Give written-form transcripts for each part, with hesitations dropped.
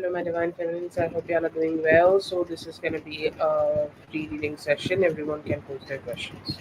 Hello, my divine feminines. I hope you all are doing well. So, this is going to be a free reading session. Everyone can post their questions.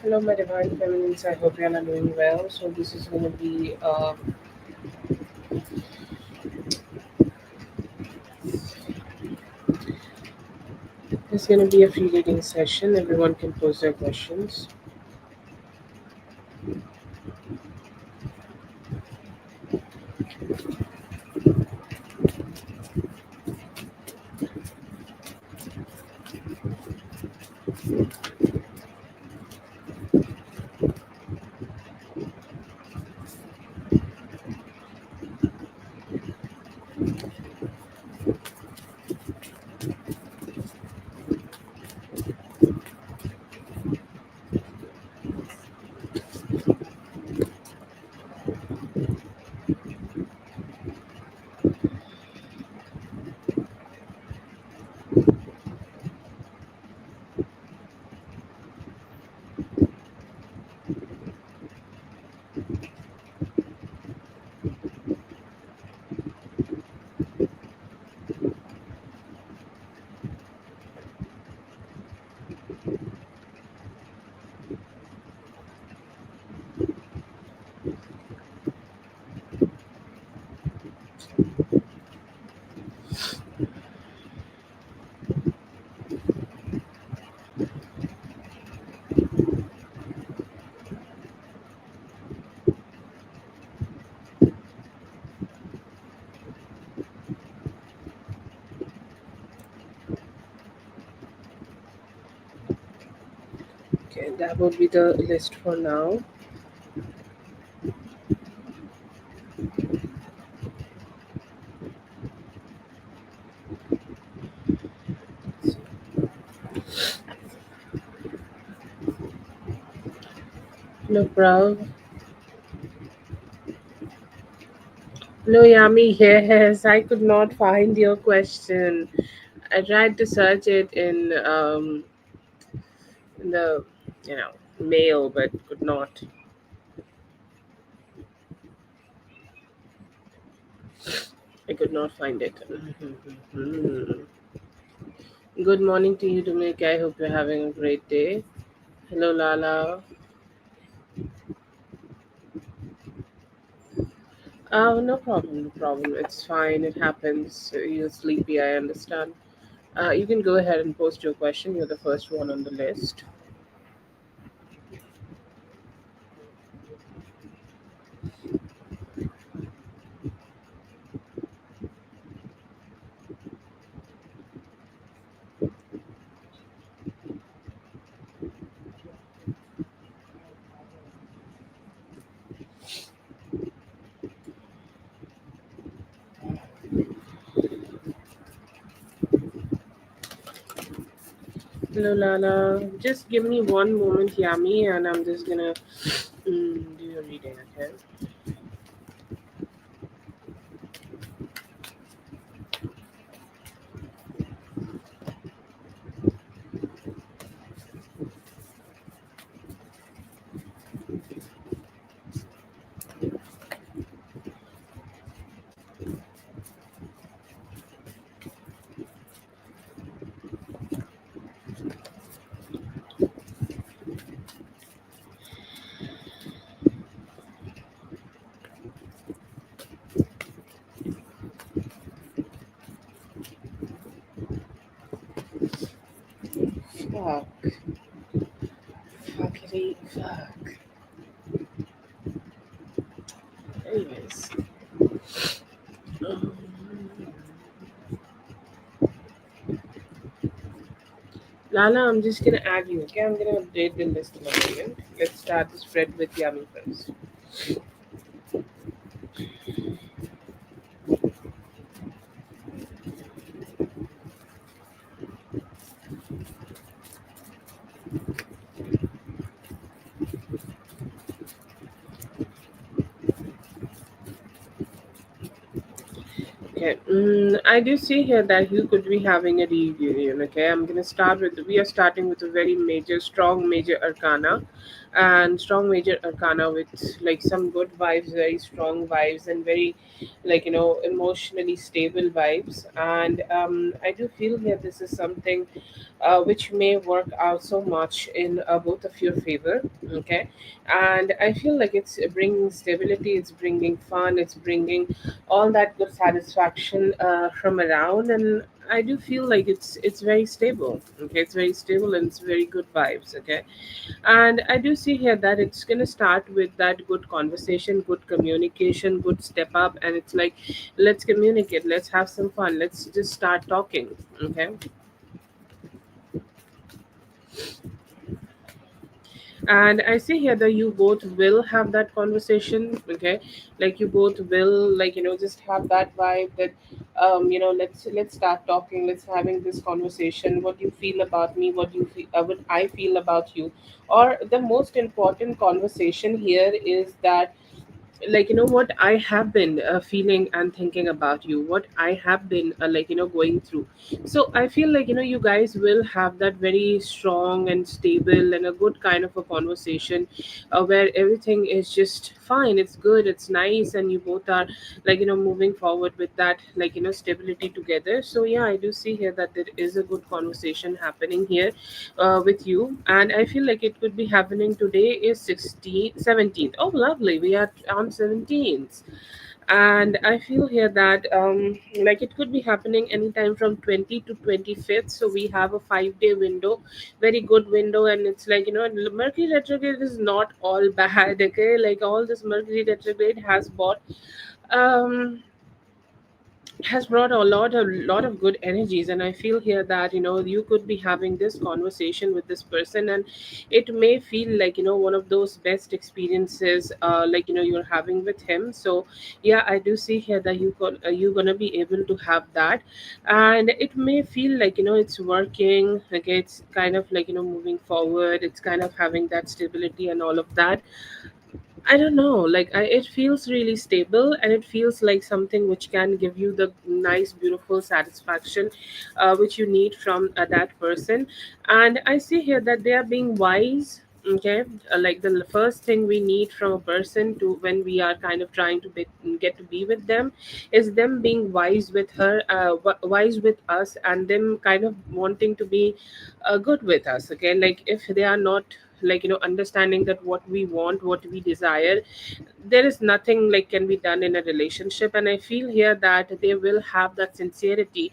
Hello, my divine feminines. I hope you all are doing well. So, this is going to be a free reading session. Everyone can post their questions. Okay, that would be the list for now. Hello, Prav. Hello, Yami. Yes, I could not find your question. I tried to search it in the mail, but could not. I could not find it. Mhm. Good morning to you, Dominic. I hope you're having a great day. Hello, Lala. Oh, no problem, no problem. It's fine. It happens. You're sleepy. I understand. You can go ahead and post your question. You're the first one on the list. Hello, Lala. Just give me one moment, Yami, and I'm just gonna do your reading, okay? Fuck. Fuckity fuck. Anyways. Um, Lala, I'm just gonna add you, okay? I'm gonna update the list in a moment. Let's start the spread with Yami first. Okay. I do see here that you could be having a reunion. Okay, I'm gonna start with. We are starting with a very major, strong major arcana, and strong major arcana with like some good vibes, very strong vibes, and very emotionally stable vibes. And I do feel here this is something which may work out so much in both of your favor. Okay, and I feel like it's bringing stability, it's bringing fun, it's bringing all that good satisfaction from around, and I do feel like it's very stable. Okay, it's very stable and it's very good vibes. Okay, and I do see here that it's gonna start with that good conversation, good communication, good step up, and it's like, let's communicate, let's have some fun, let's just start talking. Okay, and I see here that you both will have that conversation. Okay, like you both will just have that vibe that let's start talking, let's having this conversation. What do you feel about me? What do you feel, what I feel about you? Or the most important conversation here is that, what I have been feeling and thinking about you, what I have been going through. So I feel like you guys will have that very strong and stable and a good kind of a conversation, where everything is just fine, it's good, it's nice, and you both are moving forward with that stability together. So yeah, I do see here that there is a good conversation happening here with you, and I feel like it could be happening today is 16th 17th. Oh lovely, we are on 17th. And I feel here that it could be happening anytime from 20 to 25th, so we have a 5-day window, very good window. And it's Mercury retrograde is not all bad. Okay, like all this Mercury retrograde um has brought a lot of good energies, and I feel here that you could be having this conversation with this person, and it may feel like one of those best experiences you're having with him. So yeah, I do see here that you're gonna be able to have that, and it may feel like it's working. Okay, it's kind of moving forward, it's kind of having that stability and all of that. I don't know. It feels really stable, and it feels like something which can give you the nice, beautiful satisfaction, which you need from that person. And I see here that they are being wise. Okay, like the first thing we need from a person to when we are kind of trying to get to be with them is them being wise with her, wise with us, and them kind of wanting to be good with us. Okay, like if they are not understanding that what we want, what we desire, there is nothing like can be done in a relationship. And I feel here that they will have that sincerity,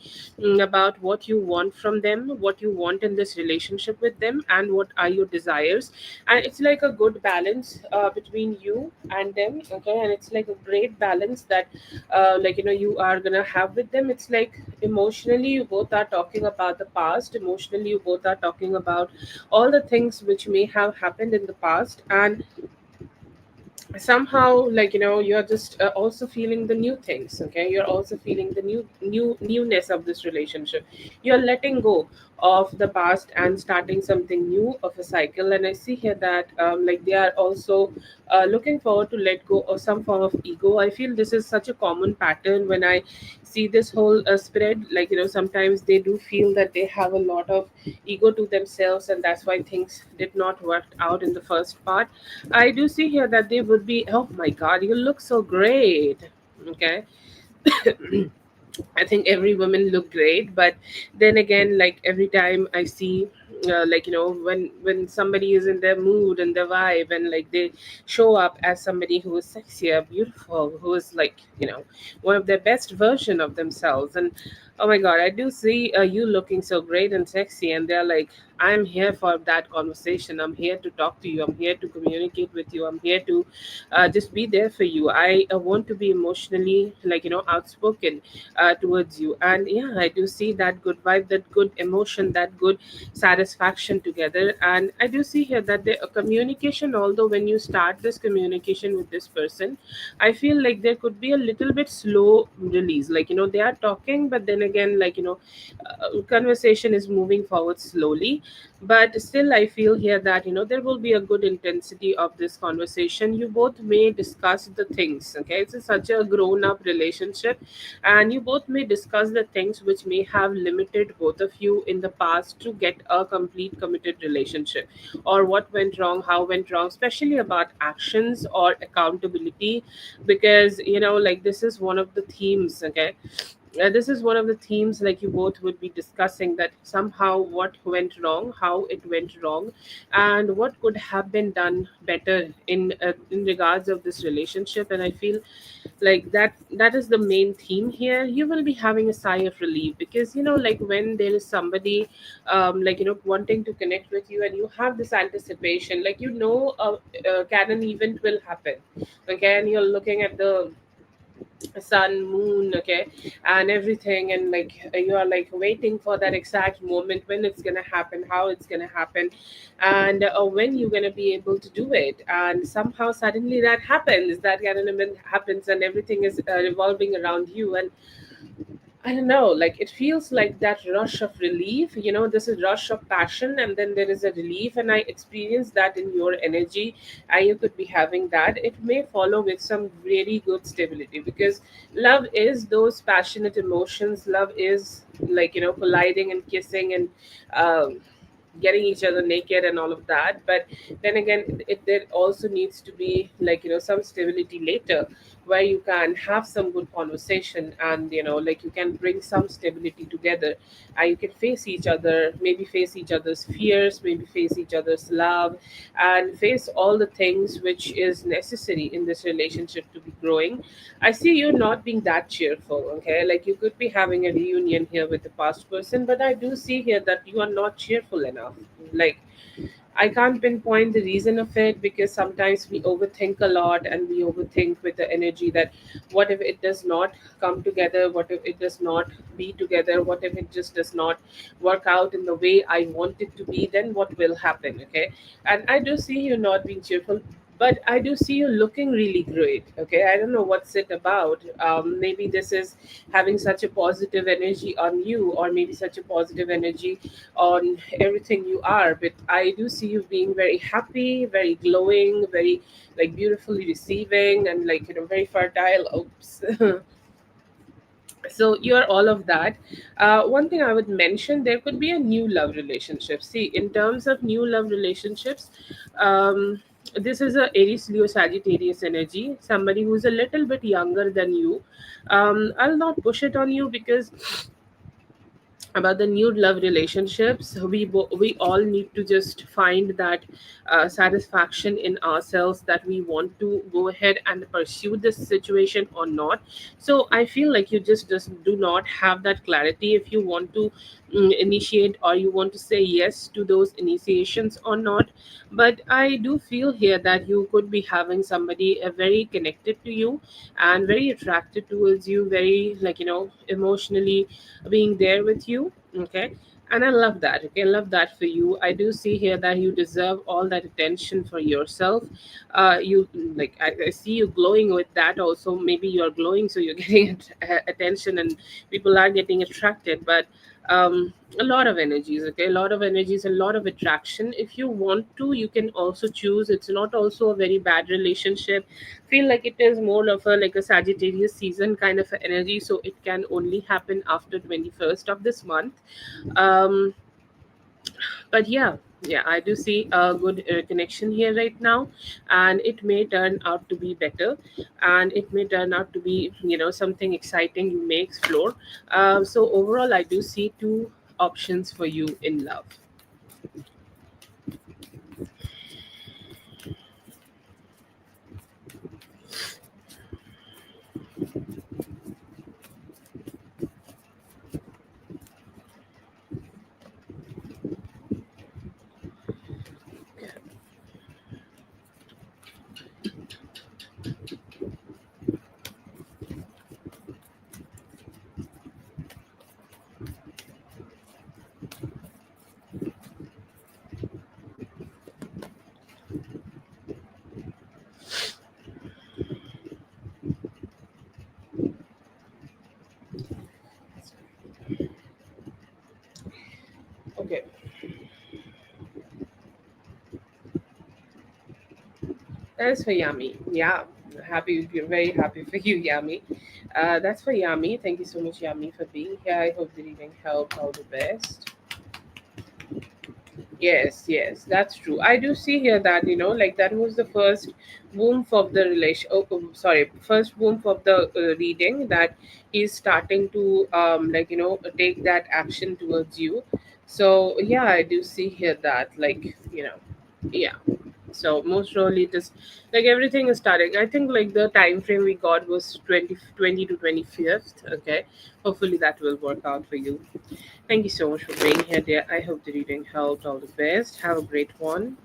about what you want from them, what you want in this relationship with them, and what are your desires. And it's like a good balance between you and them. Okay, and it's like a great balance that you are gonna have with them. It's like emotionally you both are talking about the past, emotionally you both are talking about all the things which may have happened in the past. And somehow you're just also feeling the new things. Okay, you're also feeling the newness of this relationship. You're letting go of the past and starting something new of a cycle. And I see here that they are also looking forward to let go of some form of ego. I feel this is such a common pattern when I see this whole spread. Sometimes they do feel that they have a lot of ego to themselves, and that's why things did not work out in the first part. I do see here that they would be, oh my god, you look so great. Okay, I think every woman look great, but then again, like every time I see, when somebody is in their mood and their vibe, and like they show up as somebody who is sexier, beautiful, who is one of their best version of themselves. And oh my god, I do see you looking so great and sexy, and they're like, I'm here for that conversation. I'm here to talk to you. I'm here to communicate with you. I'm here to just be there for you. I want to be emotionally outspoken towards you. And yeah, I do see that good vibe, that good emotion, that good satisfaction together. And I do see here that the communication, although when you start this communication with this person, I feel like there could be a little bit slow release. They are talking, but then again, conversation is moving forward slowly. But still I feel here that there will be a good intensity of this conversation. You both may discuss the things. Okay, such a grown up relationship, and you both may discuss the things which may have limited both of you in the past to get a complete committed relationship, or what went wrong, how went wrong, especially about actions or accountability. Because this is one of the themes. Okay, this is one of the themes, like you both would be discussing that somehow what went wrong, how it went wrong, and what could have been done better in regards of this relationship. And I feel like that is the main theme here. You will be having a sigh of relief, because when there is somebody wanting to connect with you, and you have this anticipation, can an event will happen. Okay, and you're looking at the sun, moon. Okay, and everything, and you are like waiting for that exact moment when it's gonna happen, how it's gonna happen, and when you're gonna be able to do it. And somehow suddenly that happens, that kind of event happens, and everything is revolving around you. And I don't know, like it feels like that rush of relief. This is rush of passion, and then there is a relief, and I experience that in your energy. You could be having that. It may follow with some really good stability, because love is those passionate emotions. Love is colliding and kissing and um, getting each other naked and all of that. But then again, there also needs to be some stability later, where you can have some good conversation, and you can bring some stability together, and you can face each other, maybe face each other's fears, maybe face each other's love, and face all the things which is necessary in this relationship to be growing. I see you not being that cheerful. Okay, like you could be having a reunion here with the past person, but I do see here that you are not cheerful enough. like I can't pinpoint the reason of it, because sometimes we overthink a lot, and we overthink with the energy that what if it does not come together? What if it does not be together? What if it just does not work out in the way I want it to be? Then what will happen? Okay. And I do see you not being cheerful, but I do see you looking really great. Okay, I don't know what's it about. Maybe this is having such a positive energy on you, or maybe such a positive energy on everything you are. But I do see you being very happy, very glowing, very like beautifully receiving, and like very fertile. Oops. So you're all of that. One thing I would mention, there could be a new love relationship. See, in terms of new love relationships, this is a Aries Leo Sagittarius energy, somebody who's a little bit younger than you. I'll not push it on you, because about the new love relationships, we all need to just find that satisfaction in ourselves, that we want to go ahead and pursue this situation or not. So I feel like you just do not have that clarity if you want to initiate, or you want to say yes to those initiations or not. But I do feel here that you could be having somebody very connected to you, and very attracted towards you, very emotionally being there with you. Okay, and I love that. Okay, I love that for you. I do see here that you deserve all that attention for yourself. You like I see you glowing with that also. Maybe you're glowing, so you're getting attention, and people are getting attracted. But a lot of energies. Okay, a lot of energies, a lot of attraction. If you want to, you can also choose. It's not also a very bad relationship. Feel like it is more of a like a Sagittarius season kind of energy, so it can only happen after 21st of this month. um but yeah, I do see a good connection here right now, and it may turn out to be better, and it may turn out to be something exciting you may explore. So overall, I do see two options for you in love. Okay, that is for Yami. Yeah, happy. We're very happy for you, Yami. That's for Yami. Thank you so much, Yami, for being here. I hope the reading helped. All the best. Yes, yes, that's true. I do see here that like that was the first woof of the relation. Sorry, first woof of the reading, that he's starting to take that action towards you. So yeah, I do see here that yeah. So most probably it is like everything is starting. I think like the time frame we got was 2020 to 25th. Okay, hopefully that will work out for you. Thank you so much for being here, dear. I hope the reading helped. All the best. Have a great one.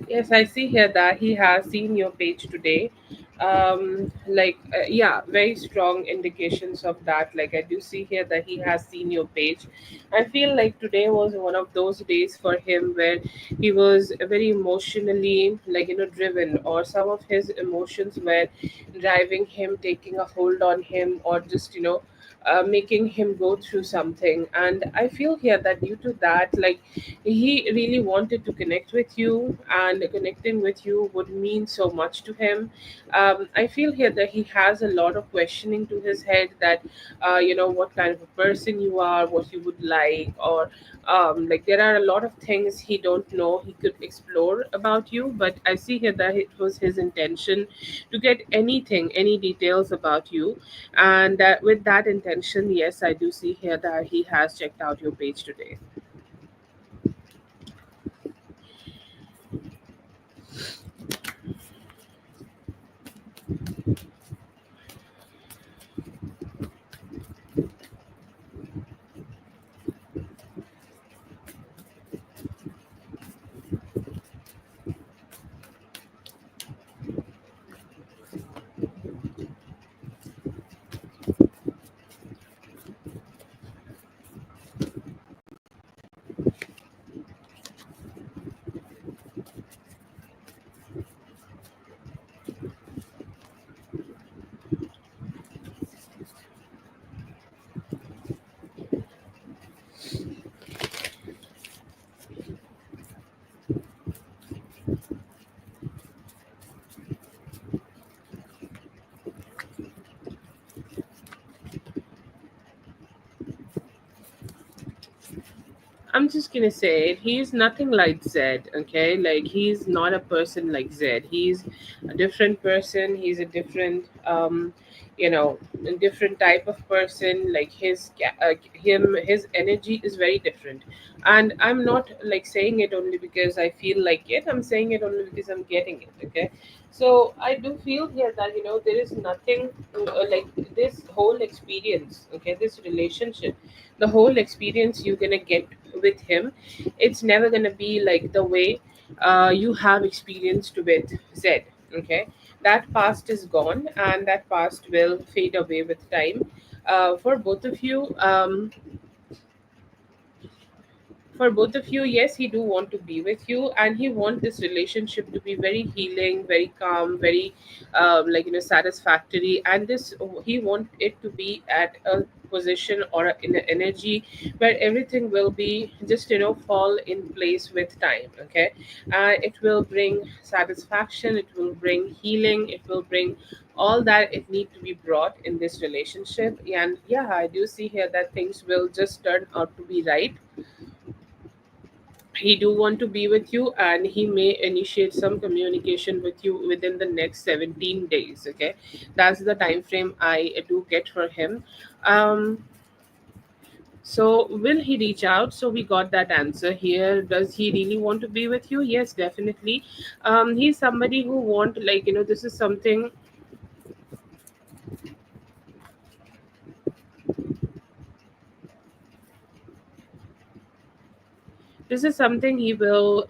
Yes, I see here that he has seen your page today. Yeah, very strong indications of that. Like, I do see here that he has seen your page. I feel like today was one of those days for him where he was very emotionally, driven, or some of his emotions were driving him, taking a hold on him, or just, making him go through something. And I feel here that due to that, like, he really wanted to connect with you, and connecting with you would mean so much to him. I feel here that he has a lot of questioning to his head, that what kind of a person you are, what you would like, or like, there are a lot of things he don't know he could explore about you. But I see here that it was his intention to get any details about you. And with that intention, yes, I do see here that he has checked out your page today. I'm just gonna say it. He's nothing like Zed, okay? Like, he's not a person like Zed. He's a different person. He's a different, a different type of person. Like, his energy is very different. And I'm not like saying it only because I feel like it. I'm saying it only because I'm getting it, okay? So I do feel here that there is nothing like this whole experience, okay? This relationship, the whole experience you're gonna get with him, it's never going to be like the way you have experienced with Zed. Okay, that past is gone, and that past will fade away with time. For both of you, yes, he do want to be with you, and he want this relationship to be very healing, very calm, very satisfactory. And this, he want it to be at a position or in an energy where everything will be just fall in place with time. Okay, it will bring satisfaction, it will bring healing, it will bring all that it need to be brought in this relationship. And yeah, I do see here that things will just turn out to be right. He do want to be with you, and he may initiate some communication with you within the next 17 days. Okay, that's the time frame I do get for him. So will he reach out? So we got that answer here. Does he really want to be with you? Yes, definitely. He's somebody who want, like, this is something. This is something he will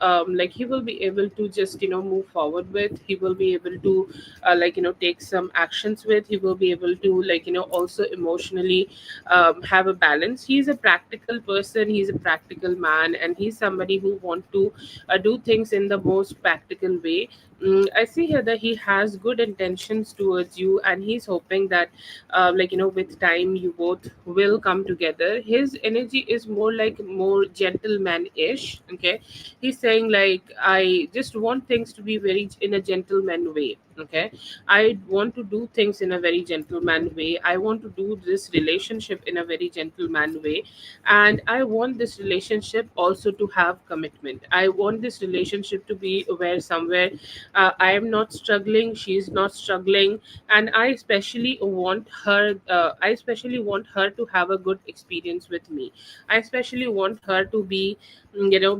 he will be able to just move forward with. He will be able to take some actions with. He will be able to also emotionally have a balance. He's a practical person, he's a practical man, and he's somebody who want to do things in the most practical way. I see here that he has good intentions towards you, and he's hoping that with time you both will come together. His energy is more like more gentleman-ish. Okay, he's saying like, I just want things to be very in a gentleman way. Okay, I want to do things in a very gentleman way. I want to do this relationship in a very gentleman way, and I want this relationship also to have commitment. I want this relationship to be where somewhere I am not struggling, she's not struggling, and I especially want her to have a good experience with me. I especially want her to be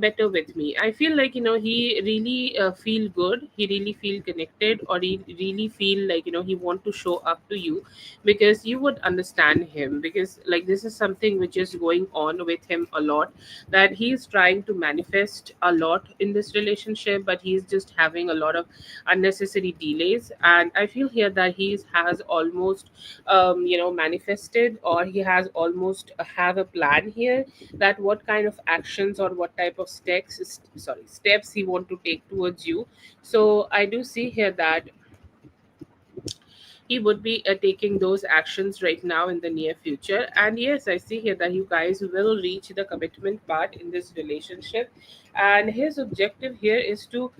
better with me. I feel like he really feel good, he really feel connected, or he really feel like he want to show up to you, because you would understand him. Because like, this is something which is going on with him a lot, that he's trying to manifest a lot in this relationship, but he's just having a lot of unnecessary delays. And I feel here that he has almost manifested, or he has almost have a plan here, that what kind of actions or what type of steps he want to take towards you. So I do see here that he would be taking those actions right now in the near future. And yes, I see here that you guys will reach the commitment part in this relationship, and his objective here is to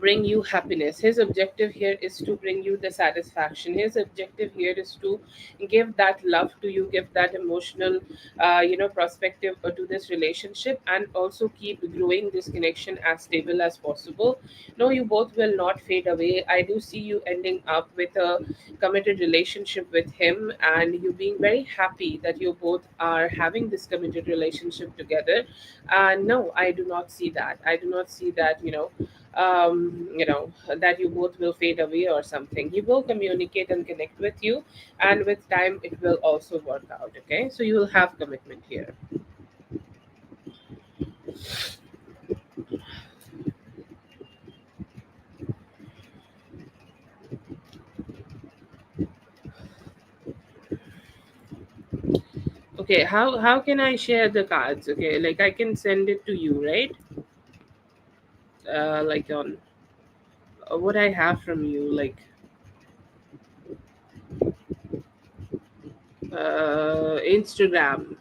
bring you happiness. His objective here is to bring you the satisfaction. His objective here is to give that love to you, give that emotional perspective to this relationship, and also keep growing this connection as stable as possible. No, you both will not fade away. I do see you ending up with a committed relationship with him, and you being very happy that you both are having this committed relationship together. No, I do not see that. I do not see that, that you both will fade away or something. He will communicate and connect with you, and with time it will also work out. Okay, so you will have commitment here. Okay, how can I share the cards? Okay, like I can send it to you, right? Like on what I have from you, like Instagram.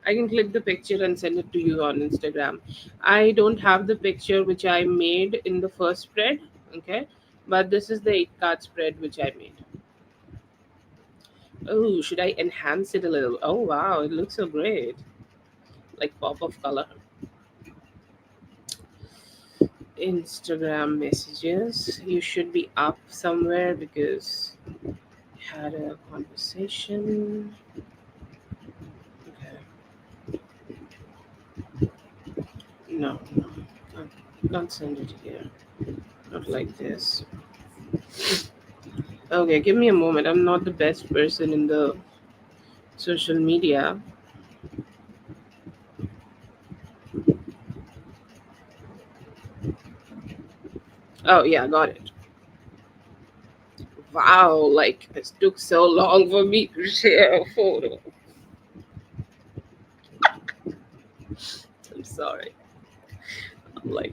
I can click the picture and send it to you on Instagram. I don't have the picture which I made in the first spread, okay? But this is the 8 card spread which I made. Oh, should I enhance it a little? Oh, wow, it looks so great. Like pop of color. Instagram messages. You should be up somewhere because we had a conversation. Okay. No, no. Don't send it here. Not like this. Okay, give me a moment. I'm not the best person in the social media. Oh, yeah, got it. Wow, like it took so long for me to share a photo. I'm sorry. I'm like,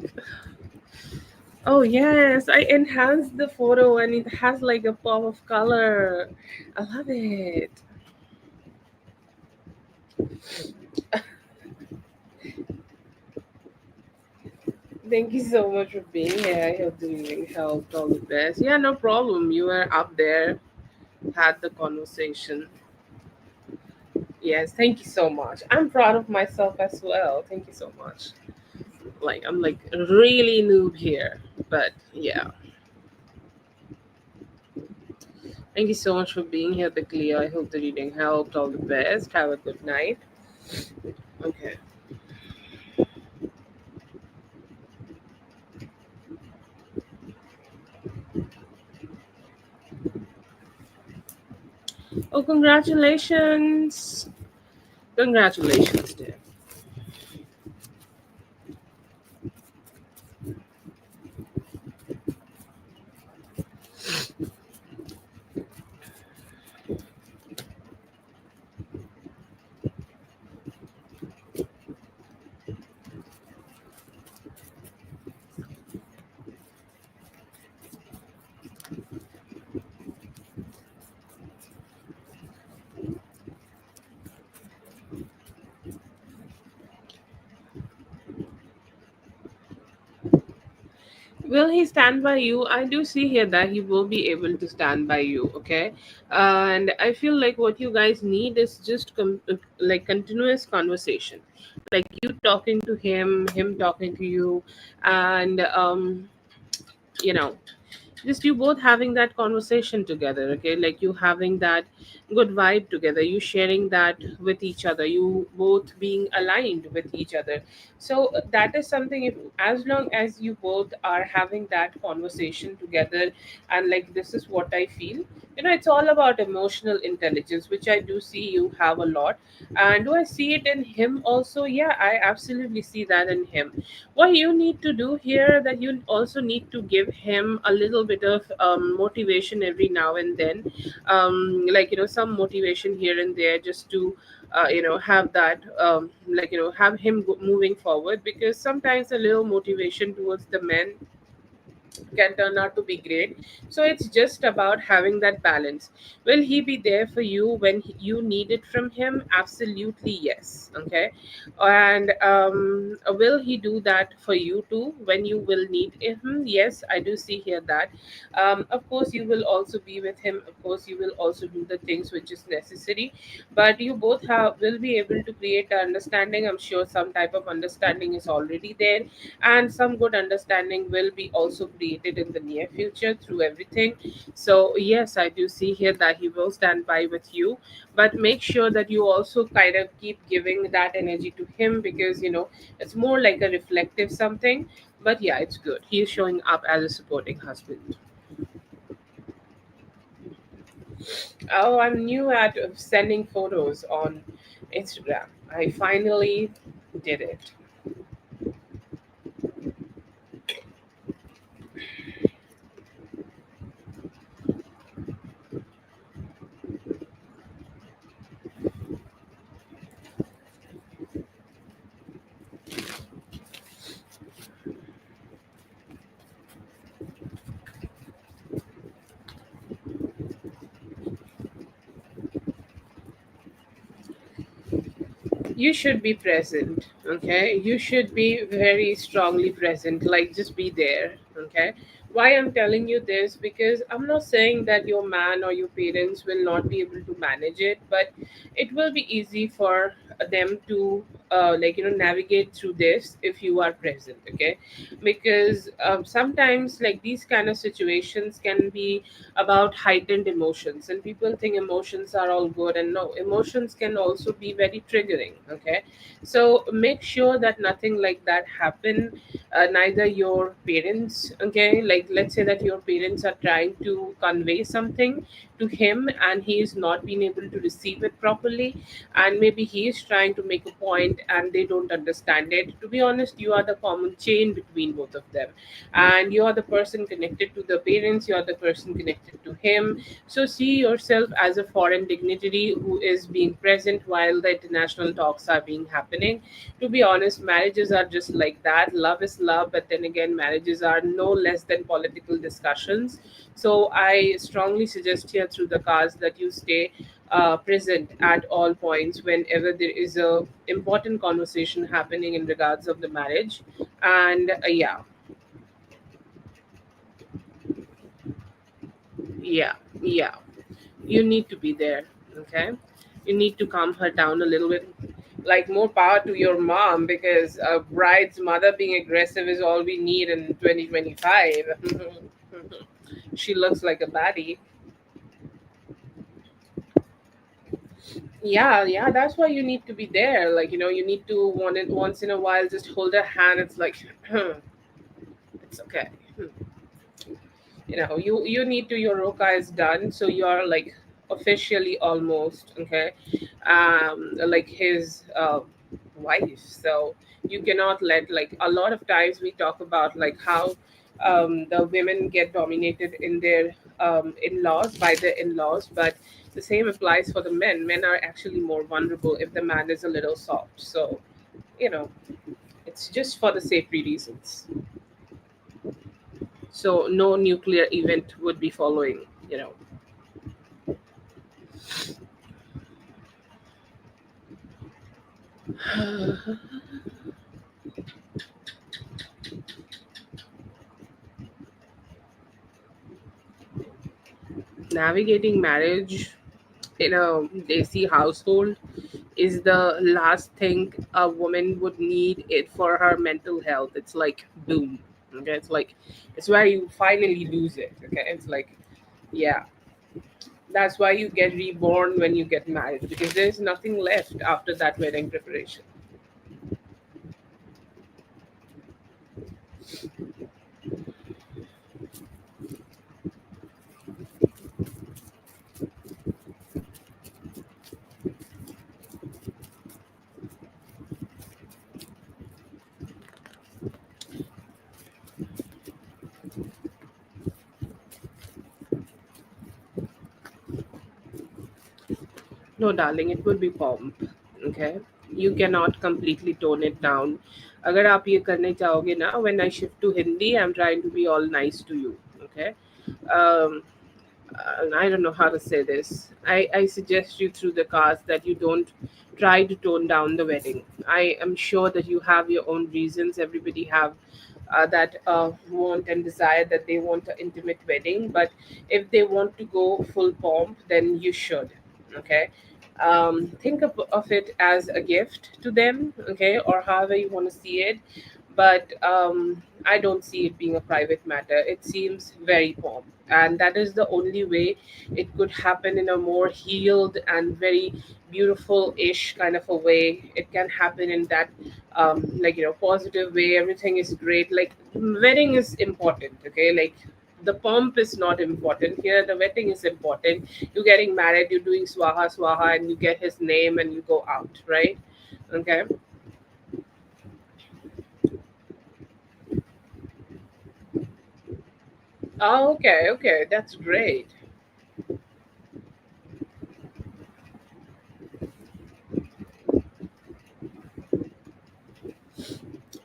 oh, yes, I enhanced the photo and it has like a pop of color. I love it. Thank you so much for being here. I hope the meeting helped. All the best. Yeah, no problem. You were up there, had the conversation. Yes, thank you so much. I'm proud of myself as well. Thank you so much. Like I'm like really noob here, but yeah. Thank you so much for being here, Bickley. I hope the reading helped. All the best. Have a good night. Okay. Oh, congratulations! Congratulations, dear. Will he stand by you? I do see here that he will be able to stand by you. Okay, and I feel like what you guys need is just like continuous conversation, like you talking to him, him talking to you, and you know just you both having that conversation together. Okay, like you having that good vibe together, you sharing that with each other, you both being aligned with each other. So that is something, if as long as you both are having that conversation together, and like this is what I feel, it's all about emotional intelligence, which I do see you have a lot. And do I see it in him also? Yeah, I absolutely see that in him. What you need to do here, that you also need to give him a little bit of motivation every now and then, like some motivation here and there, just to have that, have him moving forward, because sometimes a little motivation towards the men can turn out to be great. So it's just about having that balance. Will he be there for you when you need it from him? Absolutely yes. Okay. And will he do that for you too when you will need him? Yes, I do see here that. Of course, you will also be with him. Of course, you will also do the things which is necessary. But you both have will be able to create an understanding. I'm sure some type of understanding is already there, and some good understanding will be also created in the near future through everything. So yes, I do see here that he will stand by with you, but make sure that you also kind of keep giving that energy to him, because it's more like a reflective something. But yeah, it's good, he is showing up as a supporting husband. Oh, I'm new at sending photos on Instagram. I finally did it. You should be present. Okay, you should be very strongly present, like just be there. Okay, why I'm telling you this, because I'm not saying that your man or your parents will not be able to manage it, but it will be easy for them to navigate through this if you are present. Okay, because sometimes like these kind of situations can be about heightened emotions, and people think emotions are all good, and no, emotions can also be very triggering. Okay, so make sure that nothing like that happen. Neither your parents, okay, like let's say that your parents are trying to convey something to him and he is not being able to receive it properly, and maybe he is trying to make a point and they don't understand it. To be honest, you are the common chain between both of them, and you are the person connected to the parents, you are the person connected to him. So see yourself as a foreign dignitary who is being present while the international talks are being happening. To be honest, marriages are just like that. Love is love, but then again, marriages are no less than political discussions. So I strongly suggest here through the cards that you stay present at all points whenever there is a important conversation happening in regards of the marriage. And yeah, yeah, yeah, you need to be there. Okay, you need to calm her down a little bit. Like, more power to your mom, because a bride's mother being aggressive is all we need in 2025. She looks like a baddie. Yeah, yeah, that's why you need to be there. Like, you need to once in a while just hold her hand. It's like it's okay. You need to, your roka is done, so you're like officially almost okay, like his wife. So you cannot let, like, a lot of times we talk about like how the women get dominated in their in-laws by their in-laws, but the same applies for the men are actually more vulnerable if the man is a little soft. So you know it's just for the safety reasons, so no nuclear event would be following. Navigating marriage in a desi household is the last thing a woman would need it for her mental health. It's like boom. Okay, it's like it's where you finally lose it. Okay, it's like, yeah, that's why you get reborn when you get married, because there's nothing left after that wedding preparation. No, darling, it would be pomp. Okay, you cannot completely tone it down. अगर आप ये करने चाहोगे ना, when I shift to Hindi, I'm trying to be all nice to you. Okay. um, I don't know how to say this. I suggest you through the cards that you don't try to tone down the wedding. I am sure that you have your own reasons. Everybody have that want and desire that they want an intimate wedding. But if they want to go full pomp, then you should. Okay. Think of it as a gift to them, okay, or however you want to see it. But I don't see it being a private matter. It seems very pomp, and that is the only way it could happen in a more healed and very beautiful-ish kind of a way. It can happen in that like positive way. Everything is great. Like wedding is important, okay? Like the pomp is not important here. The wedding is important. You're getting married, you're doing swaha swaha, and you get his name and you go out, right? Okay. Oh, okay, okay, that's great.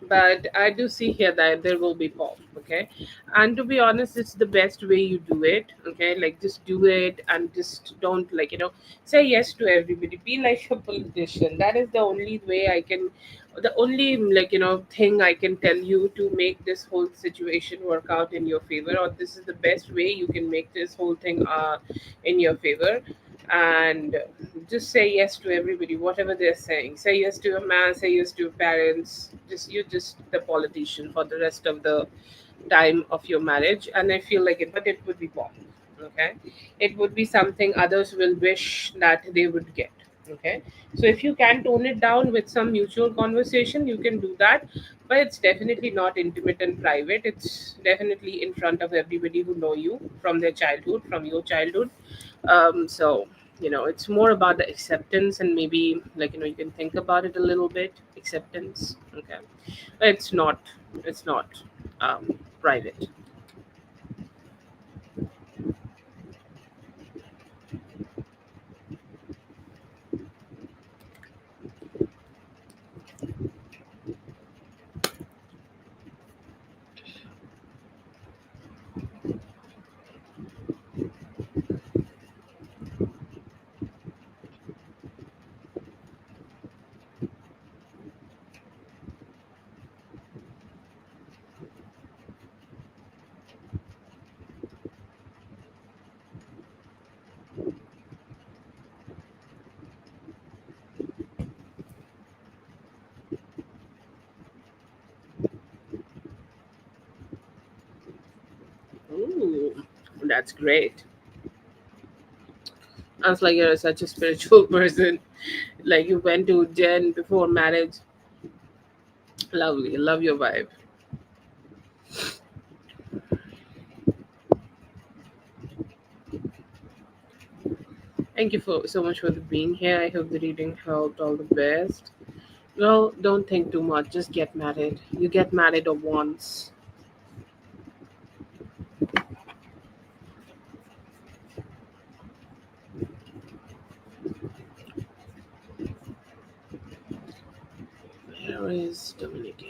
But I do see here that there will be pop, okay? And to be honest, it's the best way you do it, okay? Like just do it and just don't say yes to everybody. Be like a politician. That is the only way I can, the only thing I can tell you to make this whole situation work out in your favor, or this is the best way you can make this whole thing in your favor. And just say yes to everybody, whatever they're saying. Say yes to your man, say yes to your parents. Just you're just the politician for the rest of the time of your marriage. And I feel like it, but it would be wrong. Okay, it would be something others will wish that they would get. Okay, so if you can tone it down with some mutual conversation, you can do that. But it's definitely not intimate and private. It's definitely in front of everybody who know you from their childhood, from your childhood. So it's more about the acceptance, and maybe you can think about it a little bit. Acceptance, okay? It's not, it's not private. Ooh, that's great. Sounds like you're such a spiritual person. Like you went to Jen before marriage. Lovely, love your vibe. Thank you for so much for being here. I hope the reading helped. All the best. Well, don't think too much. Just get married. You get married once. Where is Dominique?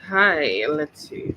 Hi, let's see.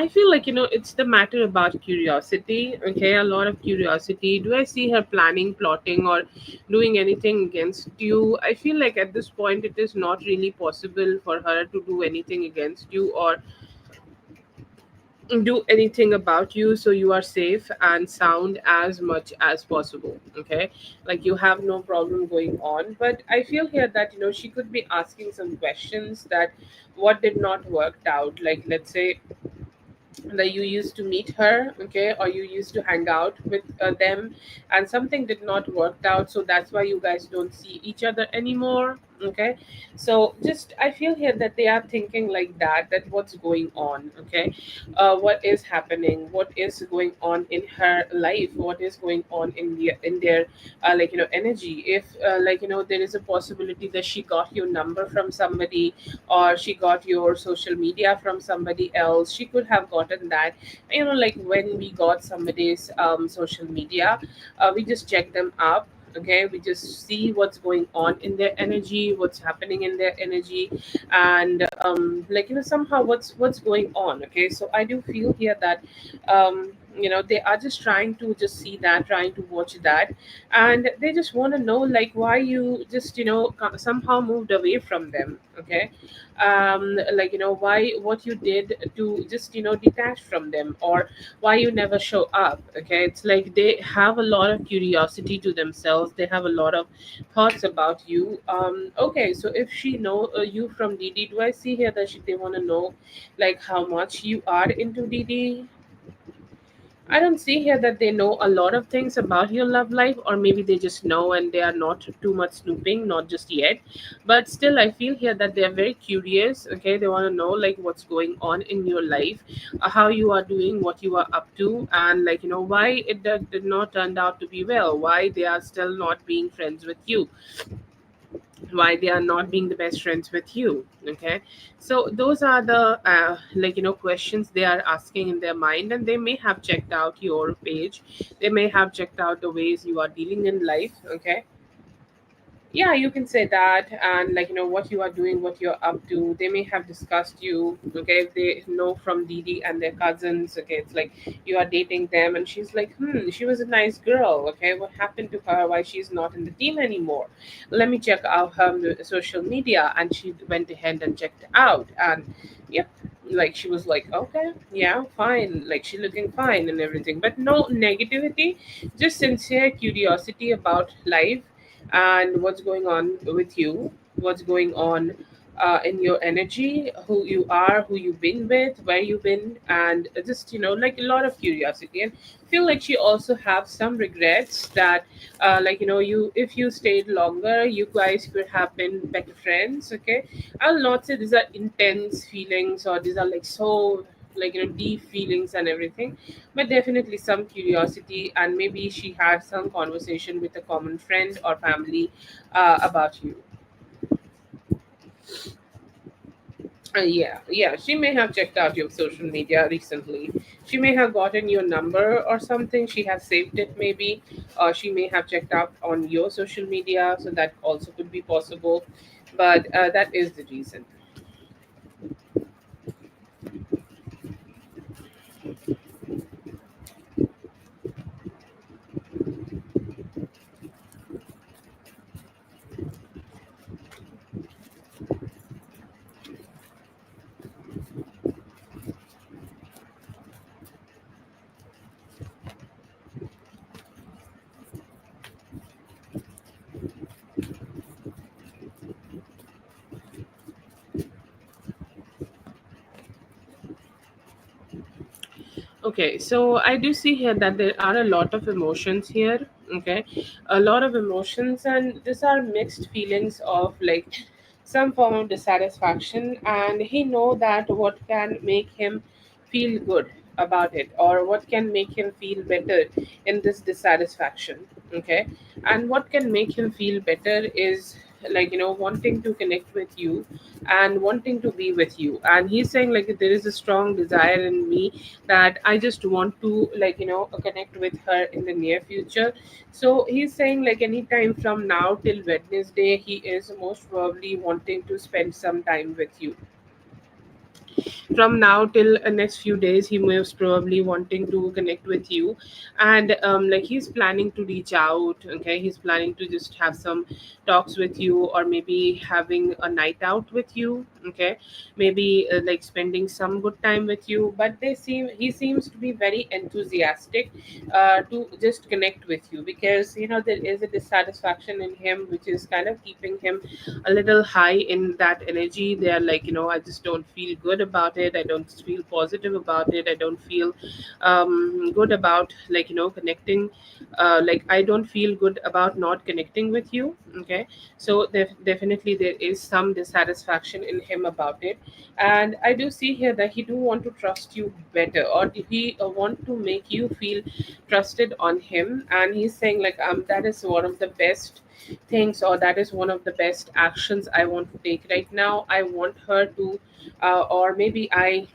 I feel like, it's the matter about curiosity. Okay, a lot of curiosity. Do I see her planning, plotting, or doing anything against you? I feel like at this point it is not really possible for her to do anything against you or do anything about you, so you are safe and sound as much as possible. Okay, like you have no problem going on. But I feel here that she could be asking some questions that what did not work out, like let's say that you used to meet her, okay, or you used to hang out with them, and something did not work out, so that's why you guys don't see each other anymore. Okay, so just I feel here that they are thinking like that, that what's going on. Okay, what is happening, what is going on in her life, what is going on in their energy. If there is a possibility that she got your number from somebody, or she got your social media from somebody else, she could have gotten that. Like when we got somebody's social media, we just check them up. Okay, we just see what's going on in their energy, what's happening in their energy, and somehow what's going on. Okay, so I do feel here that they are just trying to just see that, trying to watch that, and they just want to know like why you just somehow moved away from them. Okay, why, what you did to just detach from them, or why you never show up. Okay, it's like they have a lot of curiosity to themselves, they have a lot of thoughts about you. Okay, so if she know you from DD, do I see here that they want to know like how much you are into DD? I don't see here that they know a lot of things about your love life, or maybe they just know and they are not too much snooping, not just yet. But still, I feel here that they are very curious. Okay, they want to know like what's going on in your life, how you are doing, what you are up to, and why it did not turn out to be well, why they are still not being friends with you, why they are not being the best friends with you. Okay, so those are the questions they are asking in their mind, and they may have checked out your page, they may have checked out the ways you are dealing in life. Okay, yeah, you can say that, and what you are doing, what you're up to. They may have discussed you. Okay, if they know from Didi and their cousins. Okay, it's like you are dating them, and she's like, she was a nice girl. Okay, what happened to her, why she's not in the team anymore? Let me check out her social media. And she went ahead and checked out, and yep, like she was like, okay, yeah, fine, like she looking fine and everything, but no negativity, just sincere curiosity about life and what's going on with you, what's going on in your energy, who you are, who you've been with, where you've been, and just like a lot of curiosity. And feel like she also have some regrets that you, if you stayed longer, you guys could have been better friends. Okay, I'll not say these are intense feelings or these are like so deep feelings and everything, but definitely some curiosity, and maybe she had some conversation with a common friend or family about you. Yeah, yeah, she may have checked out your social media recently. She may have gotten your number or something. She has saved it, maybe. Or she may have checked out on your social media, so that also could be possible. But that is the reason. Okay, so I do see here that there are a lot of emotions here. Okay, a lot of emotions, and these are mixed feelings of like some form of dissatisfaction. And he know that what can make him feel good about it, or what can make him feel better in this dissatisfaction. Okay, and what can make him feel better is wanting to connect with you and wanting to be with you. And he's saying like there is a strong desire in me that I just want to connect with her in the near future. So he's saying like anytime from now till Wednesday, he is most probably wanting to spend some time with you. from now till next few days he most probably wanting to connect with you. And like he's planning to reach out. Okay, he's planning to just have some talks with you, or maybe having a night out with you. Okay, maybe like spending some good time with you. But he seems to be very enthusiastic to just connect with you, because there is a dissatisfaction in him which is kind of keeping him a little high in that energy. They are like, I just don't feel good about it, I don't feel positive about it, I don't feel good about, like, connecting. Like, I don't feel good about not connecting with you. Okay, so definitely there is some dissatisfaction in him about it. And I do see here that he do want to trust you better, or he want to make you feel trusted on him. And he's saying like, that is one of the best things, or that is one of the best actions I want to take right now. I want her to or maybe I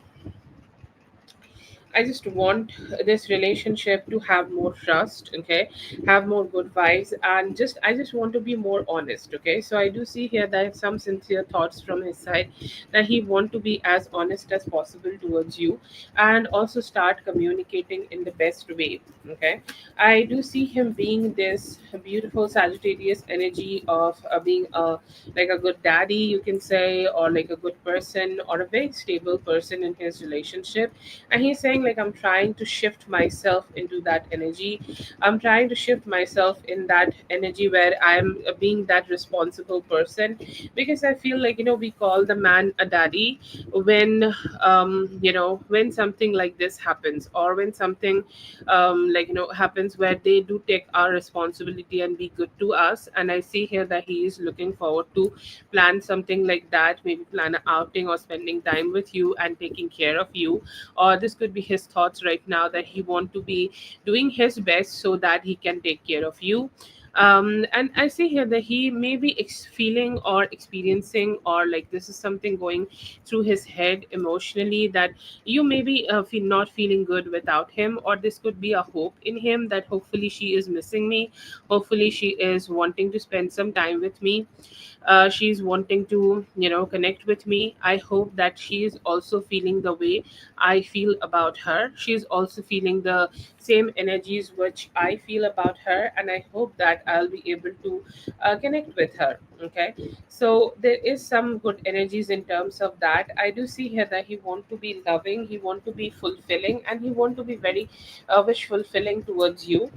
just want this relationship to have more trust, okay, have more good vibes, and I just want to be more honest, okay. So I do see here that some sincere thoughts from his side, that he want to be as honest as possible towards you, and also start communicating in the best way, okay. I do see him being this beautiful Sagittarius energy of being a like a good daddy, you can say, or like a good person, or a very stable person in his relationship. And he's saying like, I'm trying to shift myself into that energy. I'm trying to shift myself in that energy where I'm being that responsible person, because I feel like, we call the man a daddy when when something like this happens, or when something like, happens where they do take our responsibility and be good to us. And I see here that he is looking forward to plan something like that, maybe plan an outing or spending time with you and taking care of you. Or this could be his thoughts right now, that he want to be doing his best so that he can take care of you. And I see here that he may be feeling or experiencing, or like this is something going through his head emotionally, that you may be not feeling good without him. Or this could be a hope in him, that hopefully she is missing me, hopefully she is wanting to spend some time with me, she's wanting to connect with me. I hope that she is also feeling the way I feel about her. She's also feeling the same energies which I feel about her, and I hope that I'll be able to connect with her. Okay, so there is some good energies in terms of that. I do see here that he want to be loving, he want to be fulfilling, and he want to be very wish fulfilling towards you.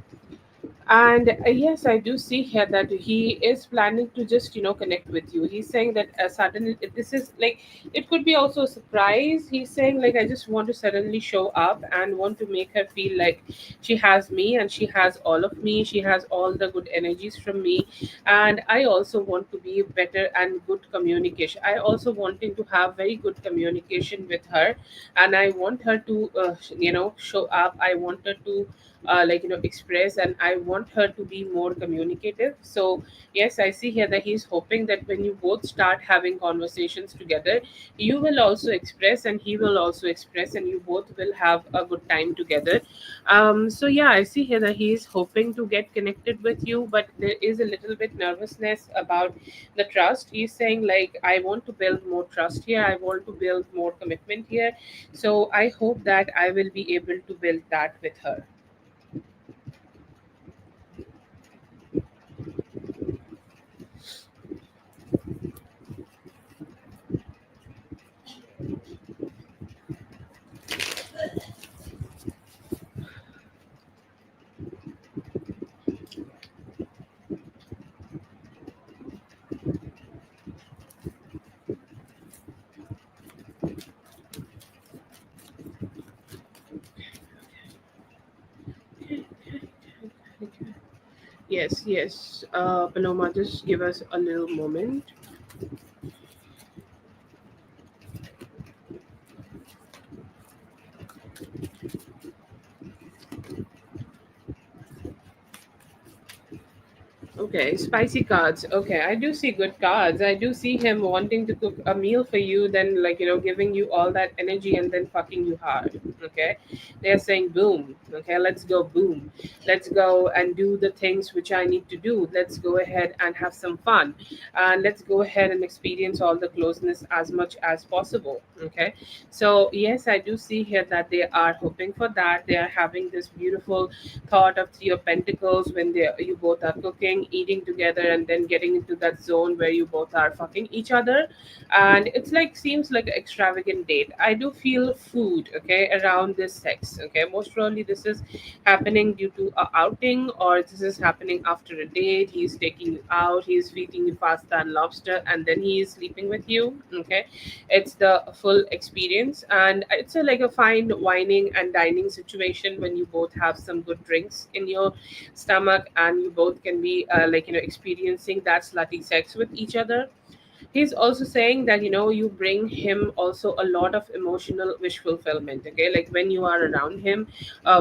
And yes, I do see here that he is planning to just connect with you. He's saying that suddenly this is like, it could be also a surprise. He's saying like, I just want to suddenly show up and want to make her feel like she has me, and she has all of me, she has all the good energies from me. And I also want to be better and good communication. I also wanting to have very good communication with her, and I want her to show up. I want her to express, and I want her to be more communicative. So yes, I see here that he's hoping that when you both start having conversations together, you will also express and he will also express, and you both will have a good time together. So yeah, I see here that he is hoping to get connected with you, but there is a little bit nervousness about the trust. He's saying like, I want to build more trust here, I want to build more commitment here. So I hope that I will be able to build that with her. Yes, yes. Paloma, just give us a little moment. Okay, spicy cards. Okay, I do see good cards. I do see him wanting to cook a meal for you, then, like, giving you all that energy and then fucking you hard. Okay, they're saying boom. Okay, let's go boom. Let's go and do the things which I need to do. Let's go ahead and have some fun. And let's go ahead and experience all the closeness as much as possible. Okay, so yes, I do see here that they are hoping for that. They are having this beautiful thought of Three of Pentacles when you both are cooking, eating together, and then getting into that zone where you both are fucking each other, and it's like seems like an extravagant date. I do feel food, okay, around this sex. Okay, most probably this is happening due to a outing, or this is happening after a date. He's taking you out, he's feeding you pasta and lobster, and then he is sleeping with you. Okay, it's the full experience, and it's a like a fine wining and dining situation when you both have some good drinks in your stomach, and you both can be experiencing that slutty sex with each other. He's also saying that you bring him also a lot of emotional wish fulfillment. Okay, like when you are around him,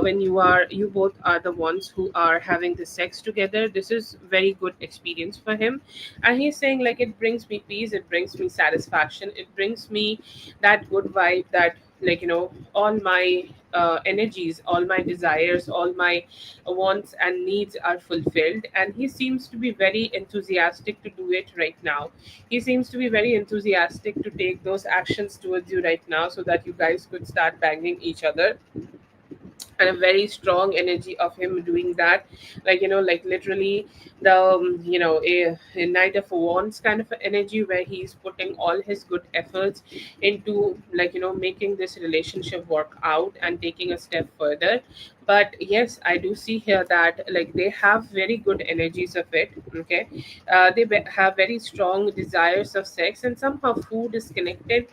when you both are the ones who are having the sex together, this is very good experience for him. And he's saying like it brings me peace, it brings me satisfaction, it brings me that good vibe that all my energies, all my desires, all my wants and needs are fulfilled, and he seems to be very enthusiastic to do it right now. He seems to be very enthusiastic to take those actions towards you right now so that you guys could start banging each other, and a very strong energy of him doing that, like literally the a knight of wands kind of energy where he's putting all his good efforts into making this relationship work out and taking a step further. But yes, I do see here that like they have very good energies of it. Okay, have very strong desires of sex, and somehow food is connected.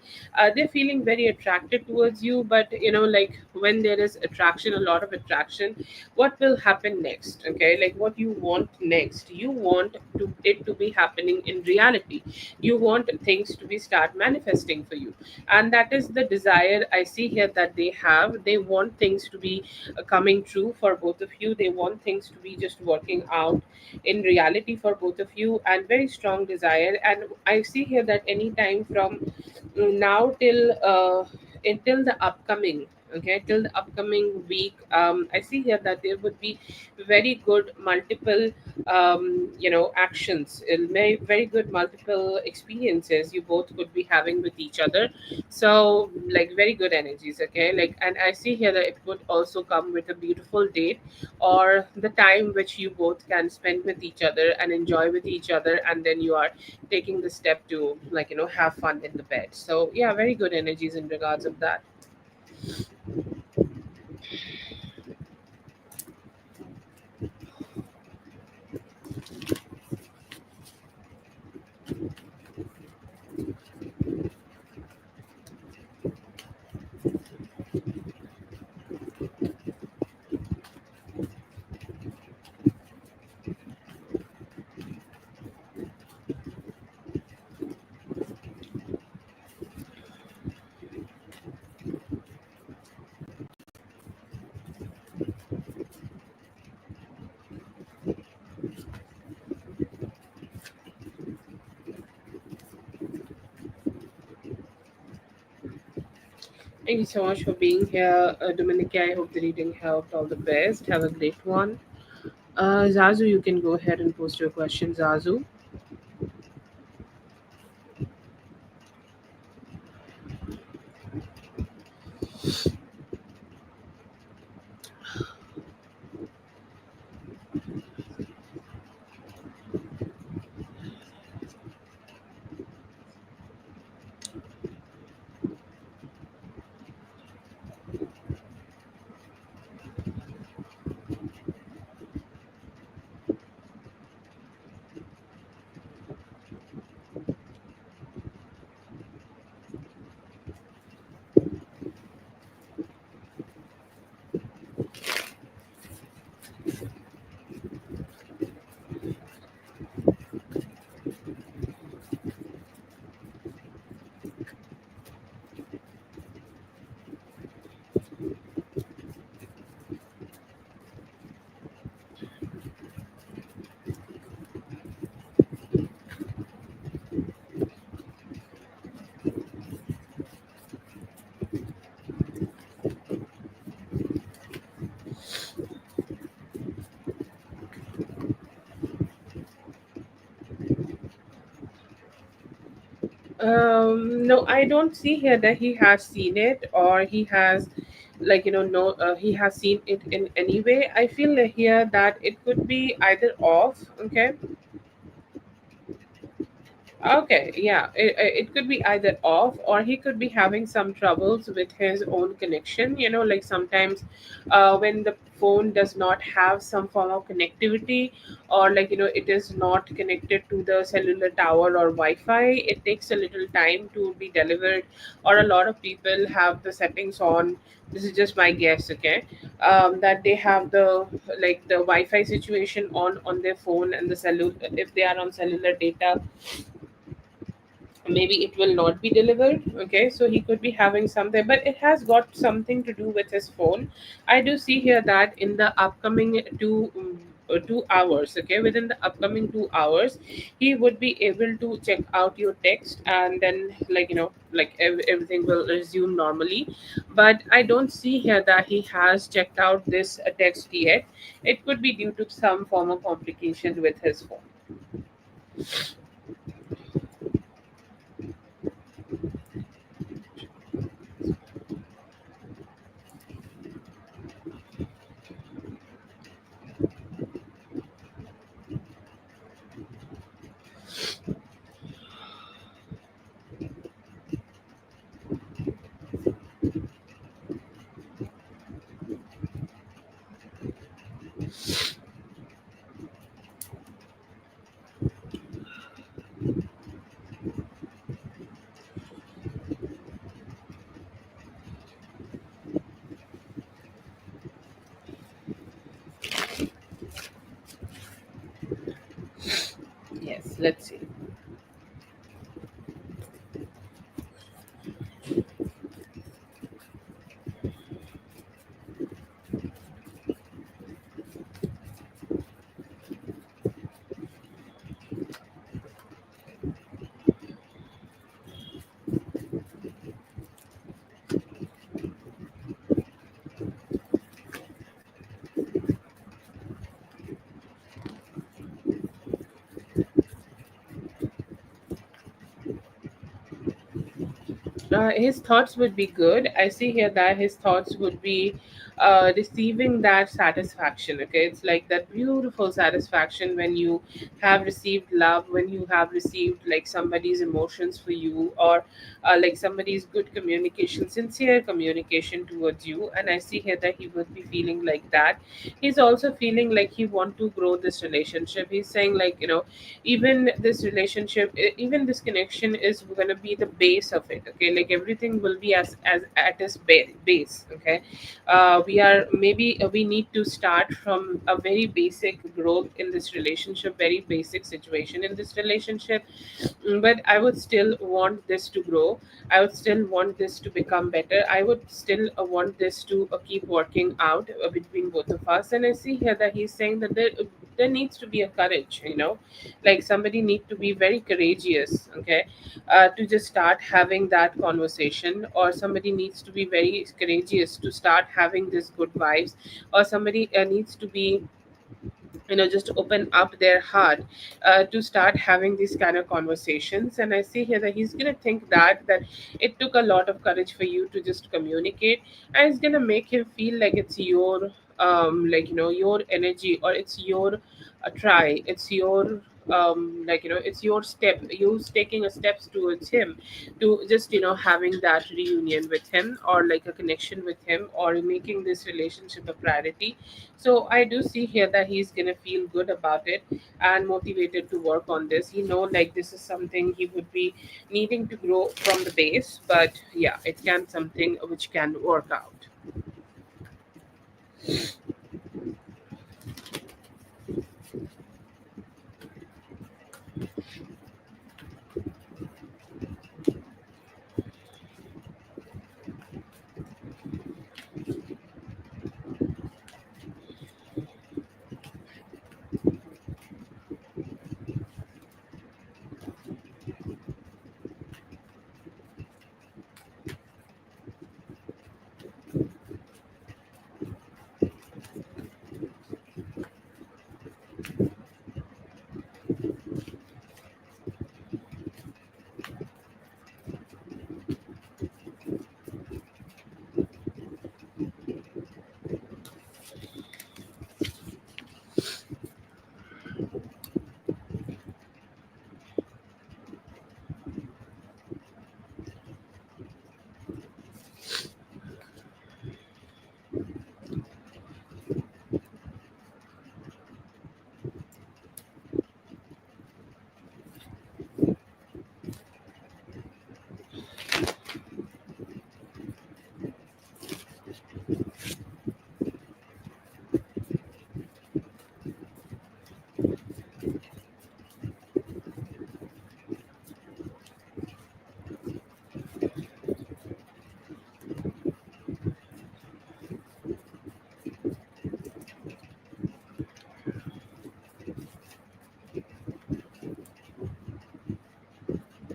They're feeling very attracted towards you, but like when there is attraction, a lot of attraction, what will happen next? Okay, like what you want next, you want it to be happening in reality. You want things to be start manifesting for you, and that is the desire I see here that they have. They want things to be coming true for both of you. They want things to be just working out in reality for both of you, and very strong desire. And I see here that anytime from now until the upcoming, okay, till the upcoming week, I see here that there would be very good multiple actions, very good multiple experiences you both could be having with each other. So like very good energies. Okay, like, and I see here that it would also come with a beautiful date, or the time which you both can spend with each other and enjoy with each other, and then you are taking the step to have fun in the bed. So yeah, very good energies in regards of that. Thank you so much for being here, Dominica. I hope the reading helped. All the best. Have a great one. Zazu, you can go ahead and post your questions, Zazu. No, I don't see here that he has seen it or he has, like, no, he has seen it in any way. I feel here that it could be either off, okay. Okay, yeah, it could be either off or he could be having some troubles with his own connection. Like sometimes when the phone does not have some form of connectivity, or like, it is not connected to the cellular tower or Wi-Fi, it takes a little time to be delivered. Or a lot of people have the settings on. This is just my guess, okay, that they have the, like, the Wi-Fi situation on their phone, and the cellular, if they are on cellular data, maybe it will not be delivered. Okay, so he could be having something, but it has got something to do with his phone. I do see here that in the upcoming 2 hours, okay, within the upcoming 2 hours, he would be able to check out your text, and then, like, like everything will resume normally. But I don't see here that he has checked out this text yet. It could be due to some form of complication with his phone. Yes, let's see. His thoughts would be good. I see here that his thoughts would be receiving that satisfaction. Okay, it's like that beautiful satisfaction when you have received love, when you have received, like, somebody's emotions for you, or like somebody's good communication, sincere communication towards you. And I see here that he would be feeling like that. He's also feeling like he want to grow this relationship. He's saying, like, even this relationship, even this connection is going to be the base of it. Okay, like everything will be as at its base. Okay, we need to start from a very basic growth in this relationship, very basic situation in this relationship. But I would still want this to grow. I would still want this to become better. I would still want this to keep working out between both of us. And I see here that he's saying that there needs to be a courage, like somebody need to be very courageous, okay, to just start having that conversation, or somebody needs to be very courageous to start having this good vibes, or somebody needs to be, just open up their heart to start having these kind of conversations. And I see here that he's going to think that it took a lot of courage for you to just communicate, and it's going to make him feel like it's your, like, your energy, or it's your try, it's your, like, it's your step, you taking a steps towards him, to just, having that reunion with him, or like a connection with him, or making this relationship a priority. So I do see here that he's gonna feel good about it and motivated to work on this. Like, this is something he would be needing to grow from the base, but yeah, it can something which can work out.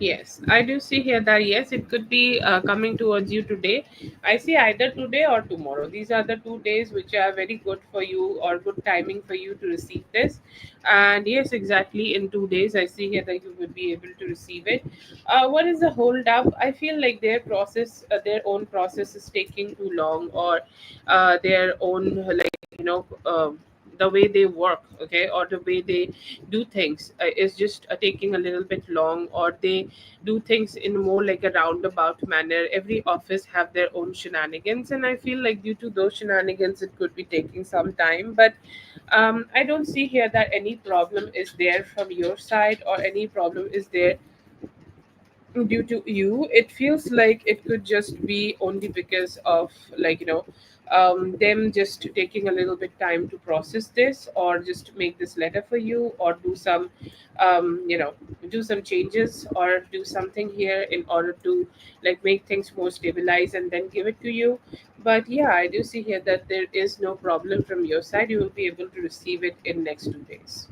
Yes, I do see here that yes, it could be coming towards you today. I see either today or tomorrow. These are the 2 days which are very good for you or good timing for you to receive this. And yes, exactly in 2 days, I see here that you would be able to receive it. What is the hold up? I feel like their process, their own process is taking too long, or their own the way they work, okay, or the way they do things is just taking a little bit long, or they do things in more like a roundabout manner. Every office have their own shenanigans, and I feel like due to those shenanigans it could be taking some time. But I don't see here that any problem is there from your side, or any problem is there due to you. It feels like it could just be only because of them just taking a little bit time to process this, or just make this letter for you, or do some um, you know do some changes, or do something here in order to like make things more stabilized and then give it to you. But yeah, I do see here that there is no problem from your side. You will be able to receive it in next 2 days.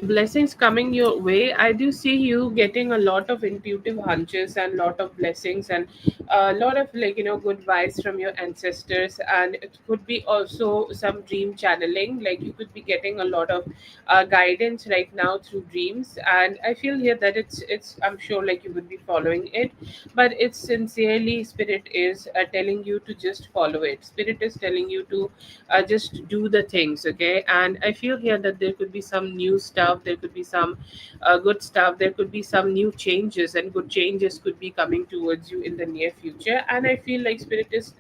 Blessings coming your way. I do see you getting a lot of intuitive hunches and lot of blessings, and a lot of good vibes from your ancestors. And it could be also some dream channeling, like you could be getting a lot of guidance right now through dreams. And I feel here that it's I'm sure like you would be following it, but it's sincerely spirit is telling you to just follow it. Spirit is telling you to just do the things, okay. And I feel here that there could be some new stuff, there could be some good stuff, there could be some new changes, and good changes could be coming towards you in the near future. And I feel like spirit is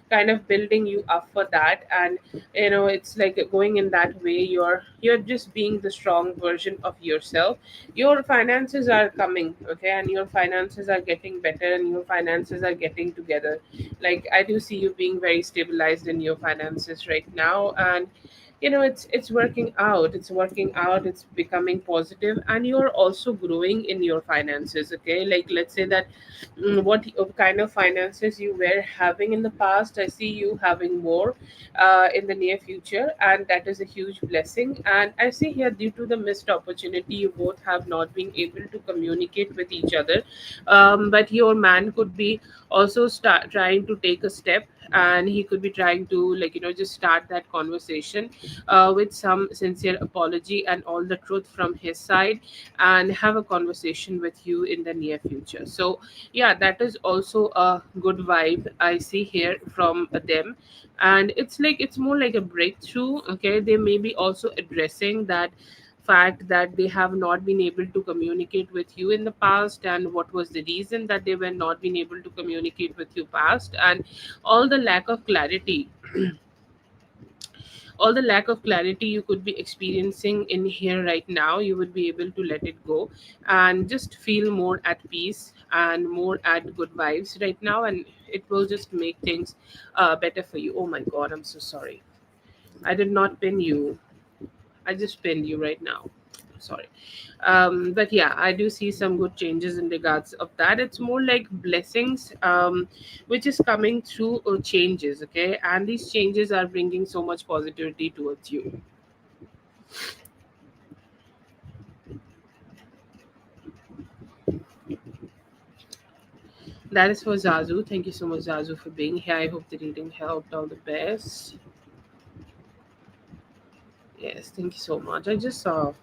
kind of building you up for that. And it's like going in that way, you're just being the strong version of yourself. Your finances are coming, okay, and your finances are getting better, and your finances are getting together. Like I do see you being very stabilized in your finances right now. And it's working out, it's working out, it's becoming positive, and you're also growing in your finances, okay. Like let's say that what kind of finances you were having in the past, I see you having more in the near future, and that is a huge blessing. And I see here, due to the missed opportunity, you both have not been able to communicate with each other. But your man could be also start trying to take a step, and he could be trying to just start that conversation with some sincere apology and all the truth from his side, and have a conversation with you in the near future. So yeah, that is also a good vibe I see here from them. And it's like it's more like a breakthrough, okay. They may be also addressing that fact that they have not been able to communicate with you in the past, and what was the reason that they were not been able to communicate with you past. And all the lack of clarity, all the lack of clarity you could be experiencing in here right now, you would be able to let it go, and just feel more at peace and more at good vibes right now. And it will just make things better for you. Oh my god, I'm so sorry. I did not pin you. I just pinned you right now. Sorry. But yeah, I do see some good changes in regards of that. It's more like blessings, which is coming through changes, okay? And these changes are bringing so much positivity towards you. That is for Zazu. Thank you so much, Zazu, for being here. I hope the reading helped. All the best. Yes, thank you so much. I just saw.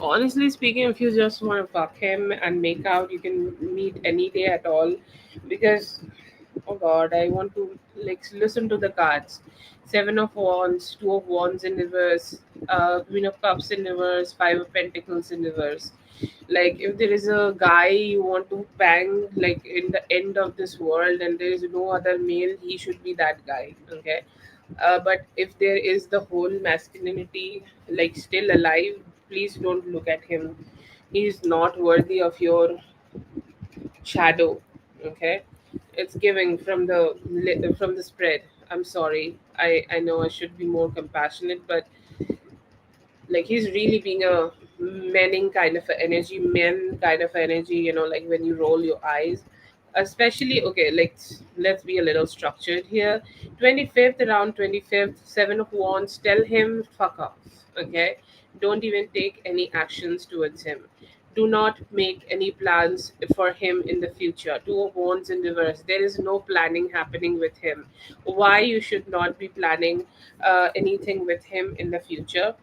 Honestly speaking, if you just want to fuck him and make out, you can meet any day at all. Because, oh god, I want to like listen to the cards. Seven of Wands, Two of Wands in reverse, Queen of Cups in reverse, Five of Pentacles in reverse. Like, if there is a guy you want to bang, like in the end of this world, and there is no other male, he should be that guy. Okay. But if there is the whole masculinity like still alive, please don't look at him. He is not worthy of your shadow. Okay. It's giving from the spread. I'm sorry. I know I should be more compassionate, but like he's really being a manning kind of a energy, men kind of energy, like when you roll your eyes. Especially, okay, like let's be a little structured here. 25th, around 25th, Seven of Wands, tell him fuck off. Okay. Don't even take any actions towards him. Do not make any plans for him in the future. Two of Wands in reverse, there is no planning happening with him. Why you should not be planning anything with him in the future?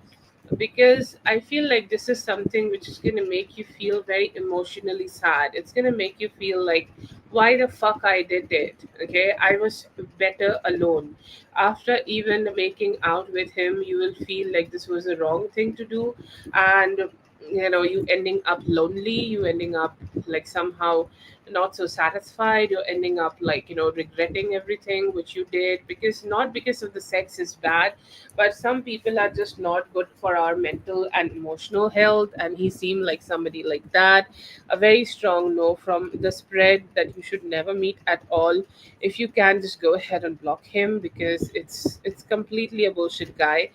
Because I feel like this is something which is going to make you feel very emotionally sad. It's going to make you feel like, why the fuck I did it? Okay, I was better alone. After even making out with him, you will feel like this was a wrong thing to do, and you ending up lonely, you ending up like somehow not so satisfied, you're ending up like regretting everything which you did, because not because of the sex is bad, but some people are just not good for our mental and emotional health, and he seemed like somebody like that. A very strong no from the spread, that you should never meet at all. If you can, just go ahead and block him, because it's completely a bullshit guy.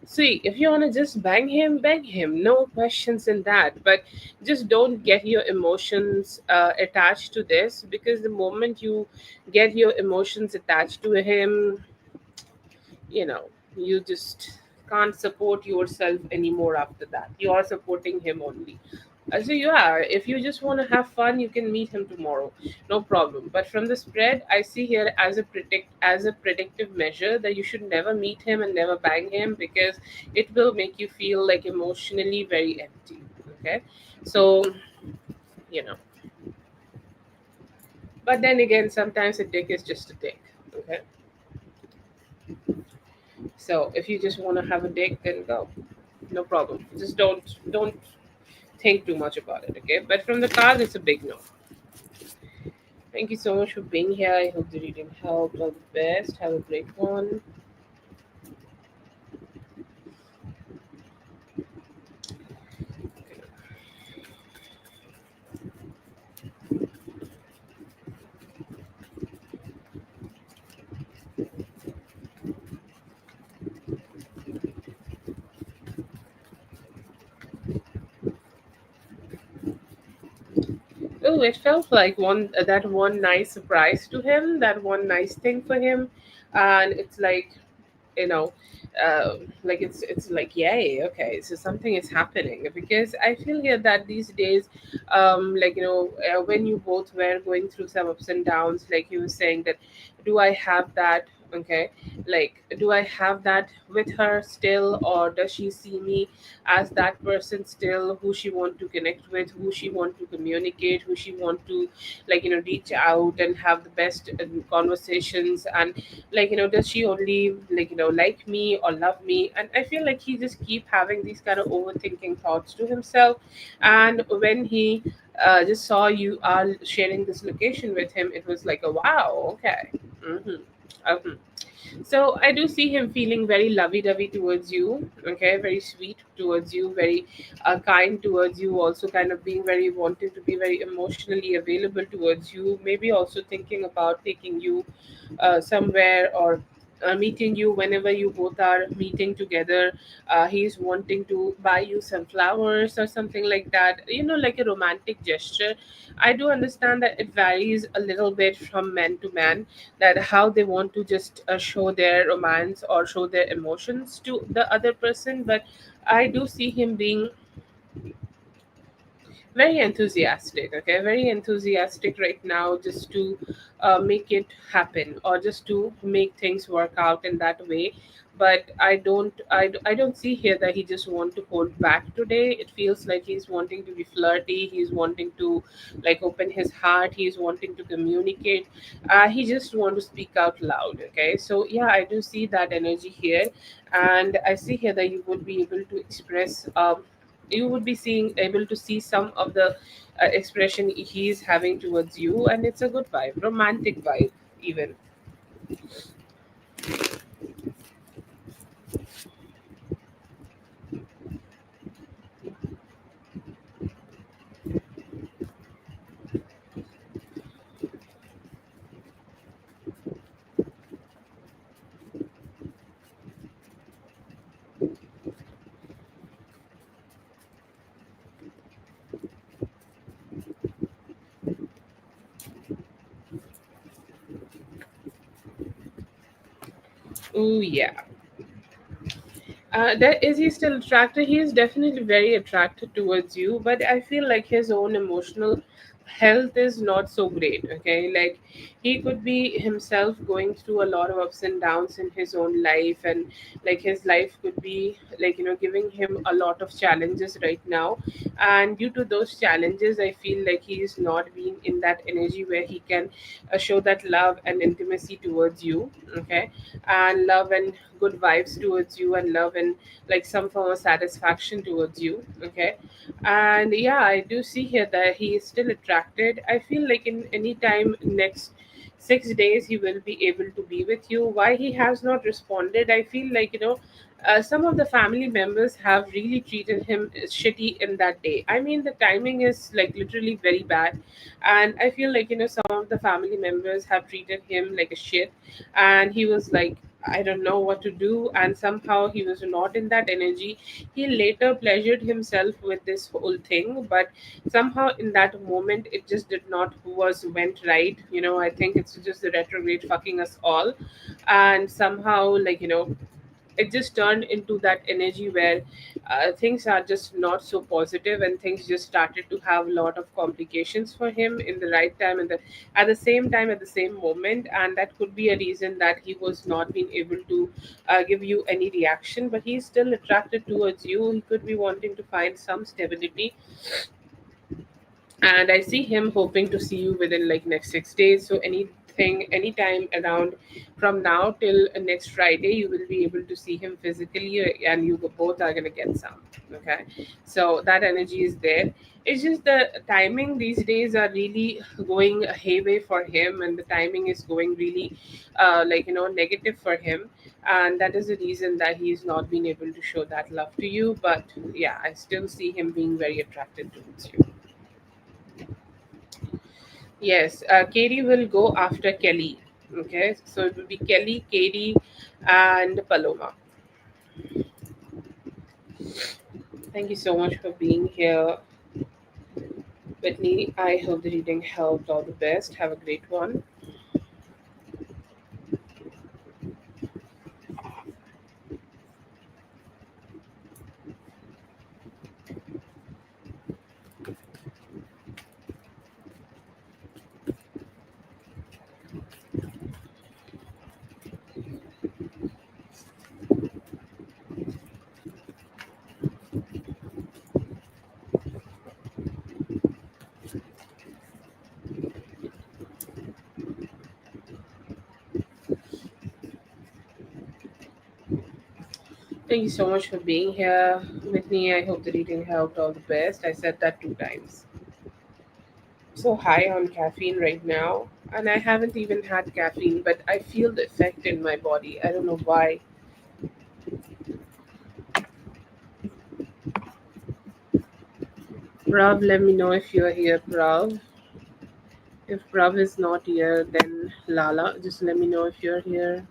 See, if you want to just bang him, no questions in that. But just don't get your emotions attached to this, because the moment you get your emotions attached to him, you know you just can't support yourself anymore. After that, you are supporting him only. So yeah, if you just want to have fun, you can meet him tomorrow, no problem. But from the spread, I see here as a predictive measure that you should never meet him and never bang him, because it will make you feel like emotionally very empty. Okay. So, you know but then again, sometimes a dick is just a dick. Okay. So if you just want to have a dick, then go, no problem. Just don't think too much about it. Okay. But from the card, it's a big no. Thank you so much for being here. I hope the reading helped. All the best. Have a great one. Oh, it felt like one nice surprise to him, that one nice thing for him, and it's like, you know like it's like, yay, okay, so something is happening. Because I feel here that these days, when you both were going through some ups and downs, like you were saying that, do I have that? Okay, like, do I have that with her still, or does she see me as that person still, who she want to connect with, who she want to communicate, who she want to reach out and have the best conversations, and does she only like me or love me? And I feel like he just keep having these kind of overthinking thoughts to himself. And when he just saw you are sharing this location with him, it was like, a wow, okay. hmm so I do see him feeling very lovey-dovey towards you, okay, very sweet towards you, very kind towards you, also kind of being very wanting to be very emotionally available towards you, maybe also thinking about taking you somewhere, or meeting you whenever you both are meeting together. He's wanting to buy you some flowers or something like that, like a romantic gesture. I do understand that it varies a little bit from man to man, that how they want to just show their romance or show their emotions to the other person. But I do see him being very enthusiastic, okay, very enthusiastic right now, just to make it happen, or just to make things work out in that way. but I don't see here that he just want to hold back today. It feels like he's wanting to be flirty, he's wanting to like open his heart, he's wanting to communicate. He just want to speak out loud. Okay, so yeah, I do see that energy here. And I see here that you would be able to express, you would be seeing able to see some of the expression he's having towards you, and it's a good vibe, romantic vibe even. Oh yeah. That is he still attracted? He is definitely very attracted towards you, but I feel like his own emotional health is not so great. Okay, like he could be himself going through a lot of ups and downs in his own life, and like his life could be like giving him a lot of challenges right now. And due to those challenges, I feel like he is not being in that energy where he can show that love and intimacy towards you. Okay, and love and good vibes towards you, and love and like some form of satisfaction towards you. Okay, and yeah, I do see here that he is still attracted. I feel like in any time next 6 days he will be able to be with you. Why he has not responded, I feel like some of the family members have really treated him shitty in that day. I mean, the timing is like literally very bad, and I feel like some of the family members have treated him like a shit, and he was like, I don't know what to do, and somehow he was not in that energy. He later pleasured himself with this whole thing, but somehow in that moment it just did not was went right. I think it's just the retrograde fucking us all, and somehow it just turned into that energy where things are just not so positive, and things just started to have a lot of complications for him in the right time and at the same time at the same moment. And that could be a reason that he was not being able to give you any reaction, but he's still attracted towards you. He could be wanting to find some stability, and I see him hoping to see you within like next 6 days. So anytime around from now till next Friday, you will be able to see him physically, and you both are gonna get some. Okay, so that energy is there. It's just the timing these days are really going hayway for him, and the timing is going really, negative for him, and that is the reason that he's not been able to show that love to you. But yeah, I still see him being very attracted towards you. Yes, Katie will go after Kelly. Okay, so it will be Kelly, Katie, and Paloma. Thank you so much for being here, Whitney. I hope the reading helped. All the best. Have a great one. Thank you so much for being here, Whitney. I hope the reading helped. All the best. I said that 2 times. So high on caffeine right now, and I haven't even had caffeine, but I feel the effect in my body. I don't know why. Prav, let me know if you're here, Prav. If Prav is not here, then Lala, just let me know if you're here.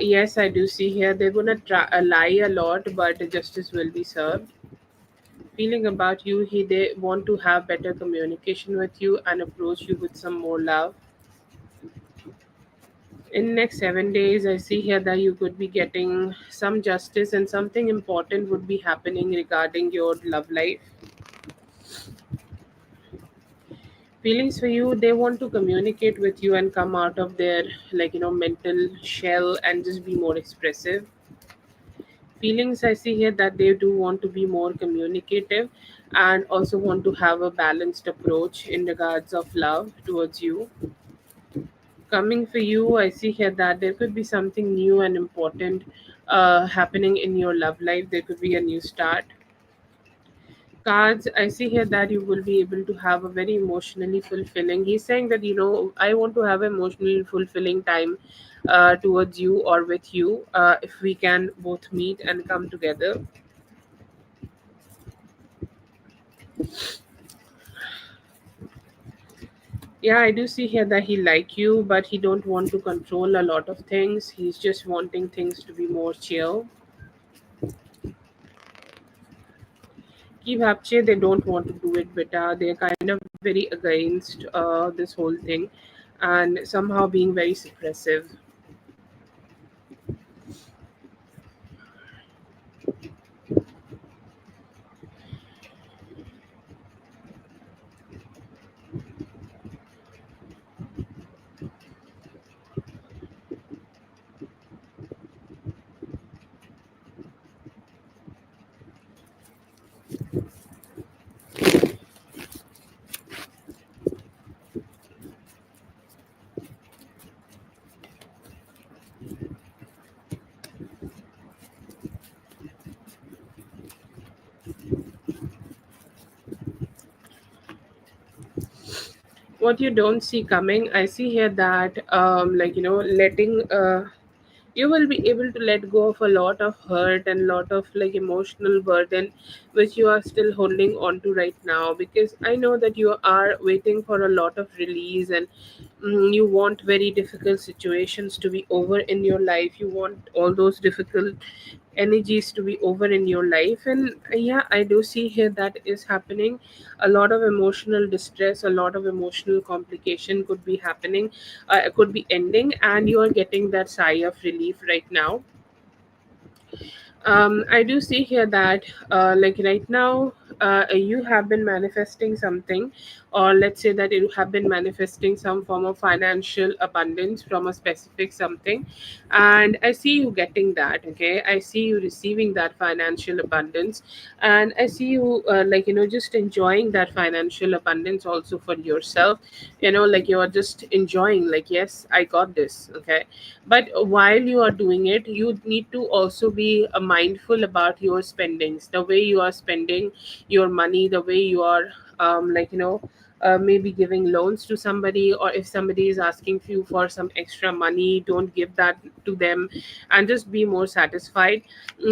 Yes, I do see here. They're gonna lie a lot, but justice will be served. Feeling about you, they want to have better communication with you and approach you with some more love. In next 7 days, I see here that you could be getting some justice, and something important would be happening regarding your love life. Feelings for you, they want to communicate with you and come out of their mental shell and just be more expressive. Feelings, I see here that they do want to be more communicative and also want to have a balanced approach in regards of love towards you. Coming for you, I see here that there could be something new and important happening in your love life. There could be a new start. Cards, I see here that you will be able to have a very emotionally fulfilling. He's saying that, I want to have an emotionally fulfilling time towards you or with you, if we can both meet and come together. Yeah, I do see here that he like you, but he don't want to control a lot of things. He's just wanting things to be more chill. Keep Hapche, they don't want to do it better. They're kind of very against this whole thing and somehow being very suppressive. What you don't see coming, I see here that letting you will be able to let go of a lot of hurt and lot of emotional burden which you are still holding on to right now, because I know that you are waiting for a lot of release, and you want very difficult situations to be over in your life. You want all those difficult energies to be over in your life. And yeah, I do see here that is happening. A lot of emotional distress, a lot of emotional complication could be happening, could be ending, and you are getting that sigh of relief right now. I do see here that, right now, you have been manifesting something, or let's say that you have been manifesting some form of financial abundance from a specific something, and I see you getting that. Okay, I see you receiving that financial abundance, and I see you, just enjoying that financial abundance also for yourself. You are just enjoying, like, yes, I got this. Okay, but while you are doing it, you need to also be mindful about your spendings, the way you are spending your money, the way you are maybe giving loans to somebody, or if somebody is asking you for some extra money, don't give that to them, and just be more satisfied.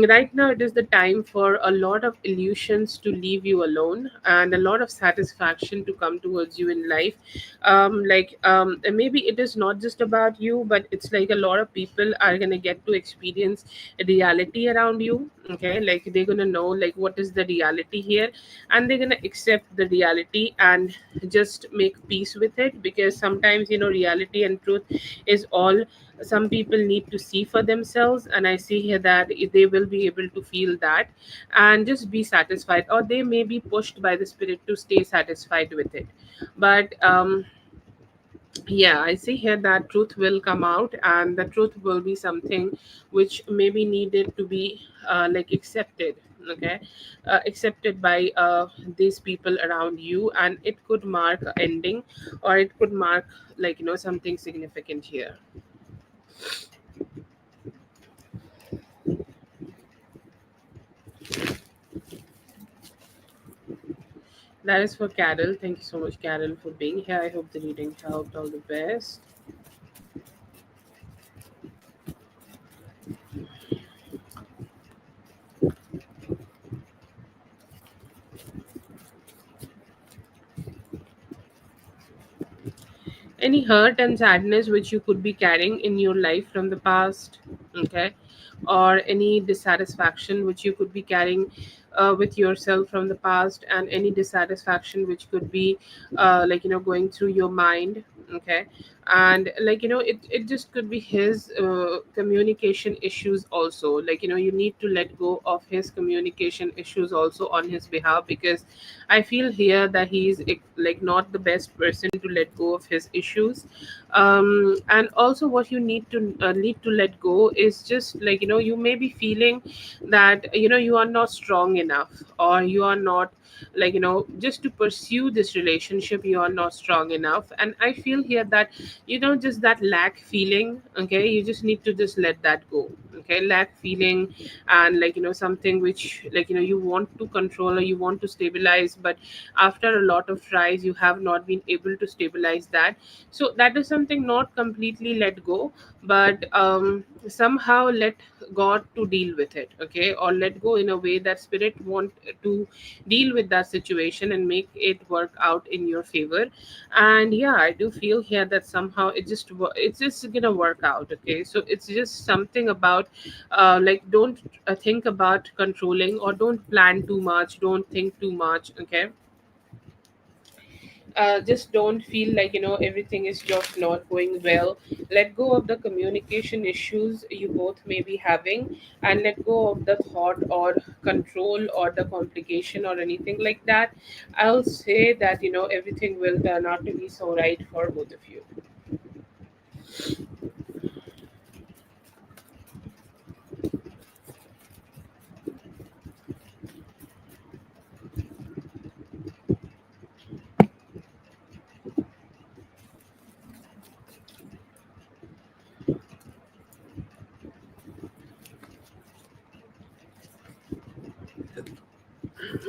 Right now it is the time for a lot of illusions to leave you alone and a lot of satisfaction to come towards you in life. And maybe it is not just about you, but it's like a lot of people are going to get to experience reality around you. Okay, like they're going to know like what is the reality here, and they're going to accept the reality and just make peace with it, because sometimes reality and truth is all some people need to see for themselves. And I see here that they will be able to feel that and just be satisfied, or they may be pushed by the spirit to stay satisfied with it. But yeah, I see here that truth will come out, and the truth will be something which may be needed to be accepted. Okay, accepted by these people around you, and it could mark a ending, or it could mark something significant here. That is for Carol. Thank you so much, Carol, for being here. I hope the reading helped. All the best. Any hurt and sadness which you could be carrying in your life from the past. Okay, or any dissatisfaction which you could be carrying with yourself from the past, and any dissatisfaction which could be going through your mind. Okay. And it just could be his communication issues also. You need to let go of his communication issues also on his behalf, because I feel here that he's not the best person to let go of his issues. And also what you need to let go is just you may be feeling that you are not strong enough, or you are not just to pursue this relationship, you are not strong enough. And I feel here that just that lack feeling, okay, you just need to just let that go. Okay, lack feeling, and something which you want to control, or you want to stabilize, but after a lot of tries you have not been able to stabilize that. So that is something not completely let go, but somehow let God to deal with it, okay, or let go in a way that spirit want to deal with that situation and make it work out in your favor. And yeah, I do feel here that somehow it's just gonna work out. Okay, so it's just something about don't think about controlling, or don't plan too much, don't think too much. Okay, just don't feel everything is just not going well. Let go of the communication issues you both may be having, and let go of the thought or control or the complication or anything like that. I'll say that everything will turn out to be so right for both of you.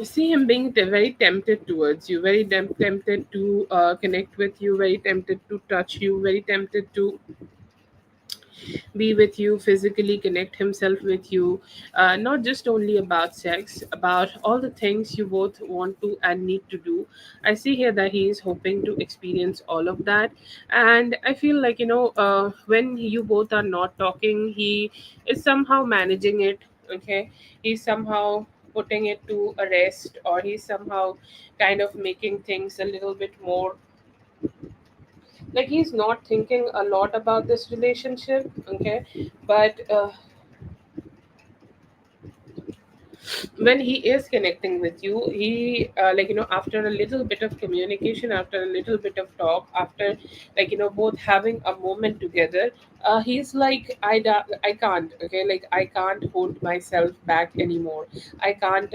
See him being very tempted towards you, very tempted to connect with you, very tempted to touch you, very tempted to be with you, physically connect himself with you, not just only about sex, about all the things you both want to and need to do. I see here that he is hoping to experience all of that. And I feel when you both are not talking, he is somehow managing it. Okay, he's somehow putting it to a rest, or he's somehow kind of making things a little bit more he's not thinking a lot about this relationship. Okay, but when he is connecting with you, he after a little bit of communication, after a little bit of talk, after both having a moment together, he's like, I can't, okay, I can't hold myself back anymore. I can't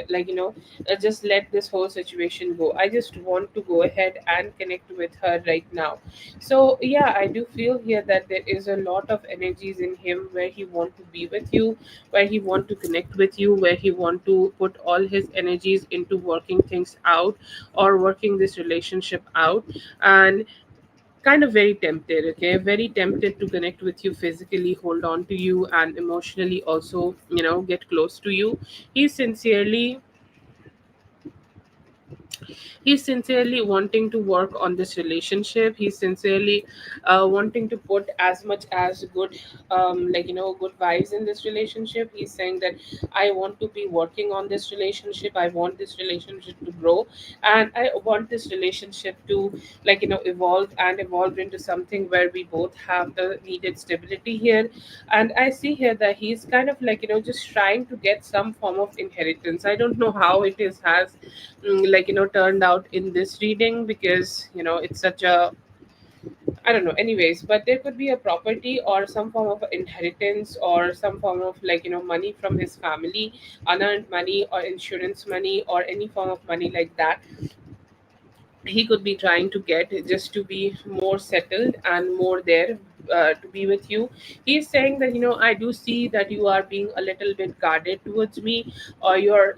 just let this whole situation go. I just want to go ahead and connect with her right now. So yeah, I do feel here that there is a lot of energies in him where he want to be with you, where he want to connect with you, where he want to put all his energies into working things out, or working this relationship out. And kind of very tempted, okay, very tempted to connect with you physically, hold on to you, and emotionally also get close to you. He sincerely he's sincerely wanting to work on this relationship. He's sincerely wanting to put as much as good good vibes in this relationship. He's saying that I want to be working on this relationship, I want this relationship to grow, and I want this relationship to evolve and evolve into something where we both have the needed stability here. And I see here that he's kind of just trying to get some form of inheritance. I don't know how it is has turned out in this reading, because it's such a, I don't know, anyways, but there could be a property or some form of inheritance, or some form of money from his family, unearned money or insurance money or any form of money like that he could be trying to get, just to be more settled and more there to be with you. He's saying that I do see that you are being a little bit guarded towards me, or you're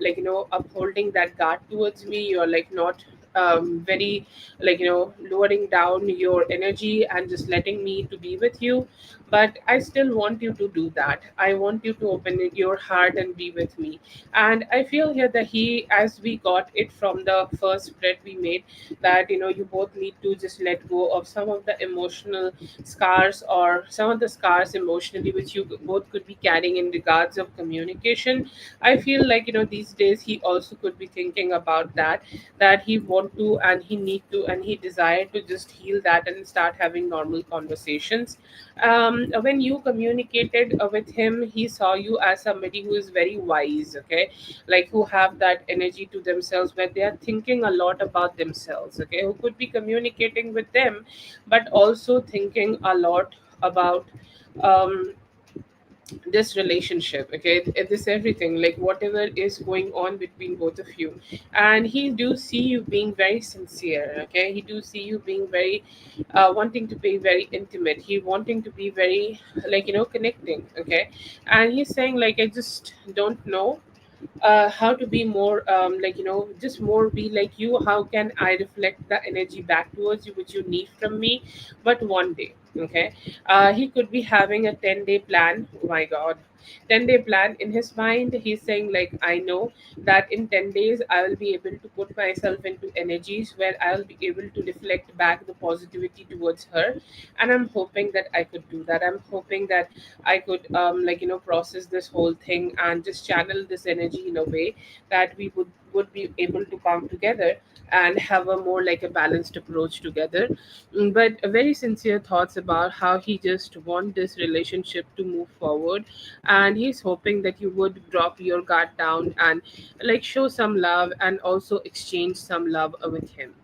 upholding that guard towards me. You're not very lowering down your energy and just letting me to be with you. But I still want you to do that. I want you to open your heart and be with me. And I feel here that he, as we got it from the first spread we made, that you both need to just let go of some of the emotional scars, or some of the scars emotionally which you both could be carrying in regards of communication. I feel these days he also could be thinking about that, that he want to and he need to and he desire to just heal that and start having normal conversations. When you communicated with him, he saw you as somebody who is very wise, okay, like who have that energy to themselves where they are thinking a lot about themselves, okay, who could be communicating with them but also thinking a lot about um, this relationship, okay, this everything, like whatever is going on between both of you. And he do see you being very sincere, okay, he do see you being very wanting to be very intimate, he wanting to be very, like, connecting, okay. And he's saying like, I just don't know how to be more, like, just more be like you, how can I reflect the energy back towards you which you need from me. But one day, okay, he could be having a 10-day plan. Oh my god, 10-day plan in his mind. He's saying like, I know that in 10 days I will be able to put myself into energies where I'll be able to reflect back the positivity towards her. And I'm hoping that I could do that. I'm hoping that I could, like, process this whole thing and just channel this energy in a way that we would be able to come together and have a more like a balanced approach together. But very sincere thoughts about how he just want this relationship to move forward, and he's hoping that you would drop your guard down and like show some love and also exchange some love with him.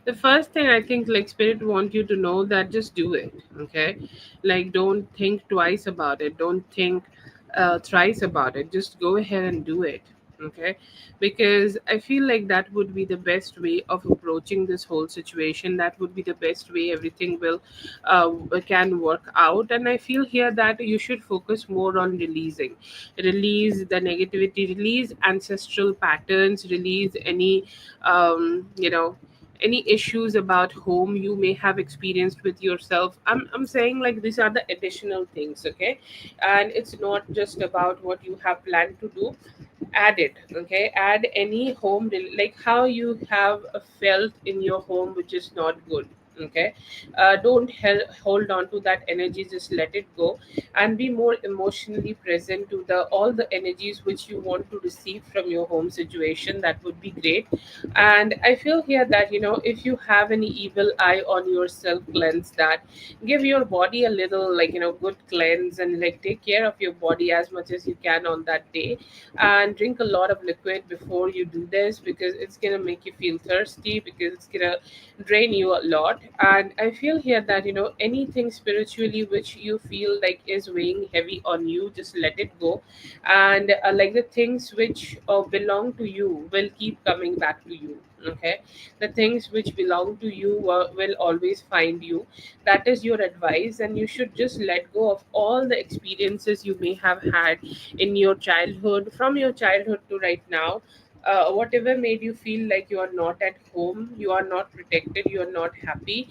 The first thing I think, like, spirit want you to know that just do it, okay. Like, don't think twice about it, don't think thrice about it, just go ahead and do it, okay. Because I feel like that would be the best way of approaching this whole situation, that would be the best way everything will can work out. And I feel here that you should focus more on release the negativity, release ancestral patterns, release any you know any issues about home you may have experienced with yourself. I'm saying like these are the additional things, okay. And it's not just about what you have planned to do. Add it, okay. Add any like how you have felt in your home which is not good, okay. Don't hold on to that energy, just let it go. And be more emotionally present to the all the energies which you want to receive from your home situation. That would be great. And I feel here that, if you have any evil eye on yourself, cleanse that. Give your body a little, like, good cleanse, and like take care of your body as much as you can on that day. And drink a lot of liquid before you do this, because it's gonna make you feel thirsty, because it's gonna drain you a lot. And I feel here that, anything spiritually which you feel like is weighing heavy on you, just let it go. And like the things which belong to you will keep coming back to you, okay. The things which belong to you will always find you. That is your advice, and you should just let go of all the experiences you may have had in your childhood, from your childhood to right now. Whatever made you feel like you are not at home, you are not protected, you are not happy,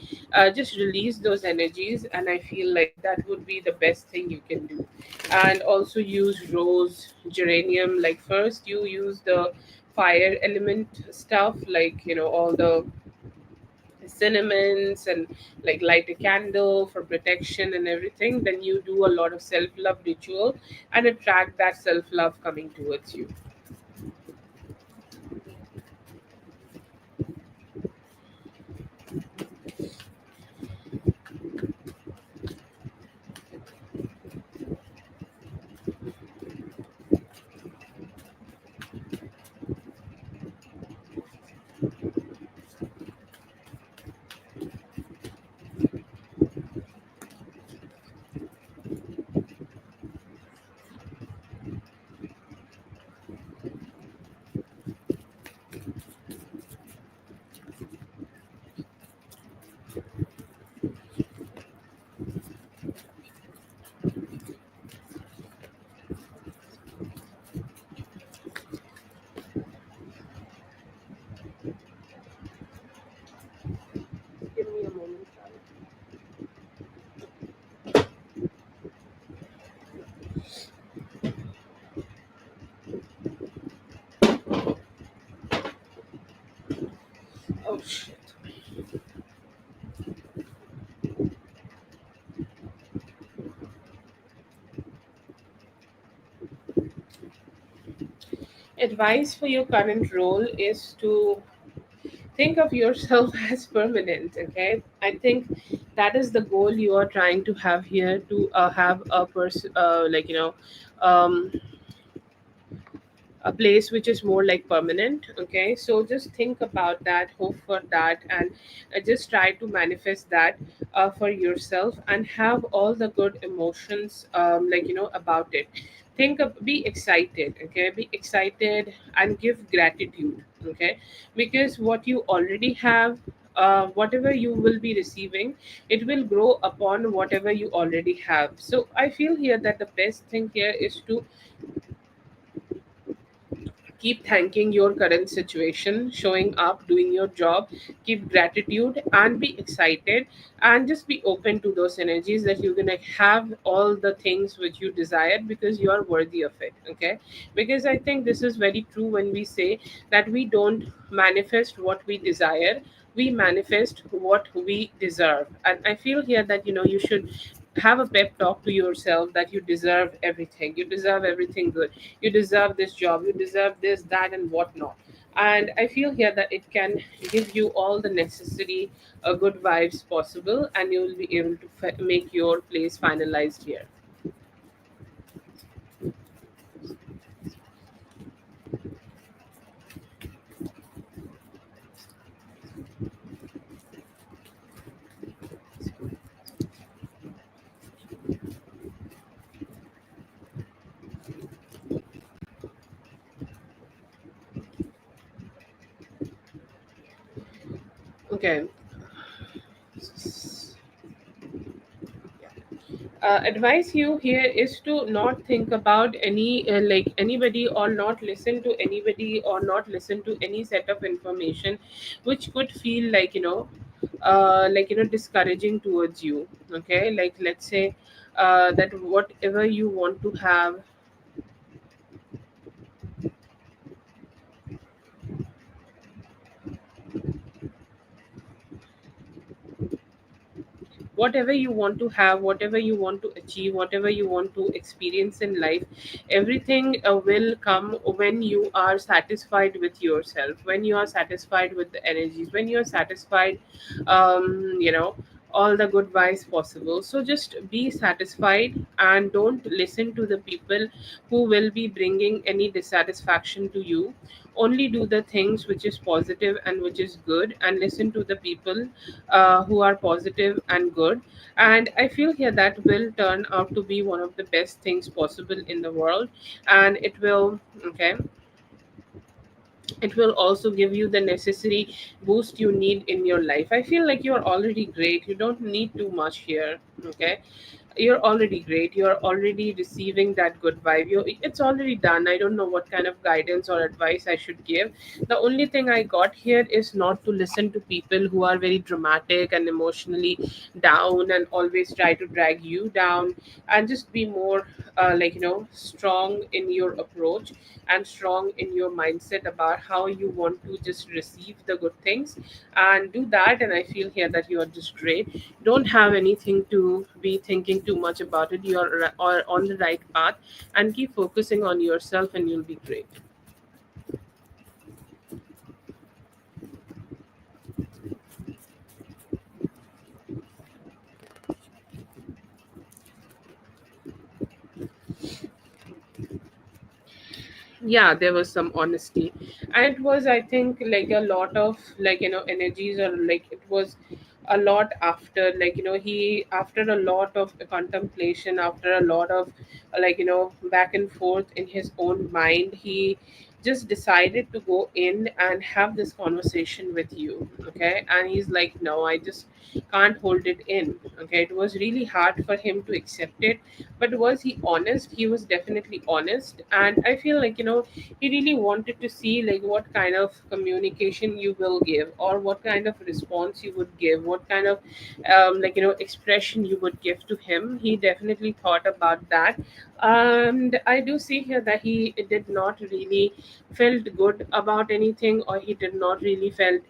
just release those energies. And I feel like that would be the best thing you can do. And also use rose, geranium. Like, first you use the fire element stuff, like, all the cinnamons, and like light a candle for protection and everything. Then you do a lot of self-love ritual and attract that self-love coming towards you. Oh shit. Advice for your current role is to think of yourself as permanent. Okay, I think that is the goal you are trying to have here, to have a person, um, a place which is more like permanent. Okay, so just think about that, hope for that, and just try to manifest that for yourself, and have all the good emotions, about it. Be excited. Okay, be excited and give gratitude. Okay, because what you already have, whatever you will be receiving, it will grow upon whatever you already have. So I feel here that the best thing here is to keep thanking your current situation, showing up, doing your job, keep gratitude and be excited, and just be open to those energies that you're gonna have all the things which you desire, because you are worthy of it. Okay, because I think this is very true when we say that we don't manifest what we desire, we manifest what we deserve. And I feel here that you should have a pep talk to yourself that you deserve everything, you deserve everything good, you deserve this job, you deserve this, that, and whatnot. And I feel here that it can give you all the necessary good vibes possible, and you will be able to make your place finalized here. Okay. Advice you here is to not think about any anybody, or not listen to anybody, or not listen to any set of information which could feel discouraging towards you. Okay, like let's say that whatever you want to have, whatever you want to have, whatever you want to achieve, whatever you want to experience in life, everything will come when you are satisfied with yourself, when you are satisfied with the energies, when you are satisfied, all the good vibes possible. So just be satisfied and don't listen to the people who will be bringing any dissatisfaction to you. Only do the things which is positive and which is good, and listen to the people who are positive and good. And I feel here that will turn out to be one of the best things possible in the world. And it will, okay, it will also give you the necessary boost you need in your life. I feel like you're already great, you don't need too much here. Okay, you're already great, you're already receiving that good vibe, it's already done. I don't know what kind of guidance or advice I should give. The only thing I got here is not to listen to people who are very dramatic and emotionally down and always try to drag you down, and just be more strong in your approach and strong in your mindset about how you want to just receive the good things, and do that. And I feel here that you are just great. Don't have anything to be thinking too much about it. Are on the right path, and keep focusing on yourself, and you'll be great. Yeah, there was some honesty, and it was, I think, like a lot of energies, or like it was a lot after, he, after a lot of contemplation, after a lot of back and forth in his own mind, he just decided to go in and have this conversation with you. Okay, and he's like, no, I just can't hold it in. Okay, it was really hard for him to accept it. But was he honest? He was definitely honest. And I feel like, he really wanted to see like what kind of communication you will give, or what kind of response you would give, what kind of expression you would give to him. He definitely thought about that. And I do see here that he did not really felt good about anything, or he did not really felt,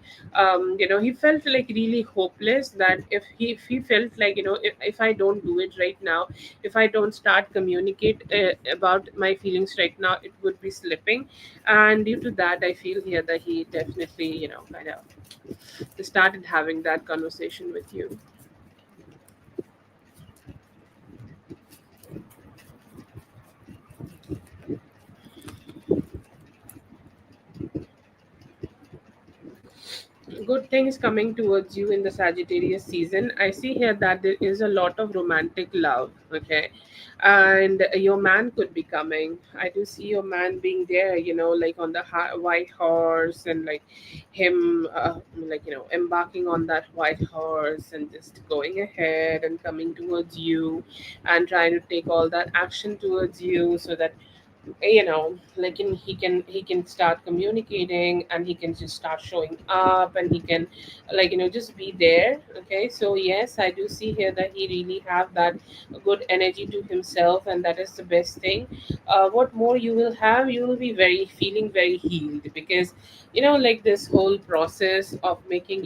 he felt like really hopeless, that if he felt like, if I don't do it right now, if I don't start communicate about my feelings right now, it would be slipping. And due to that, I feel here that he definitely, kind of started having that conversation with you. Good things coming towards you in the Sagittarius season. I see here that there is a lot of romantic love, okay? And your man could be coming. I do see your man being there, like on the white horse, and like him, embarking on that white horse and just going ahead and coming towards you and trying to take all that action towards you, so that he can start communicating, and he can just start showing up, and he can just be there. Okay, so yes, I do see here that he really have that good energy to himself, and that is the best thing. What more you will have, you will be very feeling very healed, because like this whole process of making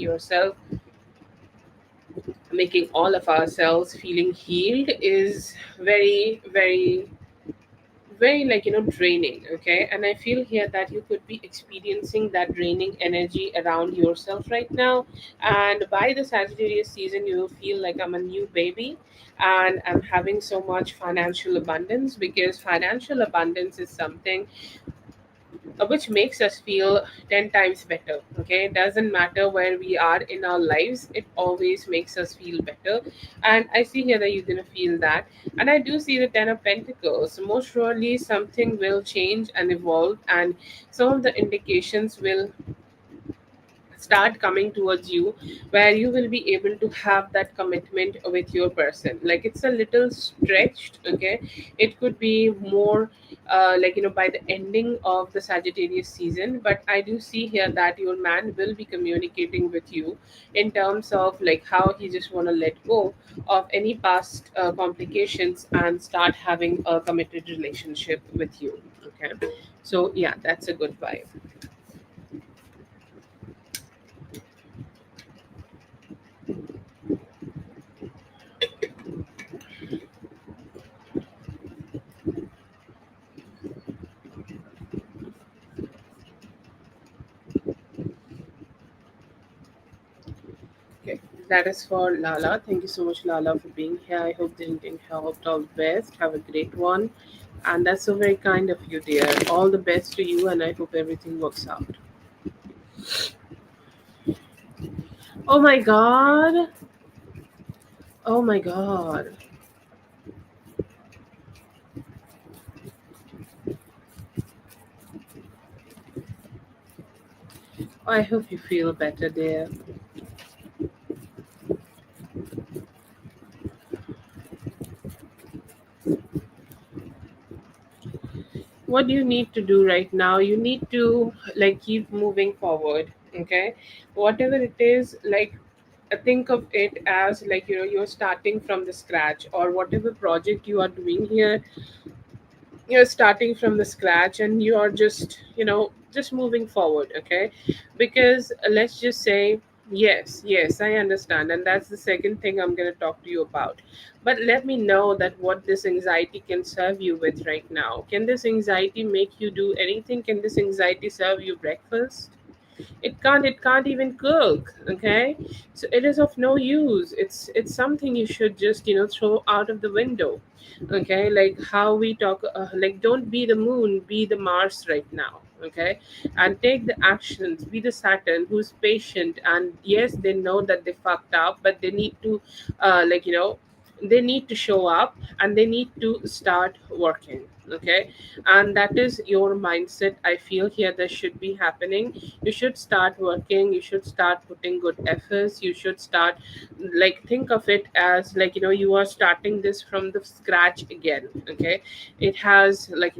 all of ourselves feeling healed is very, very, very, draining. Okay, and I feel here that you could be experiencing that draining energy around yourself right now. And by the Sagittarius season, you will feel like I'm a new baby, and I'm having so much financial abundance, because financial abundance is something which makes us feel 10 times better. Okay, it doesn't matter where we are in our lives, it always makes us feel better. And I see here that you're going to feel that. And I do see the 10 of pentacles. Most surely something will change and evolve, and some of the indications will start coming towards you, where you will be able to have that commitment with your person. Like, it's a little stretched. Okay, it could be more by the ending of the Sagittarius season. But I do see here that your man will be communicating with you in terms of like how he just want to let go of any past complications and start having a committed relationship with you. Okay, so yeah, that's a good vibe. Okay, that is for Lala. Thank you so much, Lala, for being here. I hope the reading helped. All the best. Have a great one. And that's so very kind of you, dear. All the best to you, and I hope everything works out. Oh my God. Oh my God. I hope you feel better, dear. What do you need to do right now? You need to like keep moving forward. Okay, whatever it is, like think of it as like you're starting from the scratch, or whatever project you are doing here, you're starting from the scratch, and you are just moving forward. Okay, because let's just say, yes, I understand, and that's the second thing I'm going to talk to you about. But let me know that what this anxiety can serve you with right now. Can this anxiety make you do anything? Can this anxiety serve you breakfast? It can't even cook. Okay, so it is of no use. It's something you should just throw out of the window. Okay, like how we talk, like, don't be the moon, be the Mars right now. Okay, and take the actions, be the Saturn who's patient. And yes, they know that they fucked up, but they need to they need to show up, and they need to start working. Okay, and that is your mindset. I feel here that should be happening. You should start working, you should start putting good efforts, you should start, like, think of it as, like, you are starting this from the scratch again. Okay, it has, like,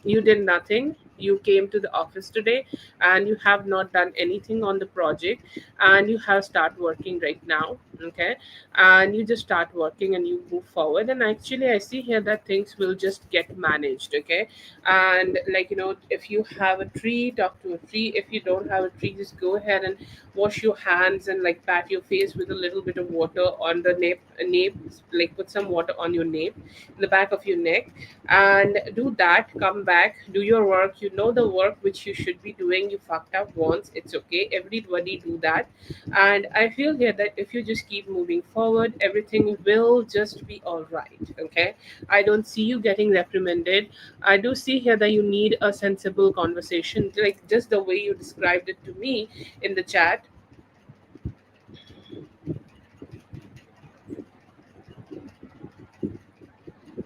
you did nothing, you came to the office today and you have not done anything on the project, and you have start working right now. Okay, and you just start working and you move forward, and actually I see here that things will just get managed. Okay, and, like, if you have a tree, talk to a tree. If you don't have a tree, just go ahead and wash your hands and, like, pat your face with a little bit of water on the nape, like, put some water on your nape, the back of your neck, and do that. Come back, do your work. You know the work which you should be doing. You fucked up once, it's okay, everybody do that. And I feel here that if you just keep moving forward, everything will just be all right. Okay, I don't see you getting reprimanded. I do see here that you need a sensible conversation, like just the way you described it to me in the chat.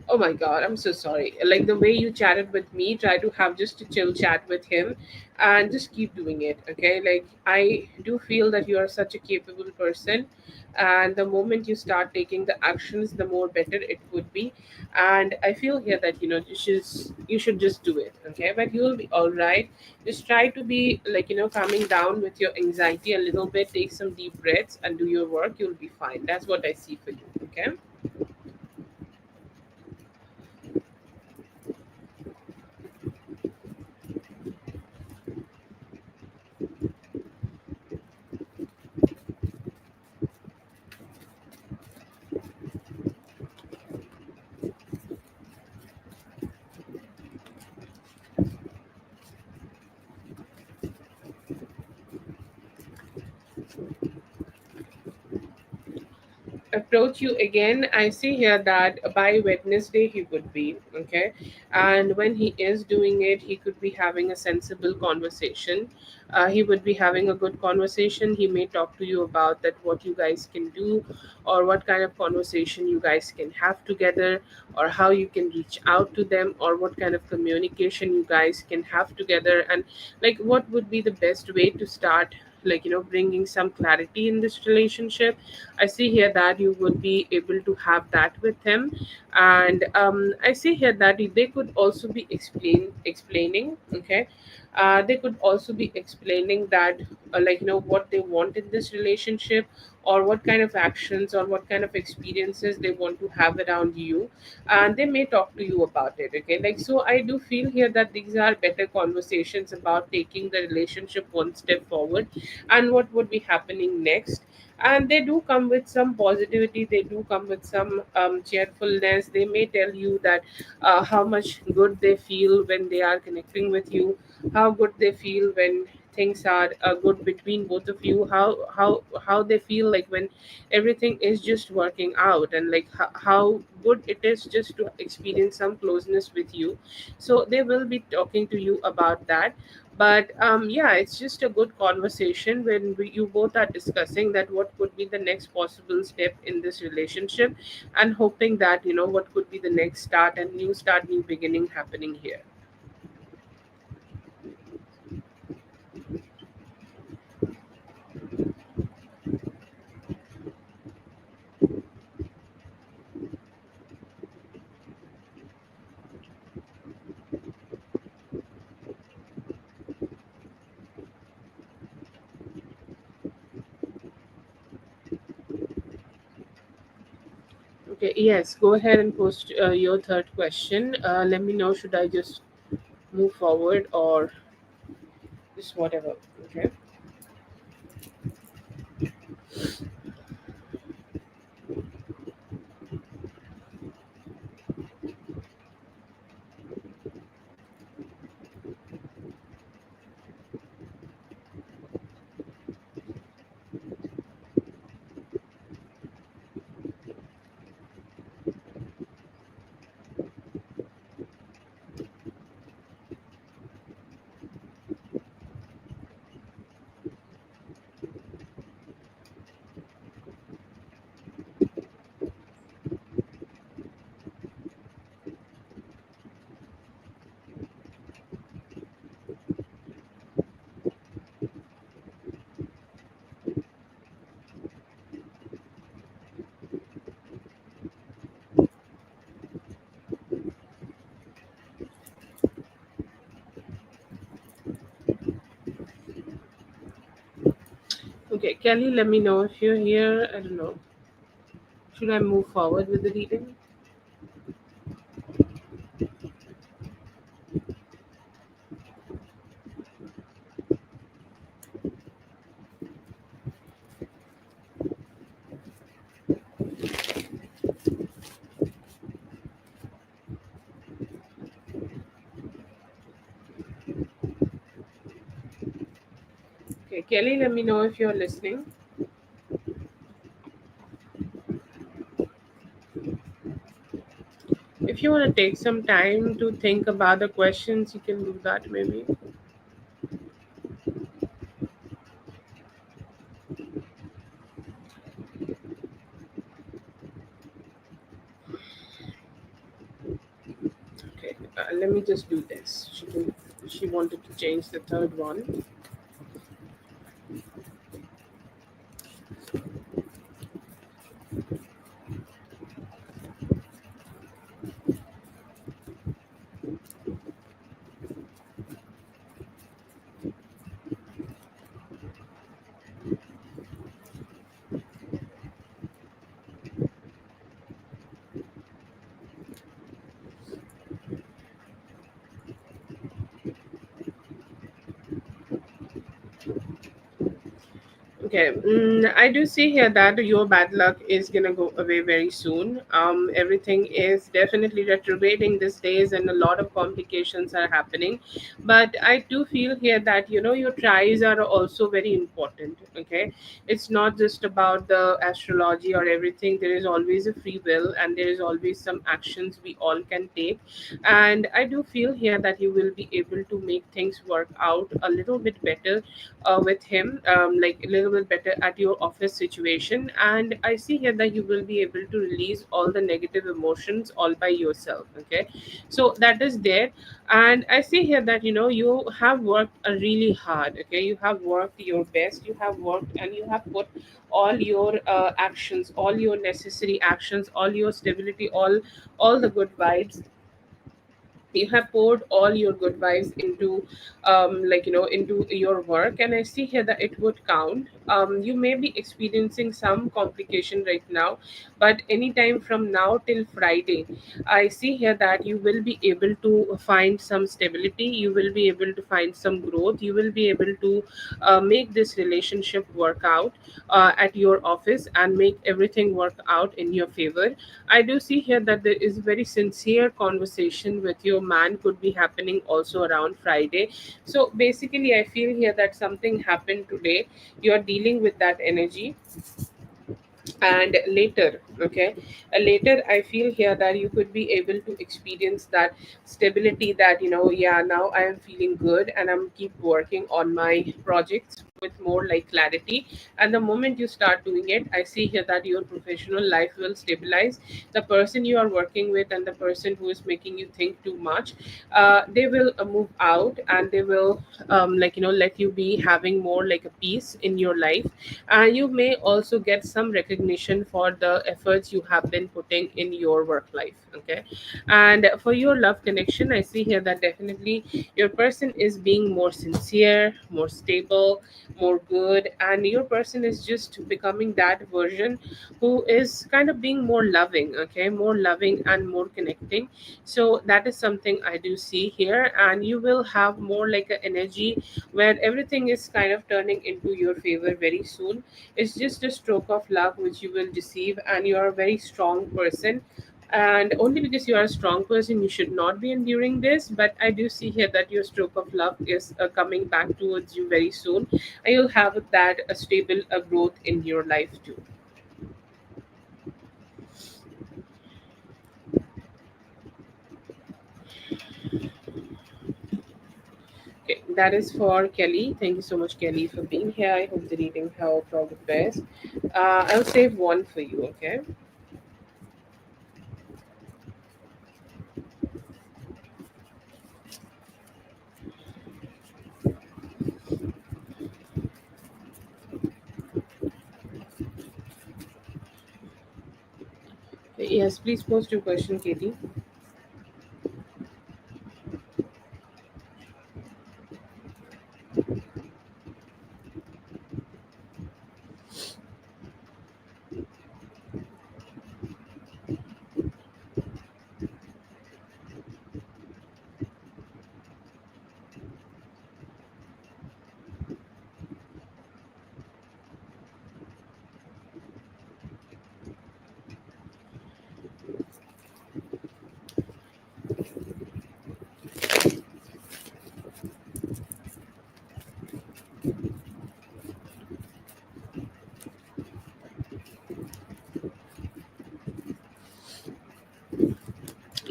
Oh my god, I'm so sorry. Like the way you chatted with me, try to have just a chill chat with him and just keep doing it, okay? Like, I do feel that you are such a capable person, and the moment you start taking the actions, the more better it would be. And I feel here that, you should just do it, okay? But you'll be all right. Just try to be, like, calming down with your anxiety a little bit, take some deep breaths and do your work. You'll be fine. That's what I see for you, okay? Approach you again. I see here that by Wednesday he would be okay, and when he is doing it, he could be having a sensible conversation. He would be having a good conversation. He may talk to you about that what you guys can do, or what kind of conversation you guys can have together, or how you can reach out to them, or what kind of communication you guys can have together, and, like, what would be the best way to start, like, bringing some clarity in this relationship. I see here that you would be able to have that with him, and I see here that they could also be explaining. Okay, they could also be explaining that, like, what they want in this relationship, or what kind of actions or what kind of experiences they want to have around you, and they may talk to you about it. Okay, like, so I do feel here that these are better conversations about taking the relationship one step forward, and what would be happening next. And they do come with some positivity, they do come with some cheerfulness. They may tell you that how much good they feel when they are connecting with you, how good they feel when things are good between both of you, how they feel like when everything is just working out, and, like, how good it is just to experience some closeness with you. So they will be talking to you about that. But yeah, it's just a good conversation when you both are discussing that what could be the next possible step in this relationship, and hoping that, what could be the next start and new start, new beginning happening here. Okay, yes, go ahead and post your third question. Let me know, should I just move forward or just whatever. Okay. Okay, Kelly, let me know if you're here. I don't know. Should I move forward with the reading? Okay, Kelly, let me know if you're listening. If you want to take some time to think about the questions, you can do that maybe. Okay, let me just do this. She wanted to change the third one. Okay, I do see here that your bad luck is gonna go away very soon. Everything is definitely retrograding these days, and a lot of complications are happening. But I do feel here that your tries are also very important. Okay, it's not just about the astrology or everything. There is always a free will, and there is always some actions we all can take. And I do feel here that you will be able to make things work out a little bit better with him, like a little bit better at your office situation. And I see here that you will be able to release all the negative emotions all by yourself. Okay, so that is there. And I see here that you have worked really hard. Okay, you have worked your best, you have worked, and you have put all your actions, all your necessary actions, all your stability, all the good vibes. You have poured all your good vibes into into your work, and I see here that it would count. You may be experiencing some complication right now, but anytime from now till Friday, I see here that you will be able to find some stability, you will be able to find some growth, you will be able to make this relationship work out at your office and make everything work out in your favor. I do see here that there is very sincere conversation with your man could be happening also around Friday. So basically, I feel here that something happened today. You are dealing with that energy, and later, okay, later I feel here that you could be able to experience that stability, that yeah, now I am feeling good and I'm keep working on my projects with more like clarity. And the moment you start doing it, I see here that your professional life will stabilize. The person you are working with and the person who is making you think too much, they will move out, and they will let you be having more like a peace in your life. And you may also get some recognition for the efforts you have been putting in your work life. Okay, and for your love connection, I see here that definitely your person is being more sincere, more stable, more good, and your person is just becoming that version who is kind of being more loving. Okay, more loving and more connecting. So that is something I do see here, and you will have more like an energy where everything is kind of turning into your favor very soon. It's just a stroke of luck which you will receive, and you are a very strong person. And only because you are a strong person, you should not be enduring this. But I do see here that your stroke of luck is coming back towards you very soon, and you'll have that a stable growth in your life too. Okay, that is for Kelly. Thank you so much, Kelly, for being here. I hope the reading helped all the best. I'll save one for you. Okay. Yes, please post your question, Katie.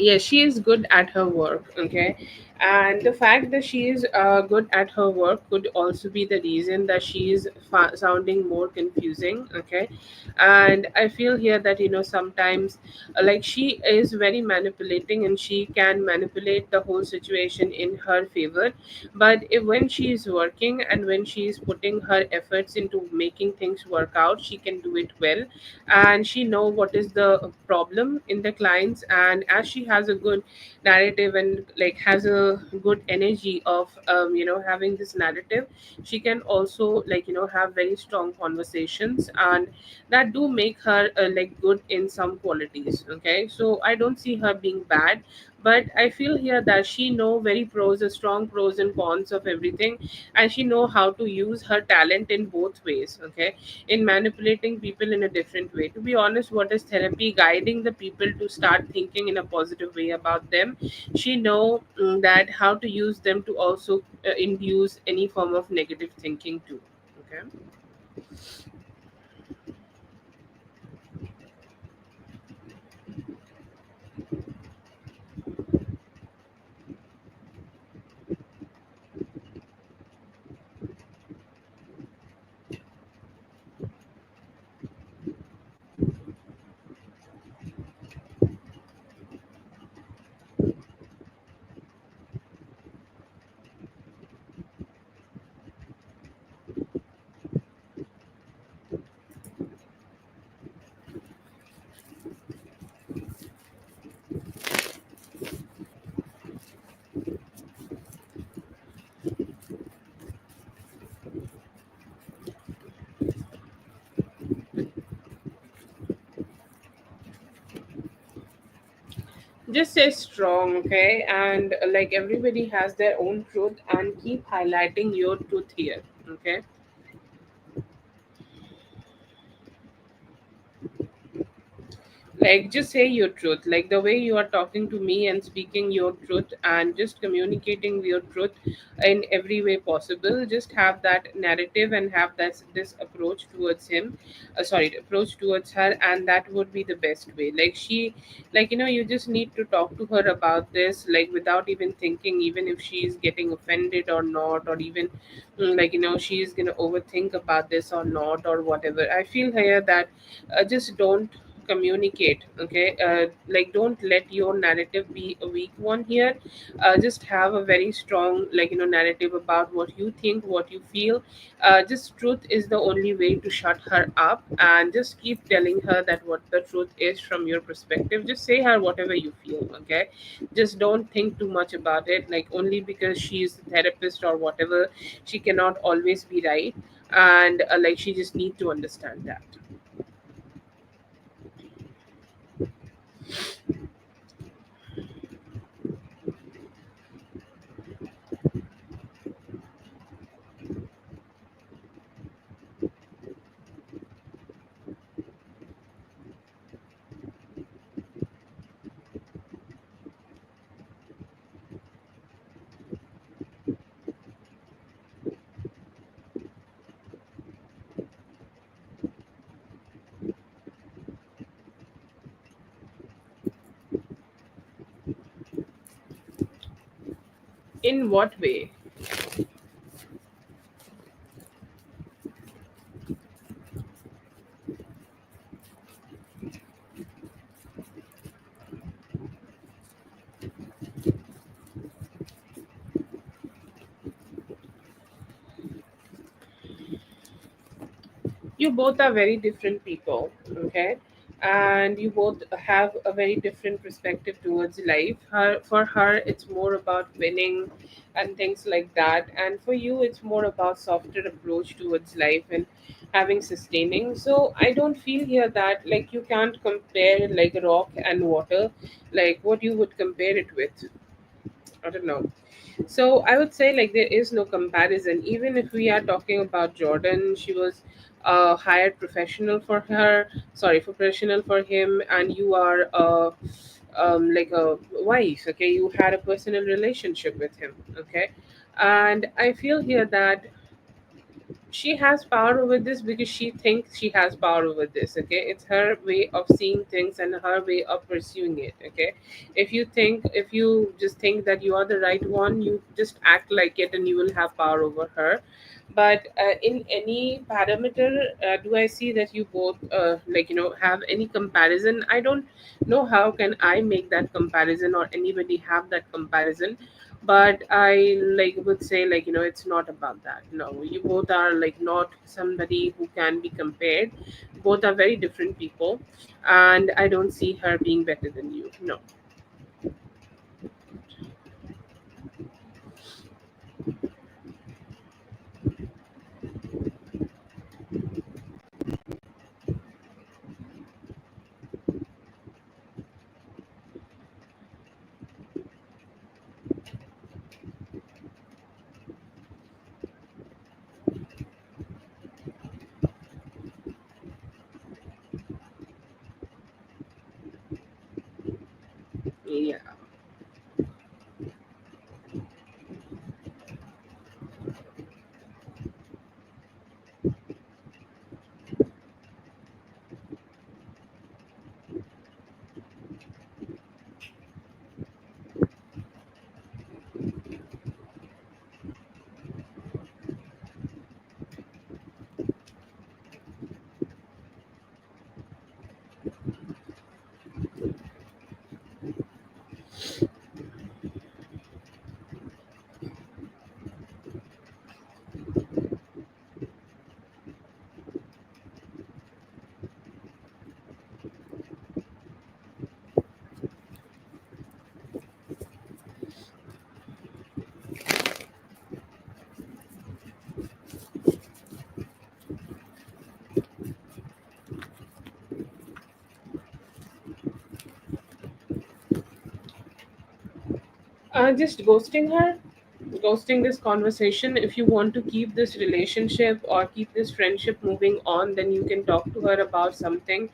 yes, she is good at her work. Okay, and the fact that she is good at her work could also be the reason that she is sounding more confusing. Okay, and I feel here that sometimes like she is very manipulating, and she can manipulate the whole situation in her favor. But when she is working and when she is putting her efforts into making things work out, she can do it well, and she know what is the problem in the clients. And as she has a good narrative and like has a good energy of having this narrative, she can also have very strong conversations, and that do make her like good in some qualities. Okay, so I don't see her being bad, but I feel here that she know very strong pros and cons of everything, and she know how to use her talent in both ways. Okay, in manipulating people in a different way. To be honest, what is therapy? Guiding the people to start thinking in a positive way about them. She know that how to use them to also induce any form of negative thinking too. Okay. Just stay strong, okay? And like everybody has their own truth, and keep highlighting your truth here, okay? Like just say your truth, like the way you are talking to me and speaking your truth and just communicating your truth in every way possible. Just have that narrative and have that this approach towards him, sorry, approach towards her, and that would be the best way. Like she, like you just need to talk to her about this, like without even thinking, even if she's getting offended or not, or even she's gonna overthink about this or not, or whatever. I feel here that just don't communicate. Okay, like don't let your narrative be a weak one here. Just have a very strong narrative about what you think, what you feel. Just truth is the only way to shut her up, and just keep telling her that what the truth is from your perspective. Just say her whatever you feel. Okay, just don't think too much about it, like only because she's a therapist or whatever, she cannot always be right. And like she just need to understand that. In what way? You both are very different people. Okay, and you both have a very different perspective towards life. For her it's more about winning and things like that, and for you it's more about softer approach towards life and having sustaining. So I don't feel here that like you can't compare like rock and water. Like what you would compare it with? I don't know. So I would say like there is no comparison. Even if we are talking about Jordan, she was a hired professional for her, sorry, for professional for him, and you are like a wife. Okay, you had a personal relationship with him. Okay, and I feel here that she has power over this because she thinks she has power over this. Okay, it's her way of seeing things and her way of pursuing it. Okay, if you just think that you are the right one, you just act like it and you will have power over her. But in any parameter, do I see that you both have any comparison? I don't know how can I make that comparison or anybody have that comparison. But I would say, it's not about that. No, you both are not somebody who can be compared. Both are very different people, and I don't see her being better than you. No. Yeah. Just ghosting her, ghosting this conversation. If you want to keep this relationship or keep this friendship moving on, then you can talk to her about something.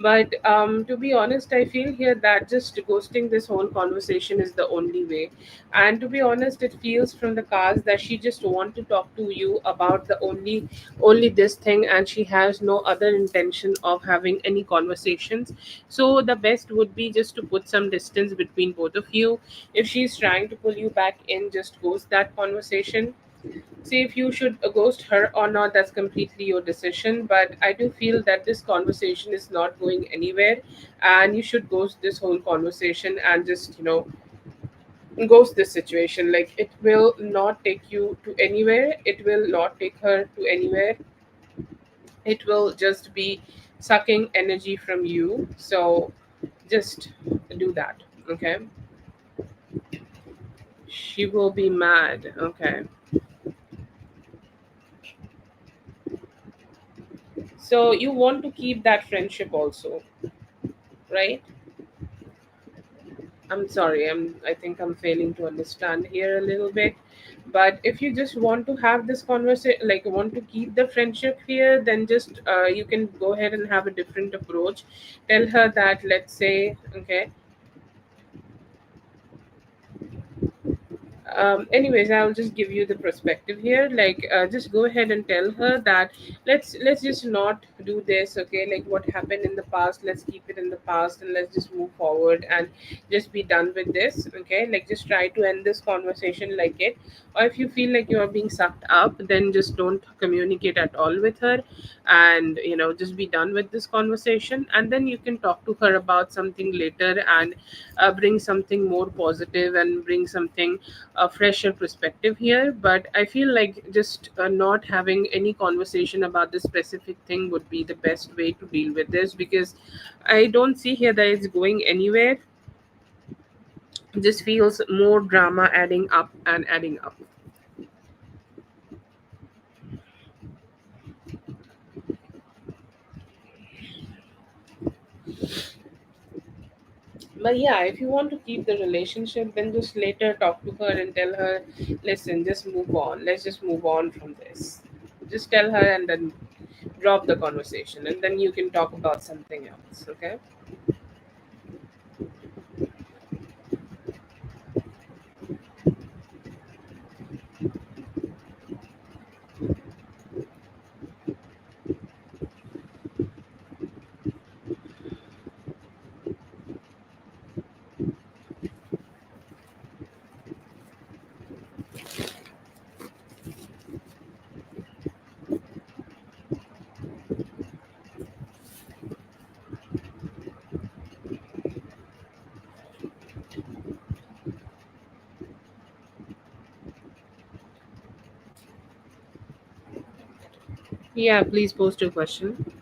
But to be honest, I feel here that just ghosting this whole conversation is the only way. And to be honest, it feels from the cards that she just want to talk to you about the only this thing, and she has no other intention of having any conversations. So the best would be just to put some distance between both of you. If she's trying to pull you back in, just ghost that conversation. See if you should ghost her or not, that's completely your decision. But I do feel that this conversation is not going anywhere, and you should ghost this whole conversation and just, ghost this situation. Like, it will not take you to anywhere, it will not take her to anywhere. It will just be sucking energy from you. So just do that. Okay, she will be mad. Okay. So you want to keep that friendship also, right? I'm sorry. I think I'm failing to understand here a little bit. But if you just want to have this conversation, like want to keep the friendship here, then just you can go ahead and have a different approach. Tell her that, let's say, okay, anyways, I'll just give you the perspective here. Just go ahead and tell her that let's just not do this. Okay, like what happened in the past, let's keep it in the past and let's just move forward and just be done with this. Okay, like just try to end this conversation like it. Or if you feel like you are being sucked up, then just don't communicate at all with her, and just be done with this conversation. And then you can talk to her about something later, and bring something more positive and bring something a fresher perspective here. But I feel like just not having any conversation about this specific thing would be the best way to deal with this, because I don't see here that it's going anywhere. It just feels more drama adding up and adding up. But yeah, if you want to keep the relationship, then just later talk to her and tell her, listen, just move on, let's just move on from this. Just tell her and then drop the conversation, and then you can talk about something else. Okay. Yeah, please post your question.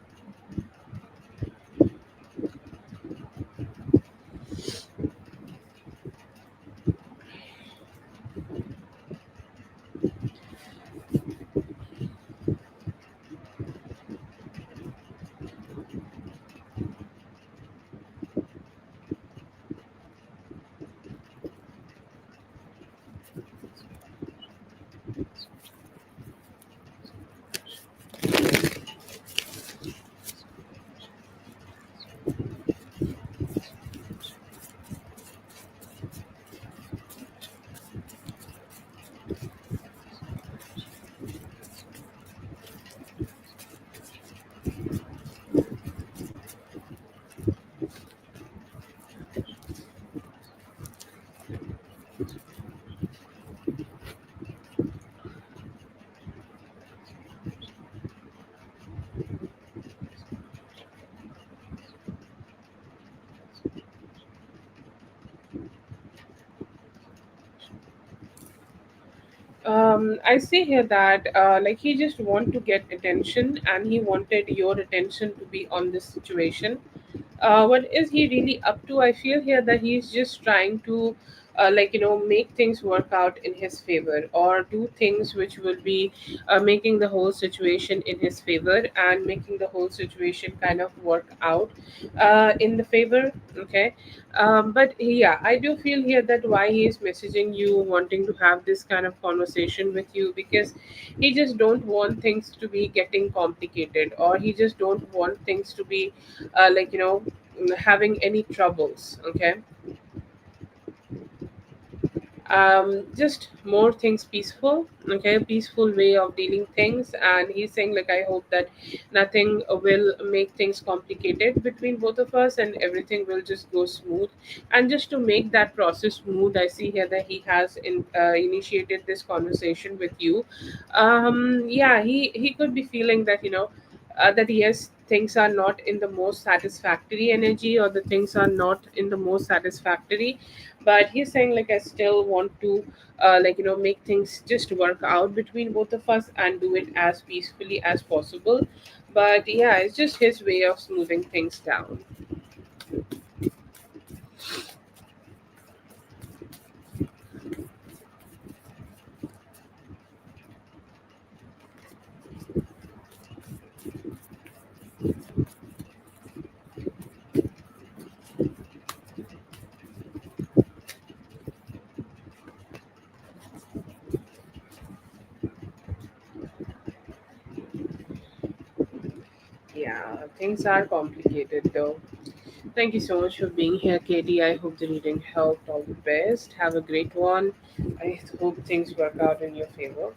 I see here that like he just want to get attention, and he wanted your attention to be on this situation. What is he really up to? I feel here that he's just trying to make things work out in his favor, or do things which will be making the whole situation in his favor, and making the whole situation kind of work out in the favor. Okay. But yeah, I do feel here that why he is messaging you, wanting to have this kind of conversation with you, because he just don't want things to be getting complicated, or he just don't want things to be having any troubles. Okay. Just more things peaceful. Okay, peaceful way of dealing things. And he's saying like, I hope that nothing will make things complicated between both of us, and everything will just go smooth. And just to make that process smooth, I see here that he has initiated this conversation with you. Yeah, he could be feeling that, that yes, things are not in the most satisfactory energy, or the things are not in the most satisfactory. But he's saying like, I still want to make things just work out between both of us, and do it as peacefully as possible. But yeah, it's just his way of smoothing things down. Yeah, things are complicated though. Thank you so much for being here, Katie. I hope the reading helped. All the best. Have a great one. I hope things work out in your favor.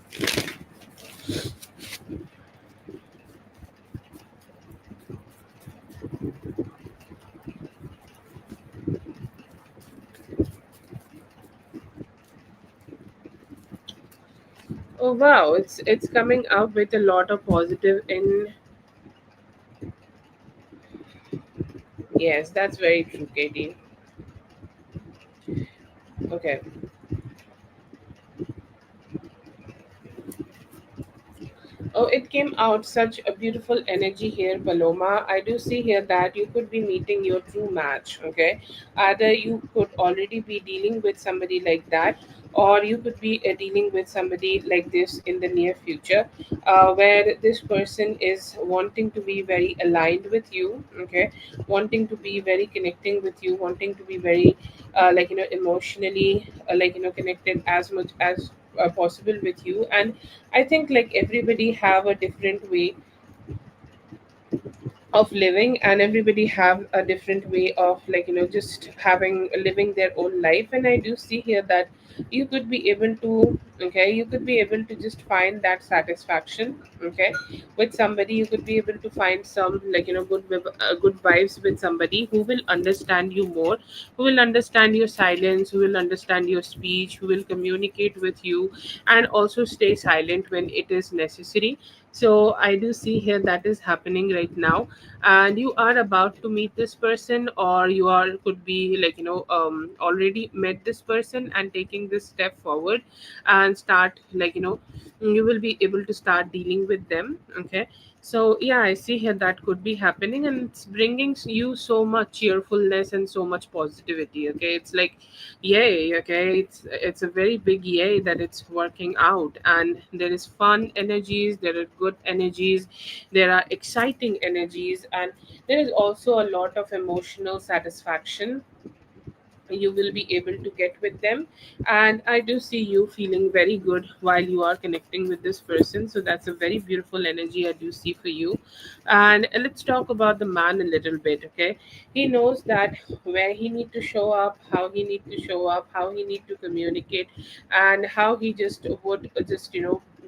Oh wow, it's coming out with a lot of positive in. Yes, that's very true, Katie. Okay. Oh, it came out such a beautiful energy here, Paloma. I do see here that you could be meeting your true match. Okay, either you could already be dealing with somebody like that, or you could be dealing with somebody like this in the near future, where this person is wanting to be very aligned with you. Okay, wanting to be very connecting with you, wanting to be very emotionally connected as much as possible with you. And I think like everybody have a different way of living, and everybody have a different way of just having living their own life. And I do see here that you could be able to, okay, you could be able to just find that satisfaction. Okay, with somebody you could be able to find some good vibes with somebody who will understand you more, who will understand your silence, who will understand your speech, who will communicate with you, and also stay silent when it is necessary. So I do see here that is happening right now, and you are about to meet this person, or you are could be already met this person and taking this step forward and start you will be able to start dealing with them. Okay, so yeah, I see here that could be happening, and it's bringing you so much cheerfulness and so much positivity. Okay, it's like yay. Okay, it's a very big yay that it's working out, and there is fun energies, there are good energies, there are exciting energies, and there is also a lot of emotional satisfaction you will be able to get with them. And I do see you feeling very good while you are connecting with this person, so that's a very beautiful energy I do see for you. And let's talk about the man a little bit. Okay, he knows that where he need to show up, how he need to show up, how he need to communicate, and how he just would just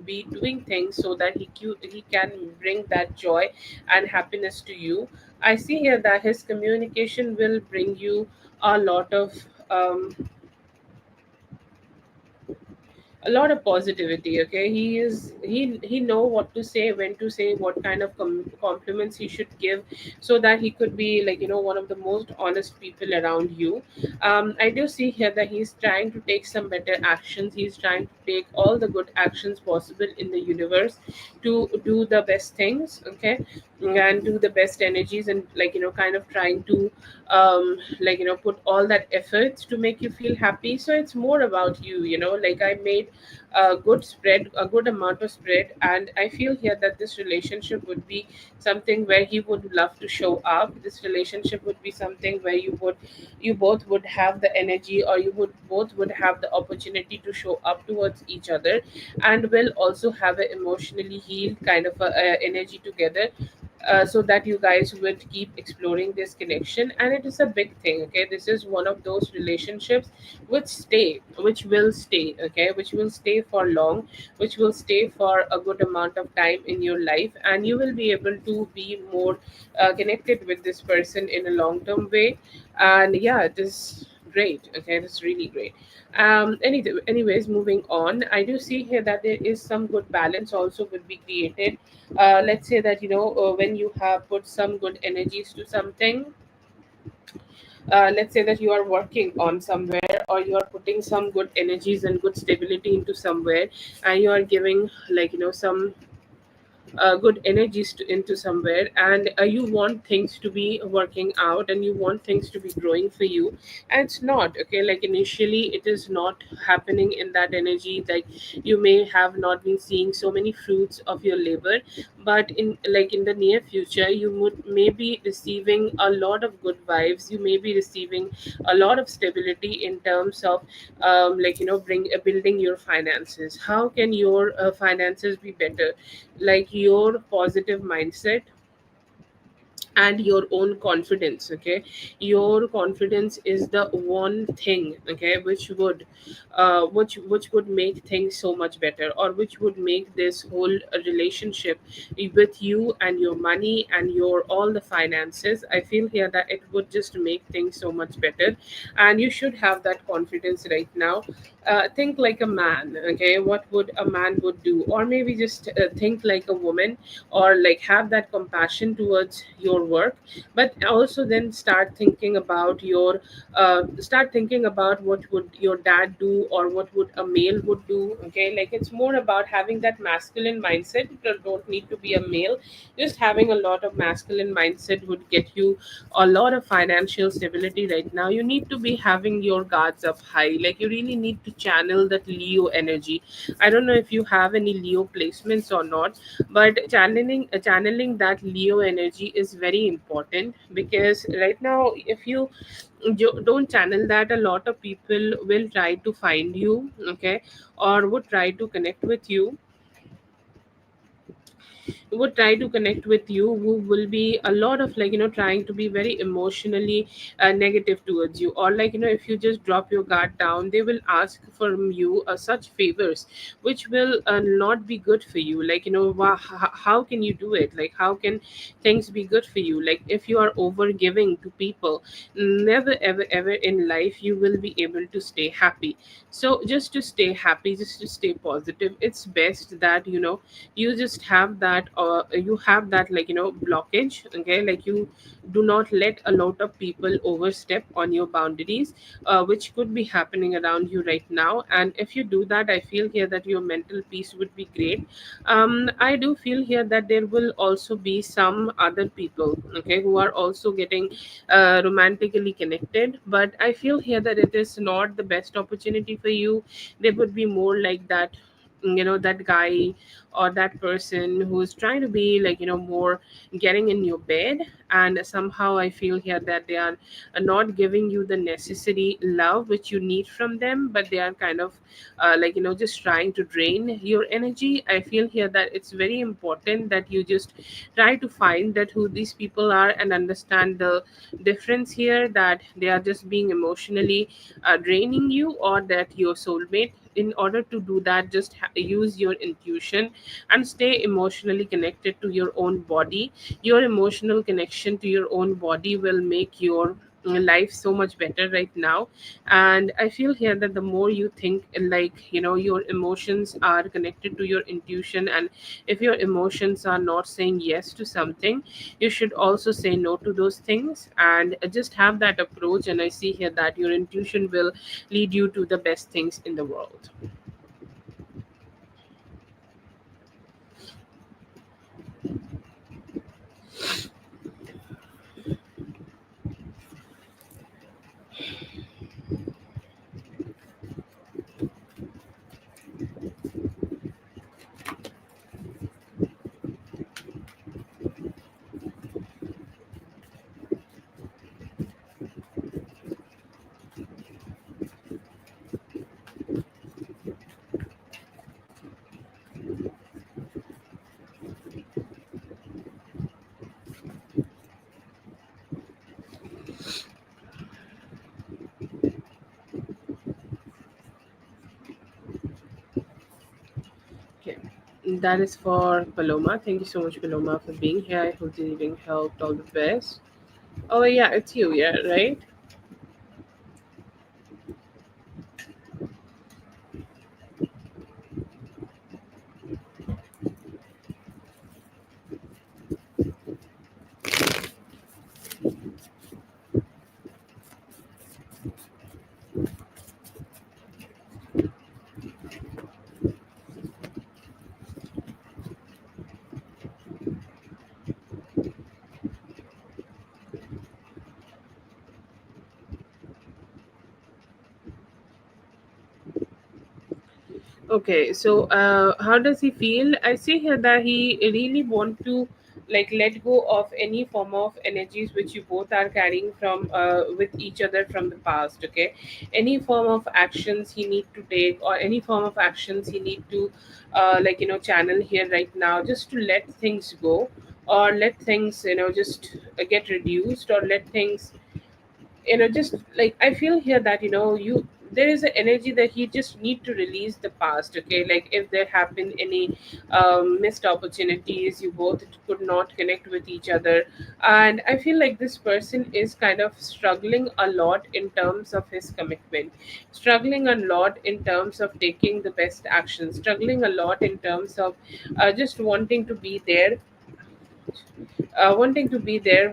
be doing things so that he can bring that joy and happiness to you. I see here that his communication will bring you a lot of um, a lot of positivity. Okay, he know what to say, when to say, what kind of compliments he should give, so that he could be one of the most honest people around you. I do see here that he's trying to take some better actions, he's trying to take all the good actions possible in the universe to do the best things. Okay, and do the best energies, and kind of trying to put all that efforts to make you feel happy. So it's more about you. Like I made a good amount of spread, and I feel here that this relationship would be something where he would love to show up. This relationship would be something where you both would have the energy, or you would both would have the opportunity to show up towards each other, and will also have an emotionally healed kind of energy together, so that you guys would keep exploring this connection. And it is a big thing. Okay, this is one of those relationships which will stay. Okay, which will stay for long, which will stay for a good amount of time in your life, and you will be able to be more connected with this person in a long term way. And yeah, it is great. Okay, it's really great. Anyways, moving on, I do see here that there is some good balance also would be created. Let's say that when you have put some good energies to something, let's say that you are working on somewhere, or you are putting some good energies and good stability into somewhere, and you are giving some good energies into somewhere, and you want things to be working out, and you want things to be growing for you, and it's not. Okay, like initially it is not happening in that energy, like you may have not been seeing so many fruits of your labor, but in the near future you would may be receiving a lot of good vibes, you may be receiving a lot of stability in terms of bring building your finances. How can your finances be better? Like your positive mindset and your own confidence. Okay, your confidence is the one thing, okay, which would make things so much better, or which would make this whole relationship with you and your money and your all the finances. I feel here that it would just make things so much better, and you should have that confidence right now. Think like a man. Okay, what would a man would do? Or maybe just think like a woman, or like have that compassion towards your work, but also then start thinking about what would your dad do, or what would a male would do. Okay, like it's more about having that masculine mindset. You don't need to be a male. Just having a lot of masculine mindset would get you a lot of financial stability. Right now you need to be having your guards up high, like you really need to channel that Leo energy. I don't know if you have any Leo placements or not, but channeling that Leo energy is very important, because right now if you don't channel that, a lot of people will try to find you. Okay, or would try to connect with you, would try to connect with you, who will be a lot of trying to be very emotionally negative towards you, or if you just drop your guard down, they will ask from you such favors which will not be good for you. How can you do it? Like how can things be good for you? Like if you are over giving to people, never ever ever in life you will be able to stay happy. So just to stay happy, just to stay positive, it's best that you just have that that you have that blockage, okay, like you do not let a lot of people overstep on your boundaries, which could be happening around you right now. And if you do that, I feel here that your mental peace would be great. I do feel here that there will also be some other people, okay, who are also getting romantically connected, but I feel here that it is not the best opportunity for you. They would be more like that, that guy or that person who's trying to be more getting in your bed. And somehow I feel here that they are not giving you the necessary love which you need from them, but they are kind of just trying to drain your energy. I feel here that it's very important that you just try to find that who these people are and understand the difference here, that they are just being emotionally draining you, or that your soulmate. In order to do that, just use your intuition and stay emotionally connected to your own body. Your emotional connection to your own body will make your life so much better right now. And I feel here that the more you think your emotions are connected to your intuition, and if your emotions are not saying yes to something, you should also say no to those things, and just have that approach. And I see here that your intuition will lead you to the best things in the world. Okay, that is for Paloma. Thank you so much, Paloma, for being here. I hope the reading helped. All the best. Oh yeah, it's you, yeah, right? Okay, so how does he feel? I see here that he really want to let go of any form of energies which you both are carrying from with each other from the past. Okay, any form of actions he need to take, or any form of actions he need to channel here right now, just to let things go, or let things just get reduced, or let things just like I feel here that you there is an energy that he just need to release the past. Okay, like if there have been any missed opportunities, you both could not connect with each other. And I feel like this person is kind of struggling a lot in terms of his commitment, struggling a lot in terms of taking the best action, struggling a lot in terms of just wanting to be there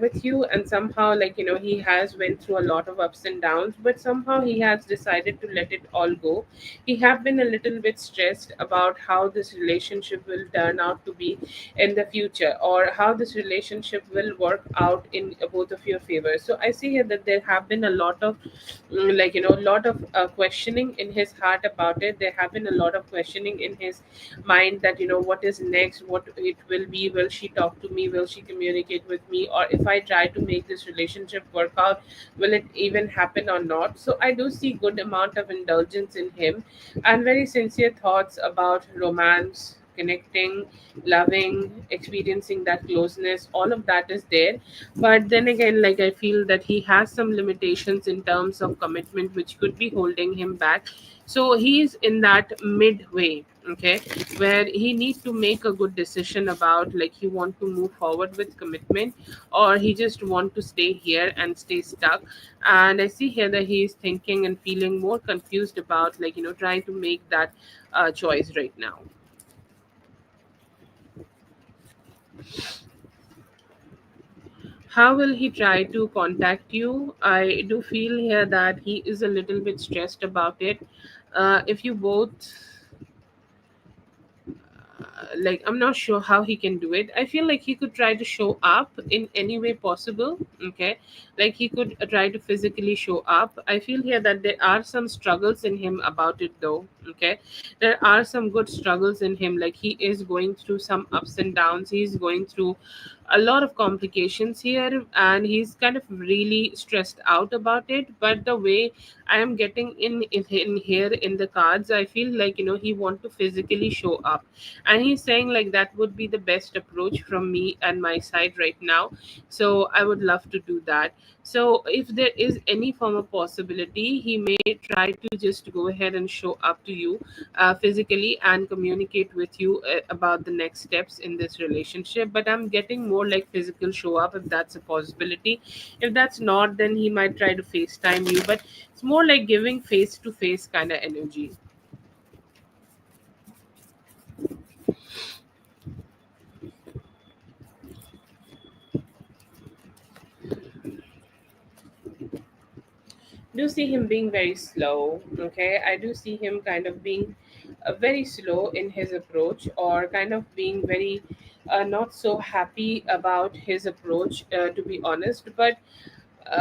with you. And somehow he has went through a lot of ups and downs, but somehow he has decided to let it all go. He have been a little bit stressed about how this relationship will turn out to be in the future, or how this relationship will work out in both of your favor. So I see here that there have been a lot of a lot of questioning in his heart about it. There have been a lot of questioning in his mind, that what is next, what it will be, will she talk to me, will she communicate with me, or if I try to make this relationship work out, will it even happen or not. So I do see good amount of indulgence in him, and very sincere thoughts about romance, connecting, loving, experiencing that closeness. All of that is there. But then again, I feel that he has some limitations in terms of commitment which could be holding him back. So he's in that midway, okay, where he needs to make a good decision about he want to move forward with commitment, or he just want to stay here and stay stuck. And I see here that he is thinking and feeling more confused about trying to make that choice right now. How will he try to contact you? I do feel here that he is a little bit stressed about it. If you both like, I'm not sure how he can do it. I feel like he could try to show up in any way possible. Okay, like he could try to physically show up. I feel here that there are some struggles in him about it though. Okay, there are some good struggles in him, like he is going through some ups and downs. He's going through a lot of complications here, and he's kind of really stressed out about it. But the way I am getting in here in the cards, I feel like, he want to physically show up, and he's saying like that would be the best approach from me and my side right now. So I would love to do that. So if there is any form of possibility, he may try to just go ahead and show up to you physically and communicate with you about the next steps in this relationship. But I'm getting more like physical show up, if that's a possibility. If that's not, then he might try to FaceTime you, but it's more like giving face to face kind of energy. Do see him being very slow. Okay, I do see him kind of being very slow in his approach, or kind of being very not so happy about his approach, to be honest. But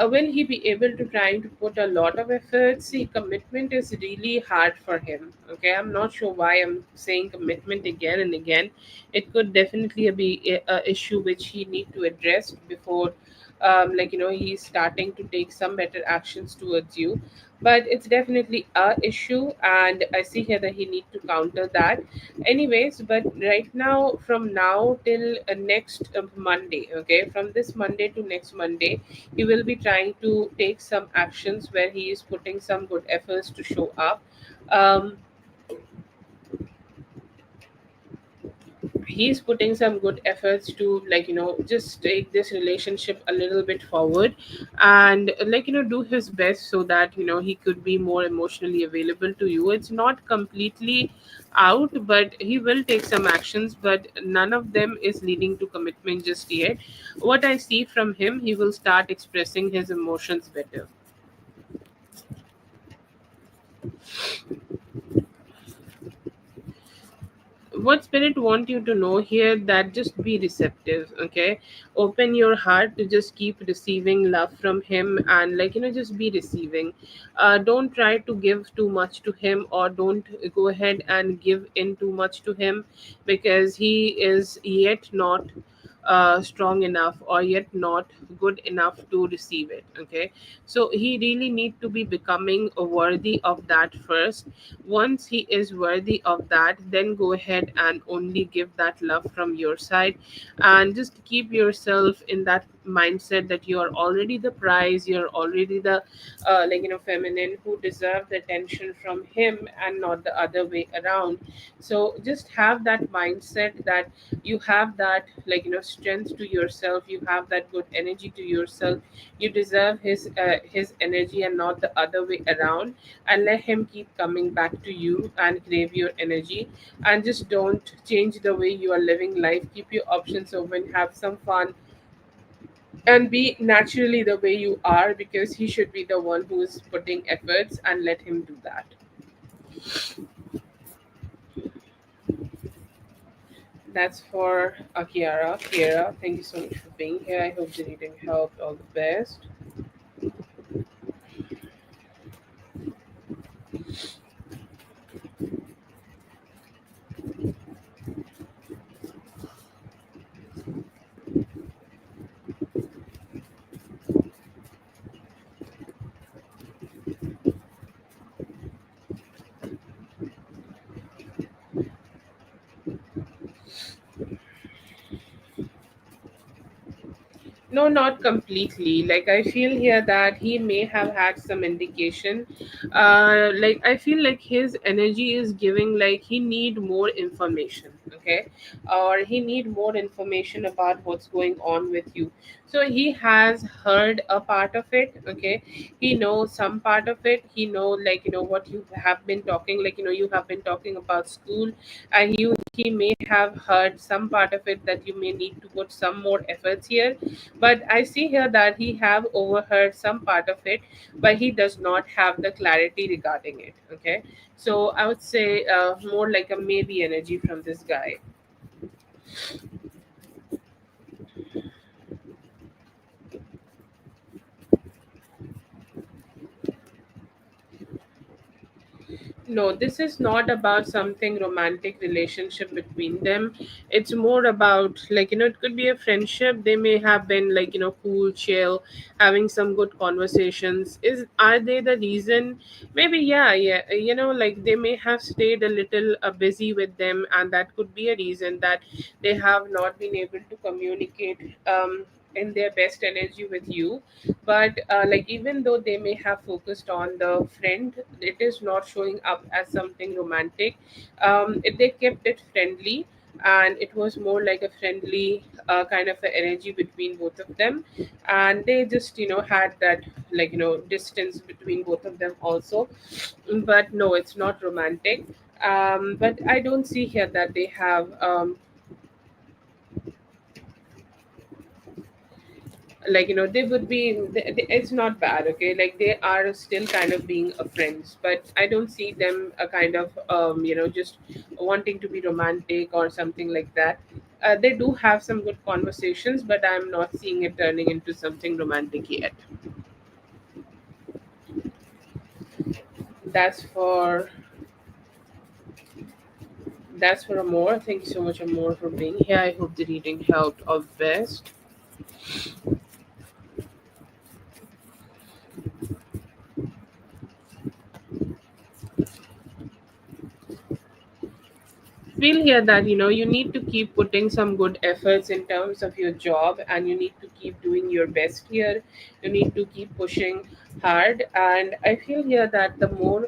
will he be able to trying to put a lot of effort? See, commitment is really hard for him. Okay, I'm not sure why I'm saying commitment again and again. It could definitely be a issue which he need to address before, like, he's starting to take some better actions towards you. But it's definitely a issue, and I see here that he need to counter that. Anyways, but right now, from now till next Monday, okay, from this Monday to next Monday, he will be trying to take some actions where he is putting some good efforts to show up. um, he's putting some good efforts to, like, just take this relationship a little bit forward, and, like, do his best so that, he could be more emotionally available to you. It's not completely out, but he will take some actions, but none of them is leading to commitment just yet. What I see from him, he will start expressing his emotions better. What spirit want you to know here, that just be receptive. Okay, open your heart to just keep receiving love from him, and, like, just be receiving. Don't try to give too much to him, or don't go ahead and give in too much to him, because he is yet not strong enough, or yet not good enough to receive it. Okay, so he really need to be becoming worthy of that first. Once he is worthy of that, then go ahead and only give that love from your side, and just keep yourself in that mindset that you are already the prize, you're already the, like, feminine who deserve the attention from him, and not the other way around. So just have that mindset that you have that, like, strength to yourself, you have that good energy to yourself. You deserve his energy, and not the other way around. And let him keep coming back to you and crave your energy. And just don't change the way you are living life. Keep your options open, have some fun, and be naturally the way you are, because he should be the one who is putting efforts, and let him do that. That's for Akiara. Kiara, thank you so much for being here. I hope the reading helped. All the best. No, not completely. Like, I feel here that he may have had some indication. Like, I feel like his energy is giving like he need more information. Okay, or he need more information about what's going on with you. So he has heard a part of it. Okay, he knows some part of it. He know, like, what you have been talking. Like, you have been talking about school, and you he may have heard some part of it that you may need to put some more efforts here, but I see here that he have overheard some part of it, but he does not have the clarity regarding it. Okay, so I would say more like a maybe energy from this guy. No, this is not about something romantic relationship between them. It's more about, like, it could be a friendship. They may have been, like, cool, chill, having some good conversations. Are they the reason? Maybe, yeah, yeah. Like, they may have stayed a little busy with them, and that could be a reason that they have not been able to communicate in their best energy with you. But like, even though they may have focused on the friend, it is not showing up as something romantic. They kept it friendly, and it was more like a friendly kind of a energy between both of them. And they just had that, like, distance between both of them also. But no, it's not romantic. But I don't see here that they have like, they would be it's not bad. Okay, like, they are still kind of being a friends, but I don't see them a kind of just wanting to be romantic or something like that. They do have some good conversations, but I'm not seeing it turning into something romantic yet. That's for that's for Amor. Thank you so much, Amor, for being here. I hope the reading helped of best. Feel here that you need to keep putting some good efforts in terms of your job, and you need to keep doing your best here. You need to keep pushing hard, and I feel here that the more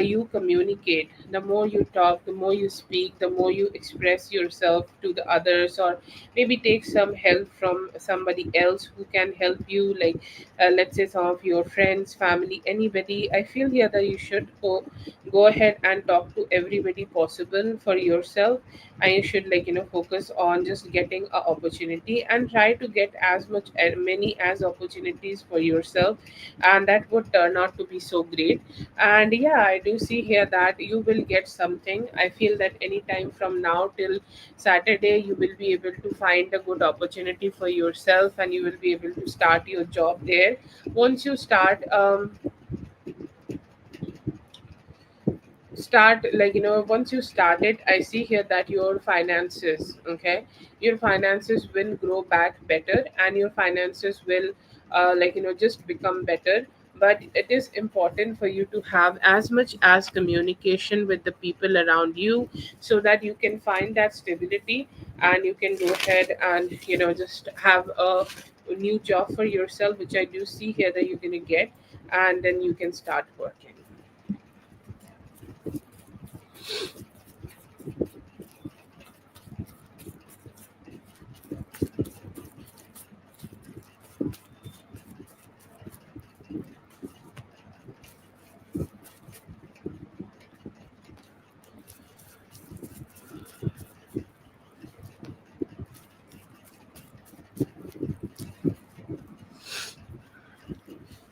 you communicate, the more you talk, the more you speak, the more you express yourself to the others, or maybe take some help from somebody else who can help you, like, let's say some of your friends, family, anybody. I feel here that you should go ahead and talk to everybody possible for yourself, and you should, like, focus on just getting a opportunity and try to get as many as opportunities for yourself, and that would turn out to be so great. And yeah, I do see here that you will get something. I feel that anytime from now till Saturday, you will be able to find a good opportunity for yourself, and you will be able to start your job there. Once you start, like, once you start it, I see here that your finances, okay, your finances will grow back better, and your finances will like, just become better. But it is important for you to have as much as communication with the people around you, so that you can find that stability, and you can go ahead and just have a new job for yourself, which I do see here that you're going to get, and then you can start working.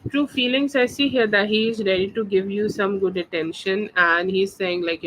True feelings, I see here that he is ready to give you some good attention, and he's saying, like,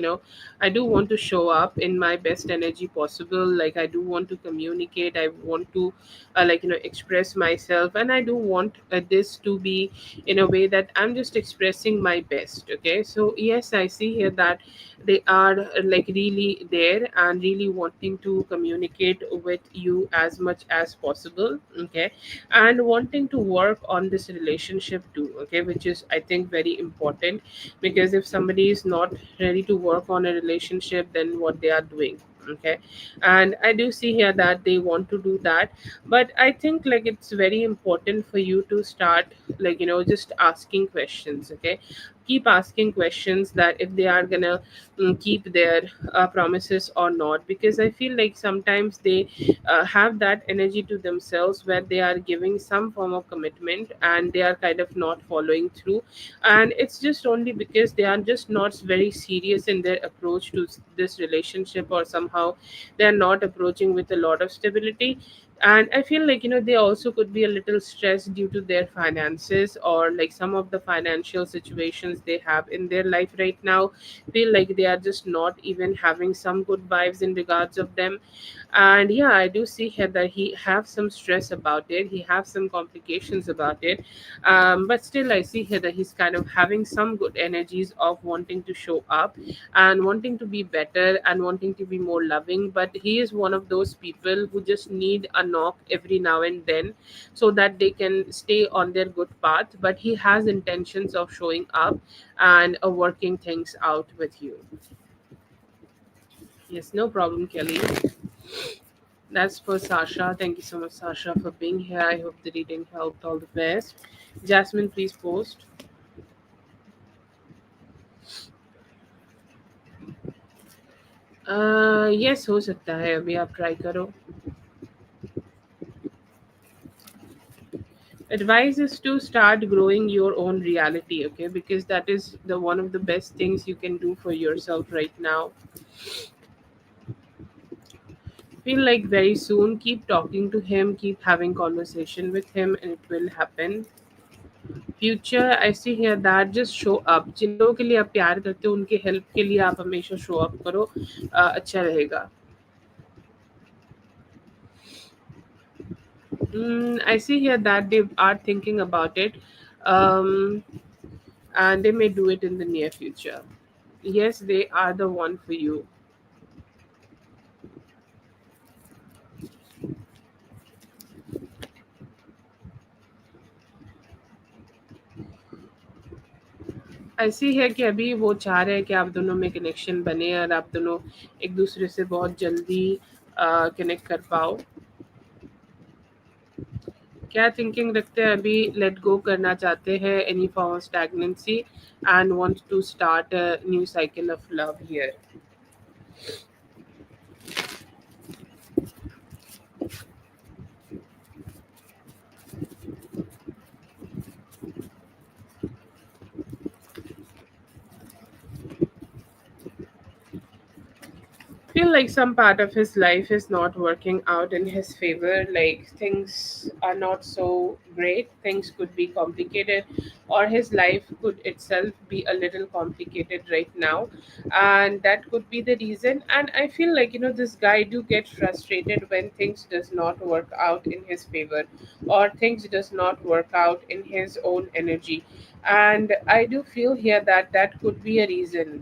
I do want to show up in my best energy possible. Like, I do want to communicate, I want to like, express myself, and I do want this to be in a way that I'm just expressing my best. Okay, so yes, I see here that they are like really there and really wanting to communicate with you as much as possible. Okay, and wanting to work on this relationship too. Okay, which is, I think, very important, because if somebody is not ready to work on a relationship, then what they are doing. Okay, and I do see here that they want to do that, but I think, like, it's very important for you to start, like, just asking questions. Okay, keep asking questions that if they are gonna keep their promises or not, because I feel like sometimes they have that energy to themselves where they are giving some form of commitment and they are kind of not following through, and it's just only because they are just not very serious in their approach to this relationship, or somehow they are not approaching with a lot of stability. And I feel like they also could be a little stressed due to their finances, or like some of the financial situations they have in their life right now. Feel like they are just not even having some good vibes in regards of them. And yeah, I do see here that he have some stress about it, he have some complications about it. But still I see here that he's kind of having some good energies of wanting to show up and wanting to be better and wanting to be more loving. But he is one of those people who just need a knock every now and then so that they can stay on their good path. But he has intentions of showing up and working things out with you. Yes, no problem, Kelly. That's for Sasha. Thank you so much, Sasha, for being here. I hope the reading helped. All the best. Jasmine, please post. Yes, हो सकता है अभी आप try करो. Advice is to start growing your own reality, okay? Because that is the one of the best things you can do for yourself right now. Feel like very soon keep talking to him, keep having conversation with him, and it will happen. Future ऐसे ही है that just show up, जिन लोगों के लिए आप प्यार करते हो उनके हेल्प के लिए आप हमेशा शो अप करो. अच्छा रहेगा. I see here that they are thinking about it, um, and they may do it in the near future. Yes, they are the one for you. I see है कि अभी वो चाह रहे हैं कि आप दोनों में कनेक्शन बने और आप दोनों एक दूसरे से बहुत जल्दी कनेक्ट कर पाओ. क्या थिंकिंग रखते हैं अभी, लेट गो करना चाहते हैं any form of stagnancy and want to start a new cycle of love here. Feel like some part of his life is not working out in his favor, like things are not so great, things could be complicated, or his life could itself be a little complicated right now, and that could be the reason. And I feel like this guy do get frustrated when things does not work out in his favor, or things does not work out in his own energy. And I do feel here that that could be a reason.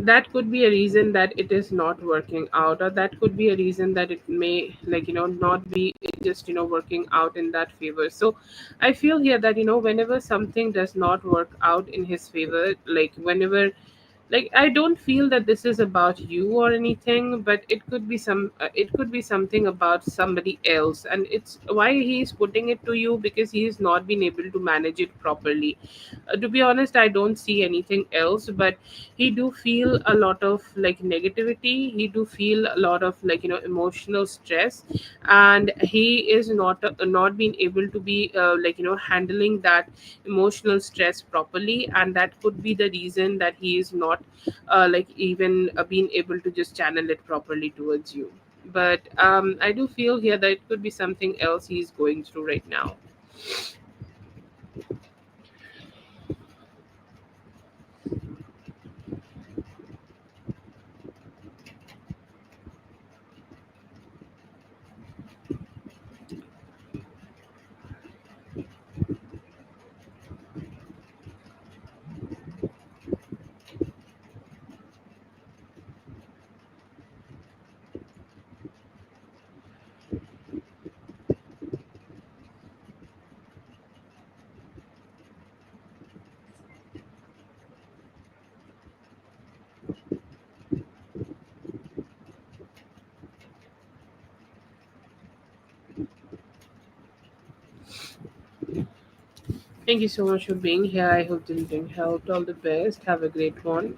That could be a reason that it is not working out, or that could be a reason that it may, like not be just working out in that favor. So I feel here that whenever something does not work out in his favor, like whenever, like I don't feel that this is about you or anything, but it could be it could be something about somebody else, and it's why he's putting it to you, because he's not been able to manage it properly. To be honest, I don't see anything else, but he do feel a lot of like negativity, he do feel a lot of like emotional stress, and he is not being able to be like handling that emotional stress properly, and that could be the reason that he is not like even being able to just channel it properly towards you. But I do feel here that it could be something else he's going through right now. Thank you so much for being here. I hope the reading helped. All the best. Have a great one.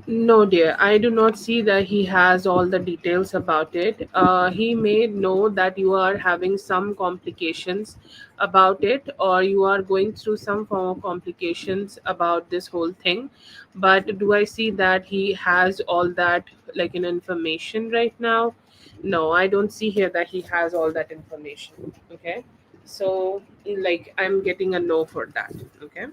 No, dear, I do not see that he has all the details about it. He may know that you are having some complications about it, or you are going through some form of complications about this whole thing. But do I see that he has all that, like, information right now? No, I don't see here that he has all that information. Okay, so like I'm getting a no for that. Okay,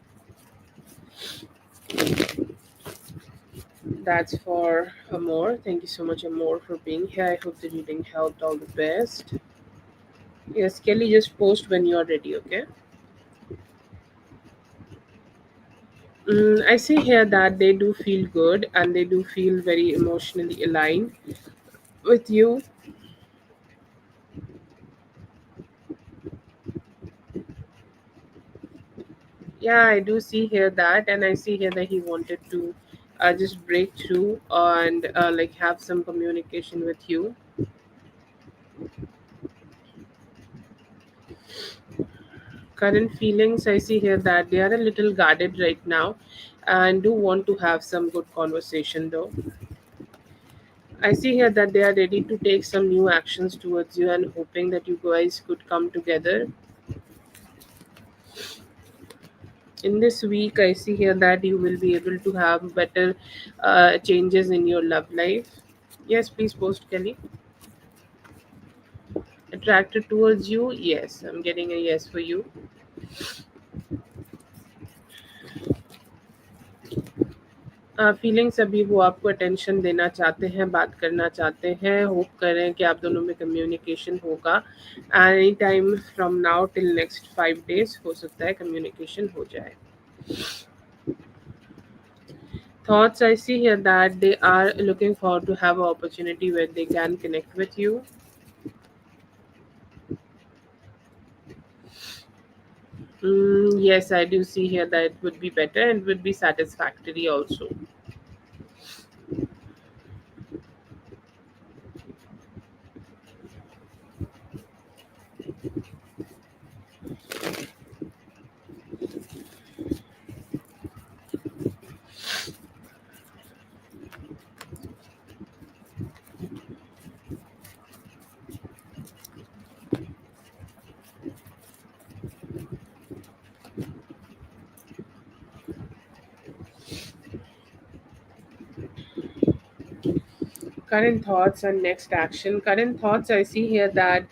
that's for Amor. Thank you so much, Amor, for being here. I hope the reading helped. All the best. Yes, Kelly, just post when you're ready, okay? I see here that they do feel good and they do feel very emotionally aligned with you. Yeah, I do see here that, and I see here that he wanted to just break through and like have some communication with you. Current feelings, I see here that they are a little guarded right now and do want to have some good conversation though. I see here that they are ready to take some new actions towards you and hoping that you guys could come together. In this week, I see here that you will be able to have better changes in your love life. Yes, please post, Kelly. Attracted towards you? Yes, I'm getting a yes for you. Feelings अभी वो आपको attention देना चाहते हैं, बात करना चाहते हैं, होप कर रहे हैं कि आप दोनों में कम्युनिकेशन होगा। Any time from now till next 5 days हो सकता है कम्युनिकेशन हो जाए। Thoughts, I see here that they are looking forward to have an opportunity where they can connect with you. Yes, I do see here that it would be better and would be satisfactory also. Current thoughts and next action. Current thoughts, I see here that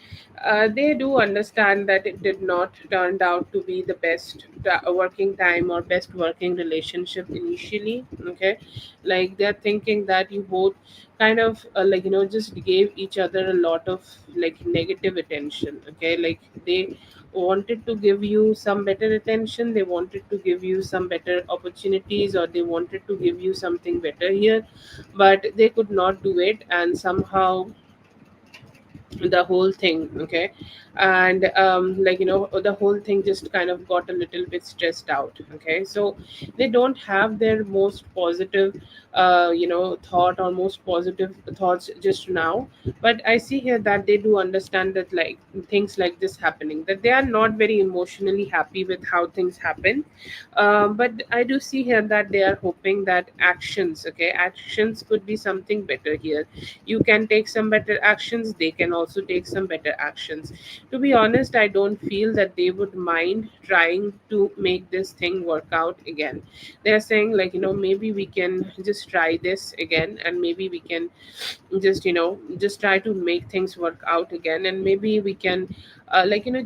they do understand that it did not turned out to be the best working time or best working relationship initially. Okay, like they're thinking that you both kind of like just gave each other a lot of like negative attention. Okay, like they wanted to give you some better attention, they wanted to give you some better opportunities, or they wanted to give you something better here, but they could not do it, and somehow the whole thing, okay, and like the whole thing just kind of got a little bit stressed out. Okay, so they don't have their most positive thought or most positive thoughts just now, but I see here that they do understand that like things like this happening, that they are not very emotionally happy with how things happen. But I do see here that they are hoping that actions, okay, actions could be something better here. You can take some better actions, they can also take some better actions. To be honest, I don't feel that they would mind trying to make this thing work out again. They're saying like maybe we can just try this again, and maybe we can just try to make things work out again, and maybe we can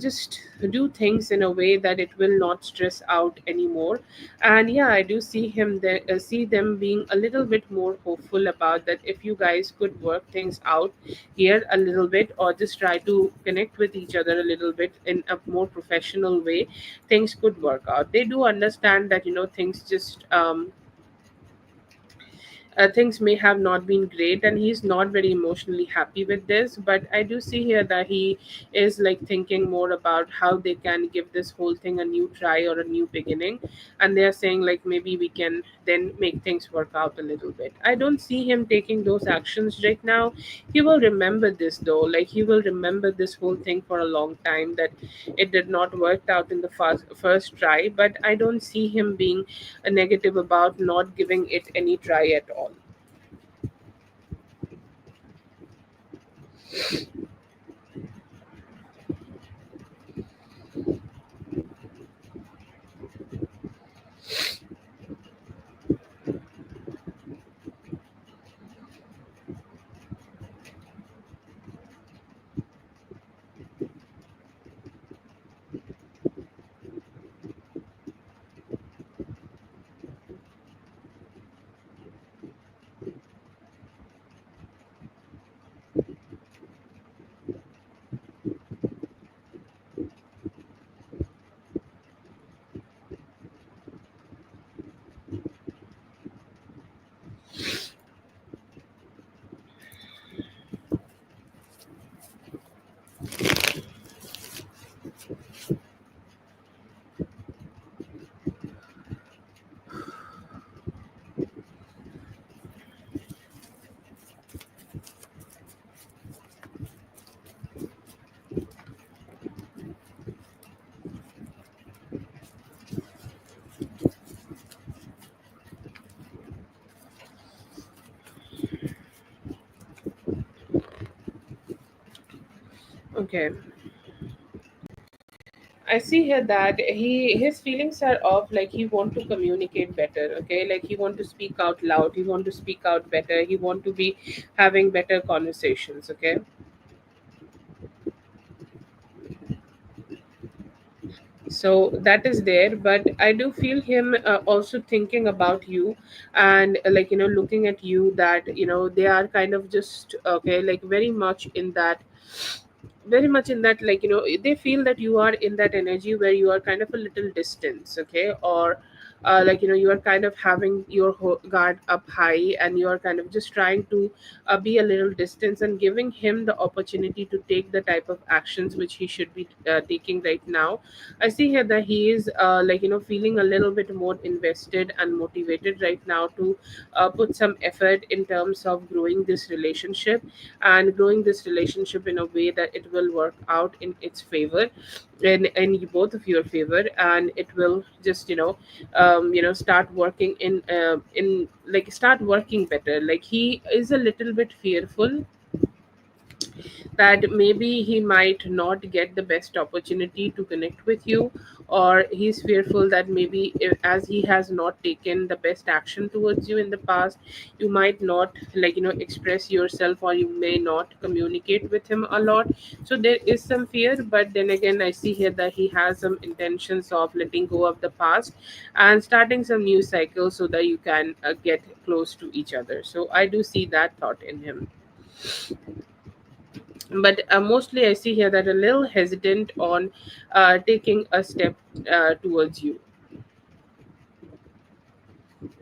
just do things in a way that it will not stress out anymore. And yeah, I do see him there, see them being a little bit more hopeful about that. If you guys could work things out here a little bit, or just try to connect with each other a little bit in a more professional way, things could work out. They do understand that things just things may have not been great, and he's not very emotionally happy with this. But I do see here that he is like thinking more about how they can give this whole thing a new try or a new beginning. And they're saying like maybe we can then make things work out a little bit. I don't see him taking those actions right now. He will remember this though, like he will remember this whole thing for a long time, that it did not work out in the first try. But I don't see him being a negative about not giving it any try at all. Okay. I see here that his feelings are off, like he want to communicate better, okay? Like he want to speak out loud, he want to speak out better, he want to be having better conversations, okay? So that is there, but I do feel him also thinking about you, and like looking at you, that they are kind of just okay, like very much in that, like they feel that you are in that energy where you are kind of a little distance, okay? Or like you are kind of having your guard up high, and you are kind of just trying to be a little distance, and giving him the opportunity to take the type of actions which he should be taking right now. I see here that he is like feeling a little bit more invested and motivated right now to put some effort in terms of growing this relationship, and growing this relationship in a way that it will work out in its favor, in both of your favor, and it will just start working in like start working better. Like he is a little bit fearful that maybe he might not get the best opportunity to connect with you, or he's fearful that maybe as he has not taken the best action towards you in the past, you might not like express yourself, or you may not communicate with him a lot. So there is some fear, but then again I see here that he has some intentions of letting go of the past and starting some new cycles so that you can get close to each other. So I do see that thought in him. But mostly I see here that a little hesitant on taking a step towards you,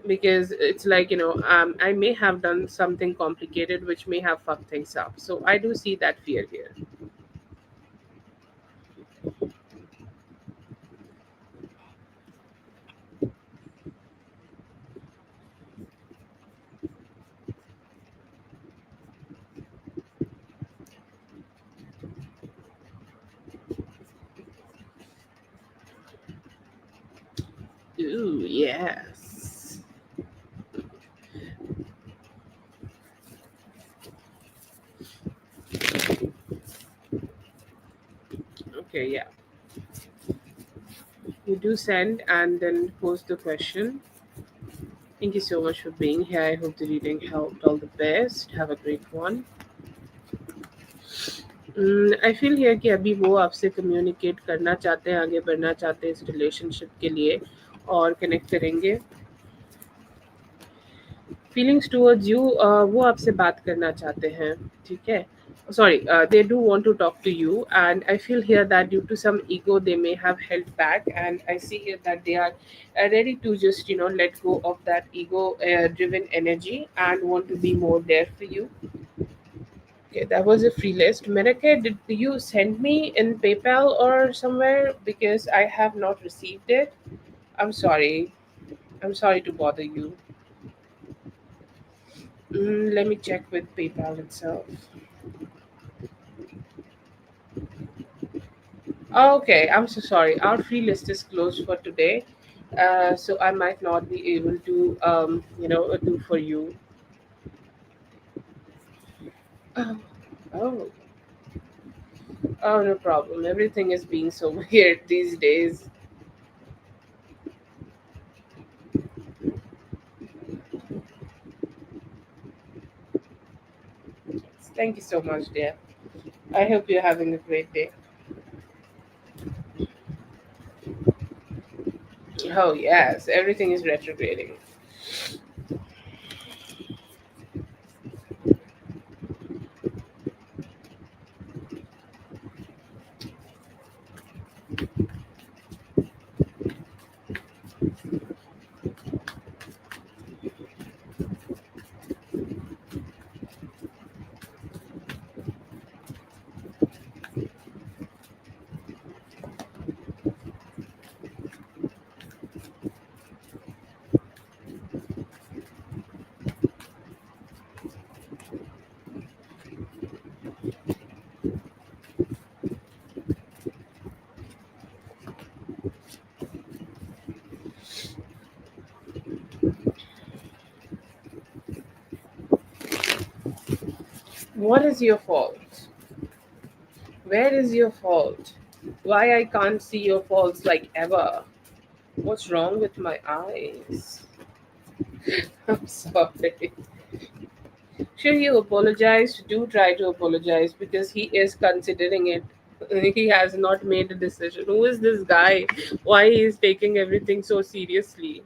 because it's like I may have done something complicated which may have fucked things up. So I do see that fear here. Ooh, yes. Okay, yeah, you do send and then post the question. Thank you so much for being here. I hope the reading helped. All the best. Have a great one. I feel here कि अभी वो आपसे communicate करना चाहते हैं, आगे बढ़ना चाहते हैं इस रिलेशनशिप के लिए, और कनेक्ट करेंगे। फीलिंग्स टुवर्ड्स यू, वो आपसे बात करना चाहते हैं, ठीक है? Sorry, they do want to talk to you, and I feel here that due to some ego they may have held back, and I see here that they are ready to just let go of that ego driven energy and want to be more there for you. Okay, that was a free list. Merake, did you send me in PayPal or somewhere, because I have not received it? I'm sorry. I'm sorry to bother you. Let me check with PayPal itself. Okay, I'm so sorry. Our free list is closed for today, so I might not be able to, do for you. Oh, oh, oh, no problem. Everything is being so weird these days. Thank you so much, dear. I hope you're having a great day. Oh yes, everything is retrograding. What is your fault? Where is your fault? Why I can't see your faults like ever? What's wrong with my eyes? I'm sorry. Should you apologize? Do try to apologize, because he is considering it. He has not made a decision. Who is this guy? Why he is taking everything so seriously?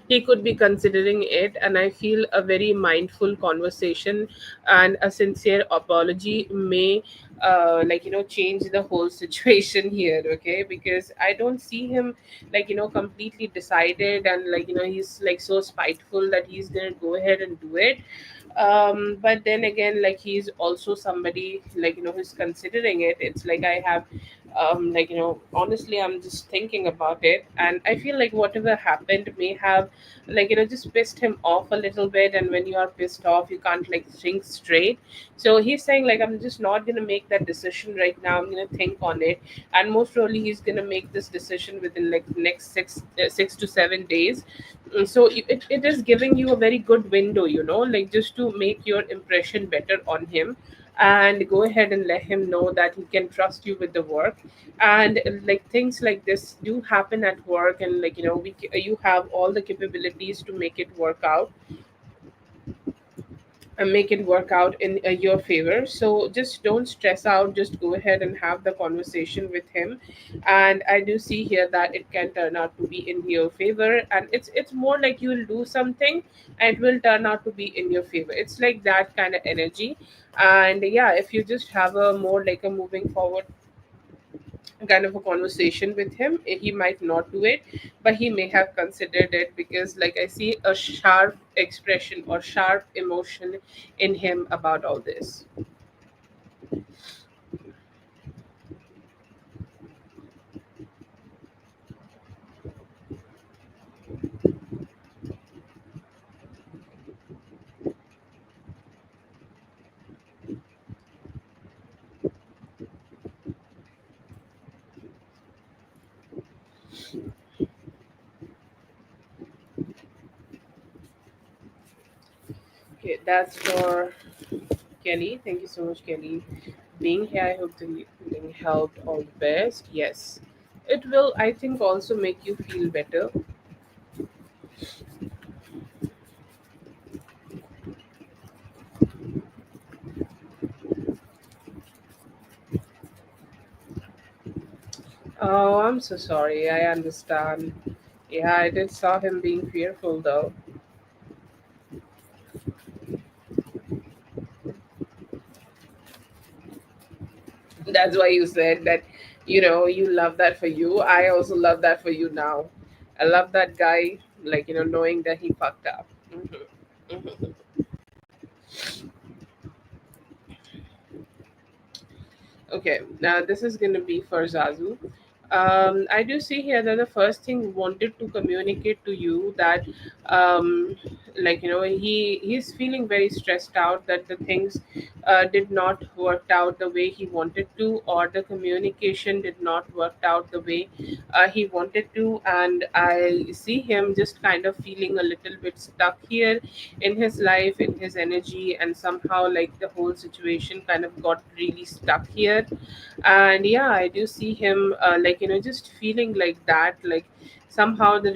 He could be considering it, and I feel a very mindful conversation and a sincere apology may change the whole situation here. Okay, because I don't see him completely decided, and he's like so spiteful that he's gonna go ahead and do it. But then again, like, he's also somebody who's considering it. It's like I have honestly, I'm just thinking about it, and I feel like whatever happened may have just pissed him off a little bit. And when you are pissed off, you can't like think straight. So he's saying like, I'm just not gonna make that decision right now, I'm gonna think on it. And most probably he's gonna make this decision within like next 6 to 7 days. So it is giving you a very good window, like, just to make your impression better on him, and go ahead and let him know that he can trust you with the work. And like, things like this do happen at work, and you have all the capabilities to make it work out in your favor. So just don't stress out, just go ahead and have the conversation with him. And I do see here that it can turn out to be in your favor, and it's more like you'll do something and it will turn out to be in your favor. It's like that kind of energy. And yeah, if you just have a more like a moving forward kind of a conversation with him, he might not do it, but he may have considered it, because like I see a sharp expression or sharp emotion in him about all this. Okay, that's for Kelly. Thank you so much, Kelly, being here. I hope the meeting helped. All the best. Yes, it will, I think, also make you feel better. Oh, I'm so sorry, I understand. Yeah, I did saw him being fearful though. That's why you said that, you love that for you. I also love that for you now. I love that guy, knowing that he fucked up. Hmm. Okay, now this is going to be for Zazu. I do see here that the first thing wanted to communicate to you that, he's feeling very stressed out that the things did not work out the way he wanted to, or the communication did not work out the way he wanted to, and I see him just kind of feeling a little bit stuck here in his life, in his energy, and somehow like the whole situation kind of got really stuck here. And yeah, I do see him just feeling like that, like somehow the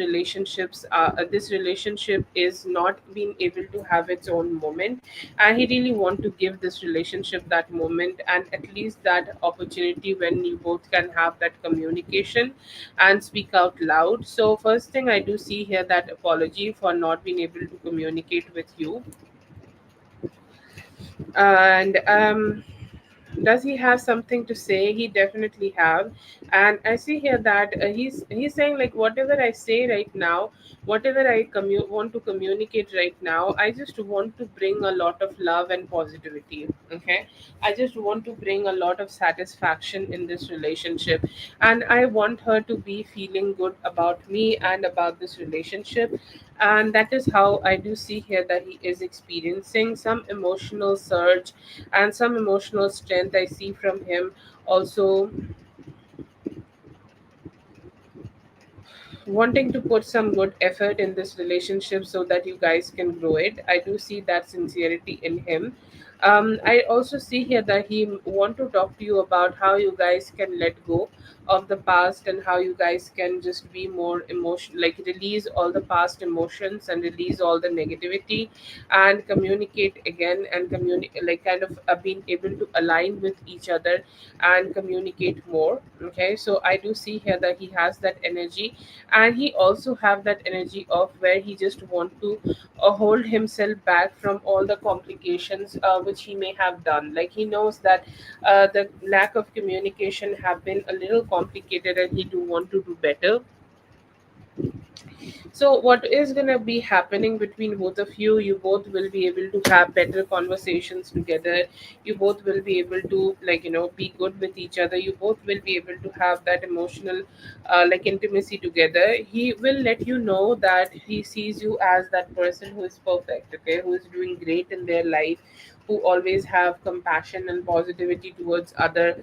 this relationship is not being able to have its own moment, and he really want to give this relationship that moment, and at least that opportunity when you both can have that communication and speak out loud. So first thing I do see here, that apology for not being able to communicate with you. And does he have something to say? He definitely have. And I see here that he's saying like, whatever I say right now, whatever want to communicate right now, I just want to bring a lot of love and positivity. Okay, I just want to bring a lot of satisfaction in this relationship, and I want her to be feeling good about me and about this relationship. And that is how I do see here that he is experiencing some emotional surge and some emotional strength I see from him. Also, wanting to put some good effort in this relationship so that you guys can grow it. I do see that sincerity in him. I also see here that he want to talk to you about how you guys can let go of the past, and how you guys can just be more emotion, like release all the past emotions and release all the negativity, and communicate again, and communicate like kind of being able to align with each other and communicate more. Okay, so I do see here that he has that energy, and he also have that energy of where he just want to hold himself back from all the complications which he may have done. Like he knows that the lack of communication have been a little complicated, and he do want to do better. So what is going to be happening between both of you, you both will be able to have better conversations together. You both will be able to be good with each other. You both will be able to have that emotional intimacy together. He will let you know that he sees you as that person who is perfect, okay, who is doing great in their life, who always have compassion and positivity towards other,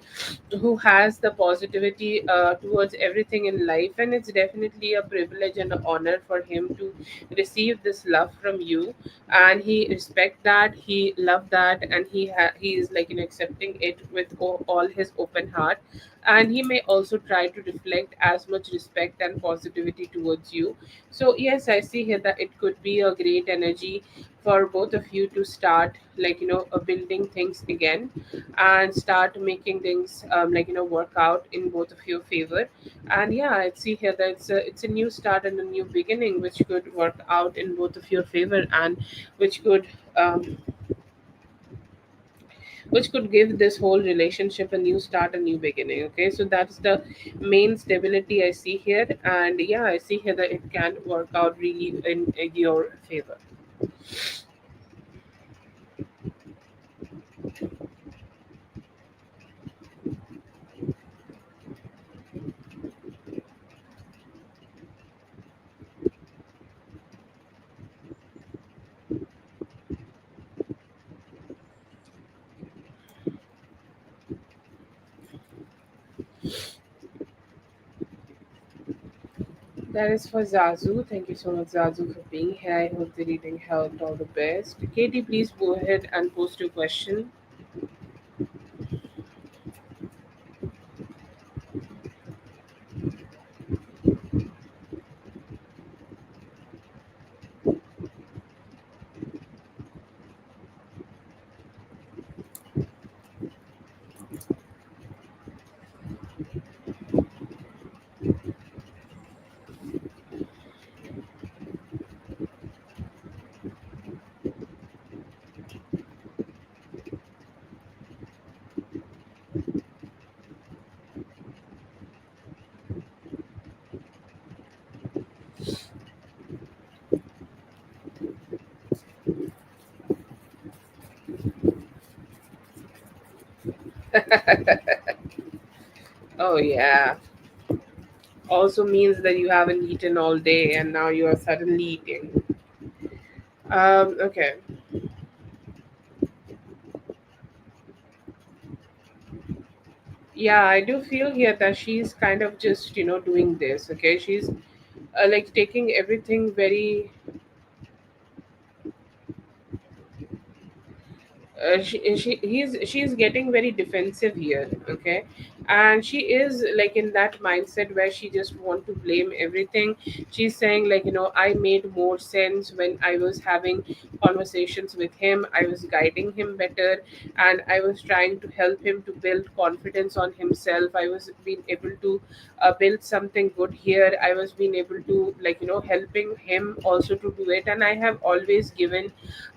who has the positivity towards everything in life. And it's definitely a privilege and an honor for him to receive this love from you, and he respect that, he love that, and he is accepting it with all his open heart. And he may also try to reflect as much respect and positivity towards you. So yes, I see here that it could be a great energy for both of you to start building things again, and start making things work out in both of your favor. And yeah, I see here that it's a new start and a new beginning which could work out in both of your favor, and which could um, which could give this whole relationship a new start, a new beginning. Okay, so that's the main stability I see here. And yeah, I see here that it can work out really in your favor. That is for Zazu. Thank you so much, Zazu, for being here. I hope the reading helped. All the best. Katie, please go ahead and post your question. Oh yeah. Also means that you haven't eaten all day and now you are suddenly eating. Okay. Yeah, I do feel here that she's kind of just, doing this. Okay. She's like taking everything very she's getting very defensive here. Okay. And she is like in that mindset where she just want to blame everything. She's saying like, I made more sense when I was having conversations with him. I was guiding him better, and I was trying to help him to build confidence on himself. I was being able to build something good here. I was being able to, like, helping him also to do it, and I have always given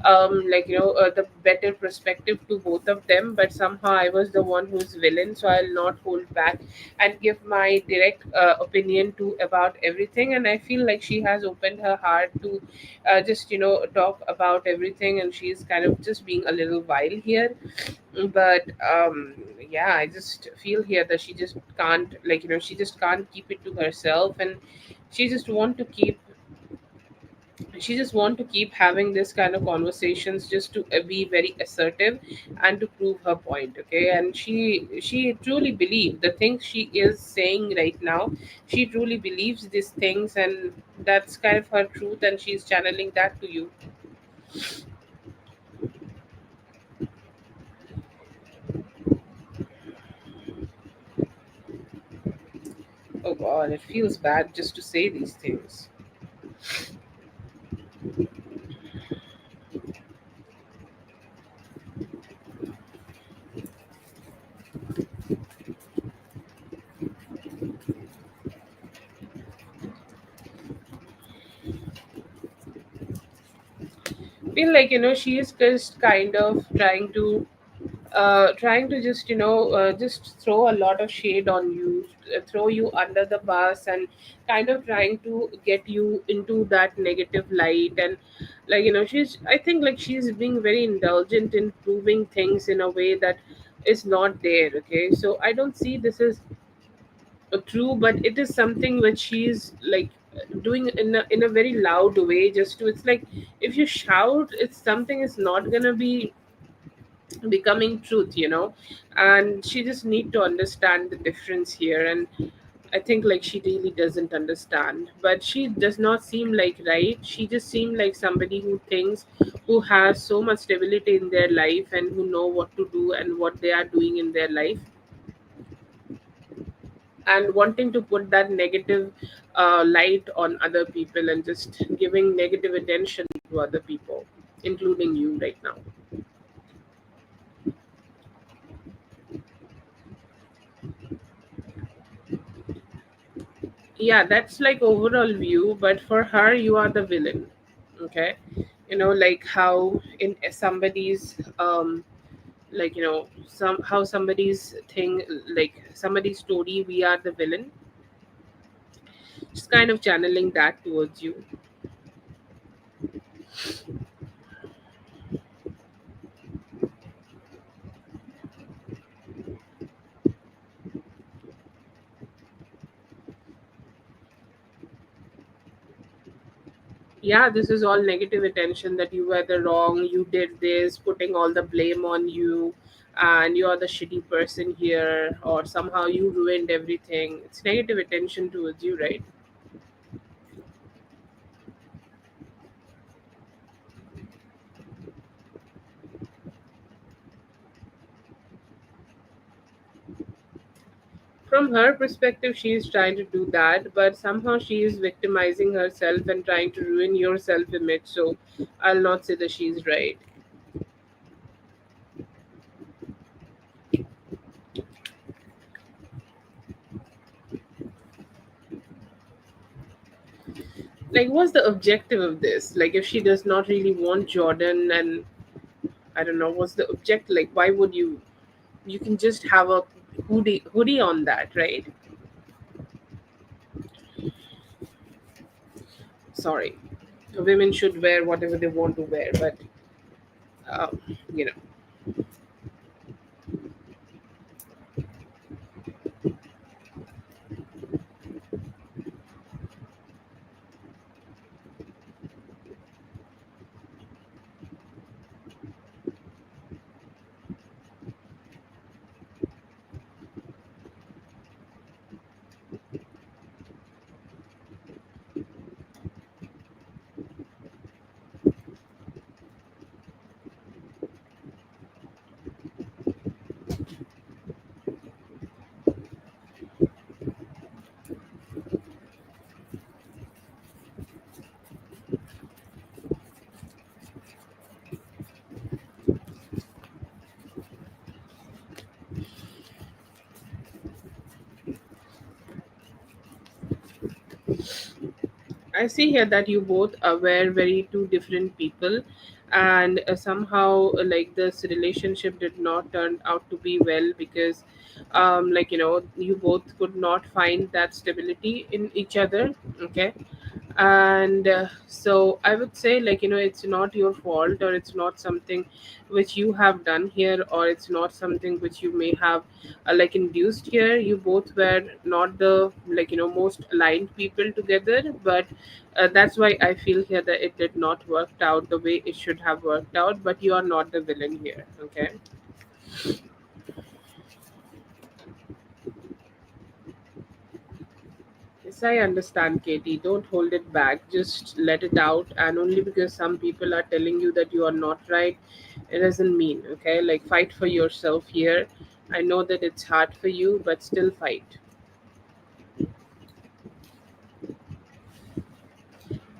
the better perspective to both of them. But somehow I was the one who's villain, so I'll not hold back and give my direct opinion to about everything. And I feel like she has opened her heart to just talk about everything, and she's kind of just being a little wild here. But yeah, I just feel here that she just can't, she just can't keep it to herself, and she just want to keep she just want to keep having this kind of conversations just to be very assertive and to prove her point. Okay. And she truly believes the things she is saying right now. She truly believes these things, and that's kind of her truth, and she's channeling that to you. Oh god, it feels bad just to say these things. Feel like, she is just kind of trying to just just throw a lot of shade on you, throw you under the bus, and kind of trying to get you into that negative light. And like, she's, I think, like, she's being very indulgent in proving things in a way that is not there. Okay. So I don't see this as true, but it is something which she's like doing in a very loud way, just to, it's like, if you shout, it's something is not gonna be becoming truth. And she just need to understand the difference here. And I think, like, she really doesn't understand, but she does not seem like, right, she just seem like somebody who thinks, who has so much stability in their life, and who know what to do and what they are doing in their life, and wanting to put that negative light on other people, and just giving negative attention to other people, including you right now. Yeah, that's like overall view, but for her you are the villain. Okay. Like how in somebody's like, how somebody's thing, like somebody's story, we are the villain. Just kind of channeling that towards you. Yeah, this is all negative attention, that you were the wrong, you did this, putting all the blame on you, and you are the shitty person here, or somehow you ruined everything. It's negative attention towards you, right? From her perspective, she is trying to do that, but somehow she is victimizing herself and trying to ruin your self image. So I'll not say that she's right. Like, what's the objective of this? Like, if she does not really want Jordan, and I don't know what's the object. Like, why would you? You can just have a hoodie on that, right? Sorry, women should wear whatever they want to wear, but um, you know, I see here that you both were very two different people, and somehow like this relationship did not turn out to be well because, you both could not find that stability in each other. Okay, and so I would say, it's not your fault, or it's not something which you have done here, or it's not something which you may have induced here. You both were not the most aligned people together, but that's why I feel here that it did not work out the way it should have worked out, but you are not the villain here. Okay. Yes, I understand, Katie. Don't hold it back. Just let it out. And only because some people are telling you that you are not right, it doesn't mean, okay? Like, fight for yourself here. I know that it's hard for you, but still fight.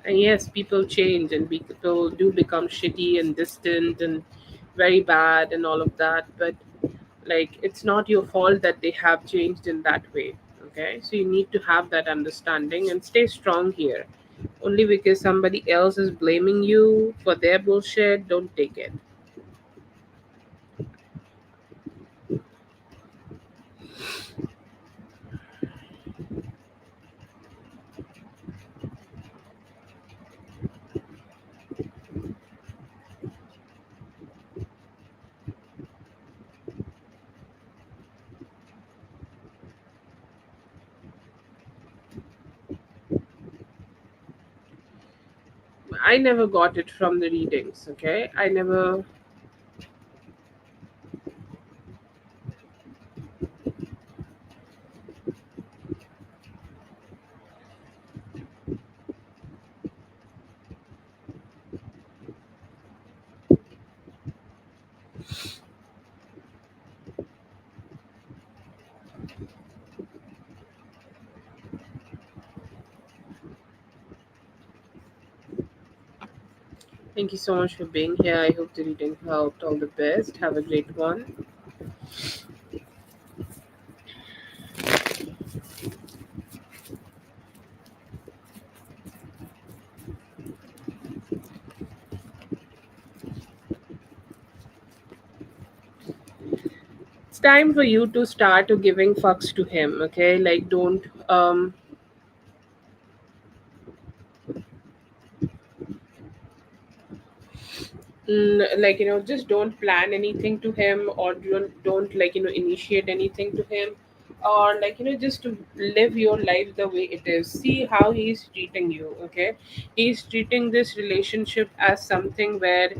And yes, people change and people do become shitty and distant and very bad and all of that. But, it's not your fault that they have changed in that way, okay? So you need to have that understanding and stay strong here. Only because somebody else is blaming you for their bullshit, don't take it. I never got it from the readings, okay? I never. Thank you so much for being here. I hope the reading helped. All the best. Have a great one. It's time for you to start to giving fucks to him, okay? Like, don't just don't plan anything to him, or don't initiate anything to him, or just to live your life the way it is. See how he's treating you, okay? He's treating this relationship as something where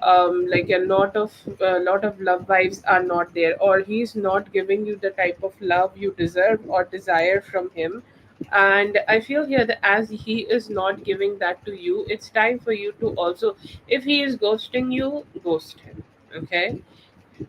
a lot of love vibes are not there, or he's not giving you the type of love you deserve or desire from him. And I feel here that as he is not giving that to you, it's time for you to also, if he is ghosting you, ghost him, okay?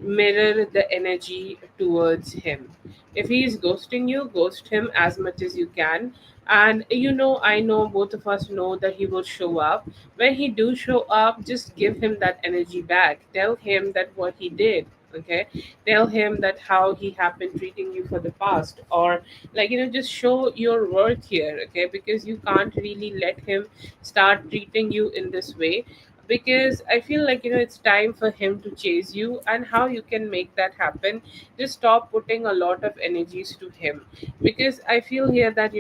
Mirror the energy towards him. If he is ghosting you, ghost him as much as you can. And I know both of us know that he will show up. When he do show up, just give him that energy back. Tell him that what he did. Okay, tell him that how he have been treating you for the past, or just show your worth here, okay? Because you can't really let him start treating you in this way, because I feel like it's time for him to chase you. And how you can make that happen, just stop putting a lot of energies to him, because I feel here that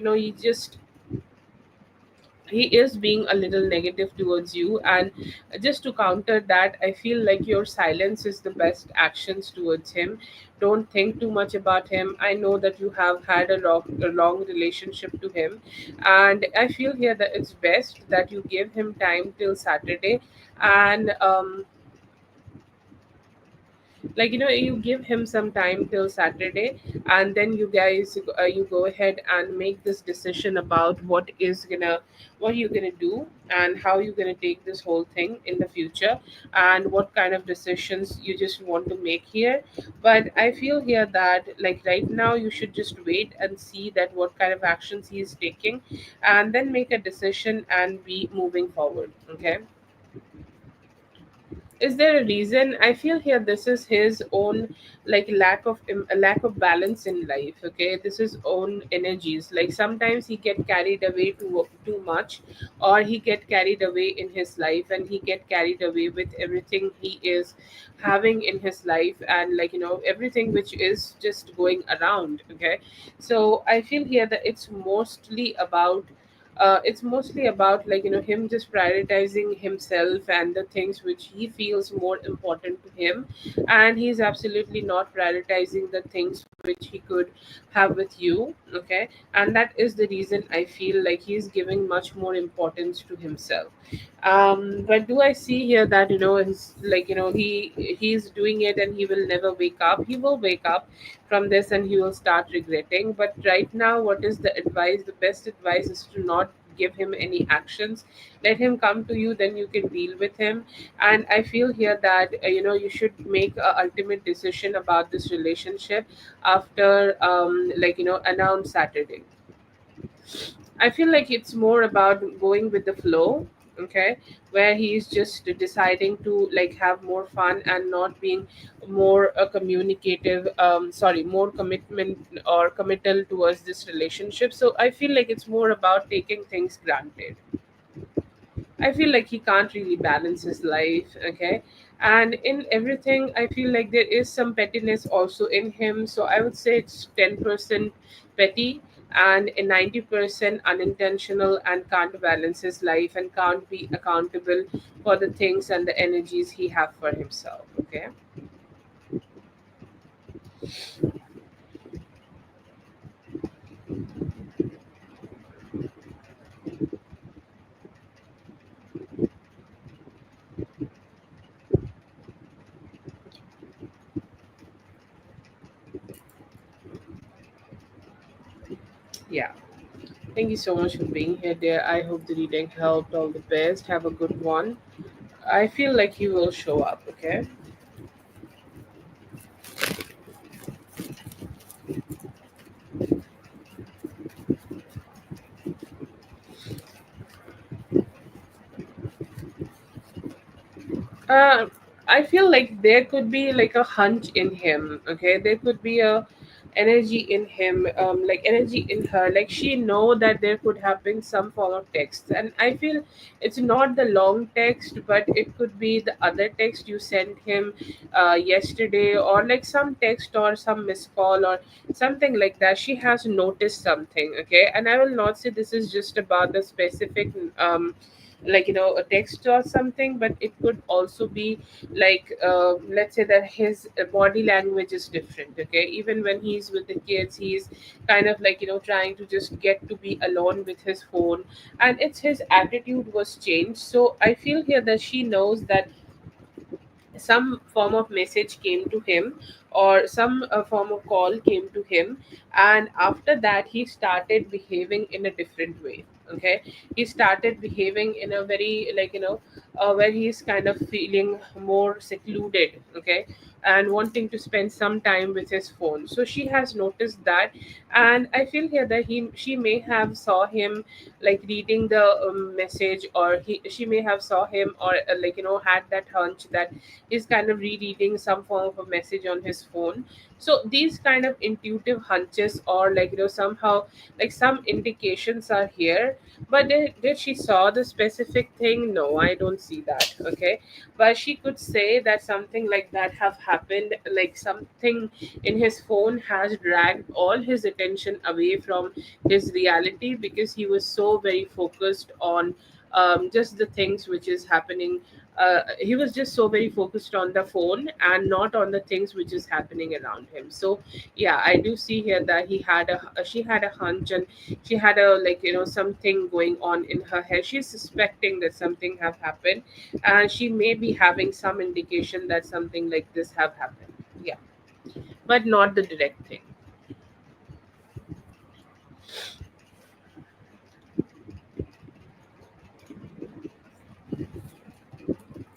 he is being a little negative towards you. And just to counter that, I feel like your silence is the best actions towards him. Don't think too much about him. I know that you have had a long relationship to him, and I feel here that it's best that you give him time till Saturday. And you give him some time till Saturday, and then you guys you go ahead and make this decision about what you're gonna do, and how you're gonna take this whole thing in the future, and what kind of decisions you just want to make here. But I feel here that right now you should just wait and see that what kind of actions he is taking, and then make a decision and be moving forward, okay? Is there a reason? I feel here this is his own, like, a lack of balance in life. Okay, this is own energies. Like sometimes he get carried away too much, or he get carried away in his life, and he get carried away with everything he is having in his life, and, like, everything which is just going around. Okay, so I feel here that it's mostly about, like, him just prioritizing himself and the things which he feels more important to him, and he's absolutely not prioritizing the things which he could have with you. Okay, and that is the reason I feel like he's giving much more importance to himself. But do I see here that, he's, like, he's doing it and he will never wake up? He will wake up from this and he will start regretting. But right now, what is the advice? The best advice is to not give him any actions. Let him come to you, then you can deal with him. And I feel here that, you should make a ultimate decision about this relationship after, announce Saturday. I feel like it's more about going with the flow. Okay, where he's just deciding to, like, have more fun and not being more communicative, sorry, more commitment or committal towards this relationship. So I feel like it's more about taking things granted. I feel like he can't really balance his life. Okay, and in everything, I feel like there is some pettiness also in him. So I would say it's 10% petty and a 90% unintentional, and can't balance his life and can't be accountable for the things and the energies he have for himself. Okay. Yeah. Thank you so much for being here, dear. I hope the reading helped. All the best. Have a good one. I feel like he will show up. Okay. Uh, I feel like there could be like a hunch in him. Okay, there could be a energy in him, like energy in her. Like she know that there could have been some form of text, and I feel it's not the long text, but it could be the other text you sent him yesterday, or like some text or some missed call or something like that. She has noticed something. Okay, and I will not say this is just about the specific. A text or something, but it could also be like, let's say that his body language is different. Okay, even when he's with the kids, he's kind of like, trying to just get to be alone with his phone, and it's his attitude was changed. So I feel here that she knows that some form of message came to him, or some form of call came to him, and after that he started behaving in a different way. Okay, he started behaving in a very, like, where he's kind of feeling more secluded. Okay, and wanting to spend some time with his phone. So she has noticed that, and I feel here that she may have saw him, like, reading the message, or she may have saw him, or had that hunch that he's kind of rereading some form of a message on his phone. So these kind of intuitive hunches, or like, somehow, like, some indications are here. But did she saw the specific thing? No, I don't see that. Okay, but she could say that something like that have happened, like something in his phone has dragged all his attention away from his reality, because he was so very focused on just the things which is happening. He was just so very focused on the phone and not on the things which is happening around him. So yeah, I do see here that she had a hunch, and she had a, like, something going on in her head. She's suspecting that something have happened, and she may be having some indication that something like this have happened. Yeah, but not the direct thing.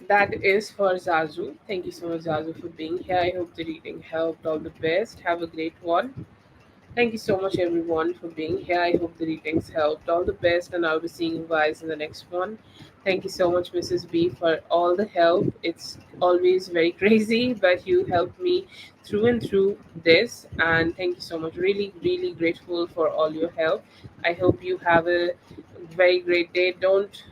That is for Zazu. Thank you so much, Zazu, for being here. I hope the reading helped. All the best. Have a great one. Thank you so much, everyone, for being here. I hope the readings helped. All the best, and I'll be seeing you guys in the next one. Thank you so much, Mrs. B, for all the help. It's always very crazy, but you helped me through and through this. And thank you so much. Really, really grateful for all your help. I hope you have a very great day. Don't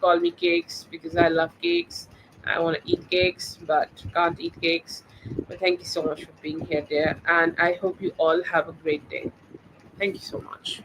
call me cakes because I love cakes. I want to eat cakes, but can't eat cakes. But thank you so much for being here, dear. And I hope you all have a great day. Thank you so much.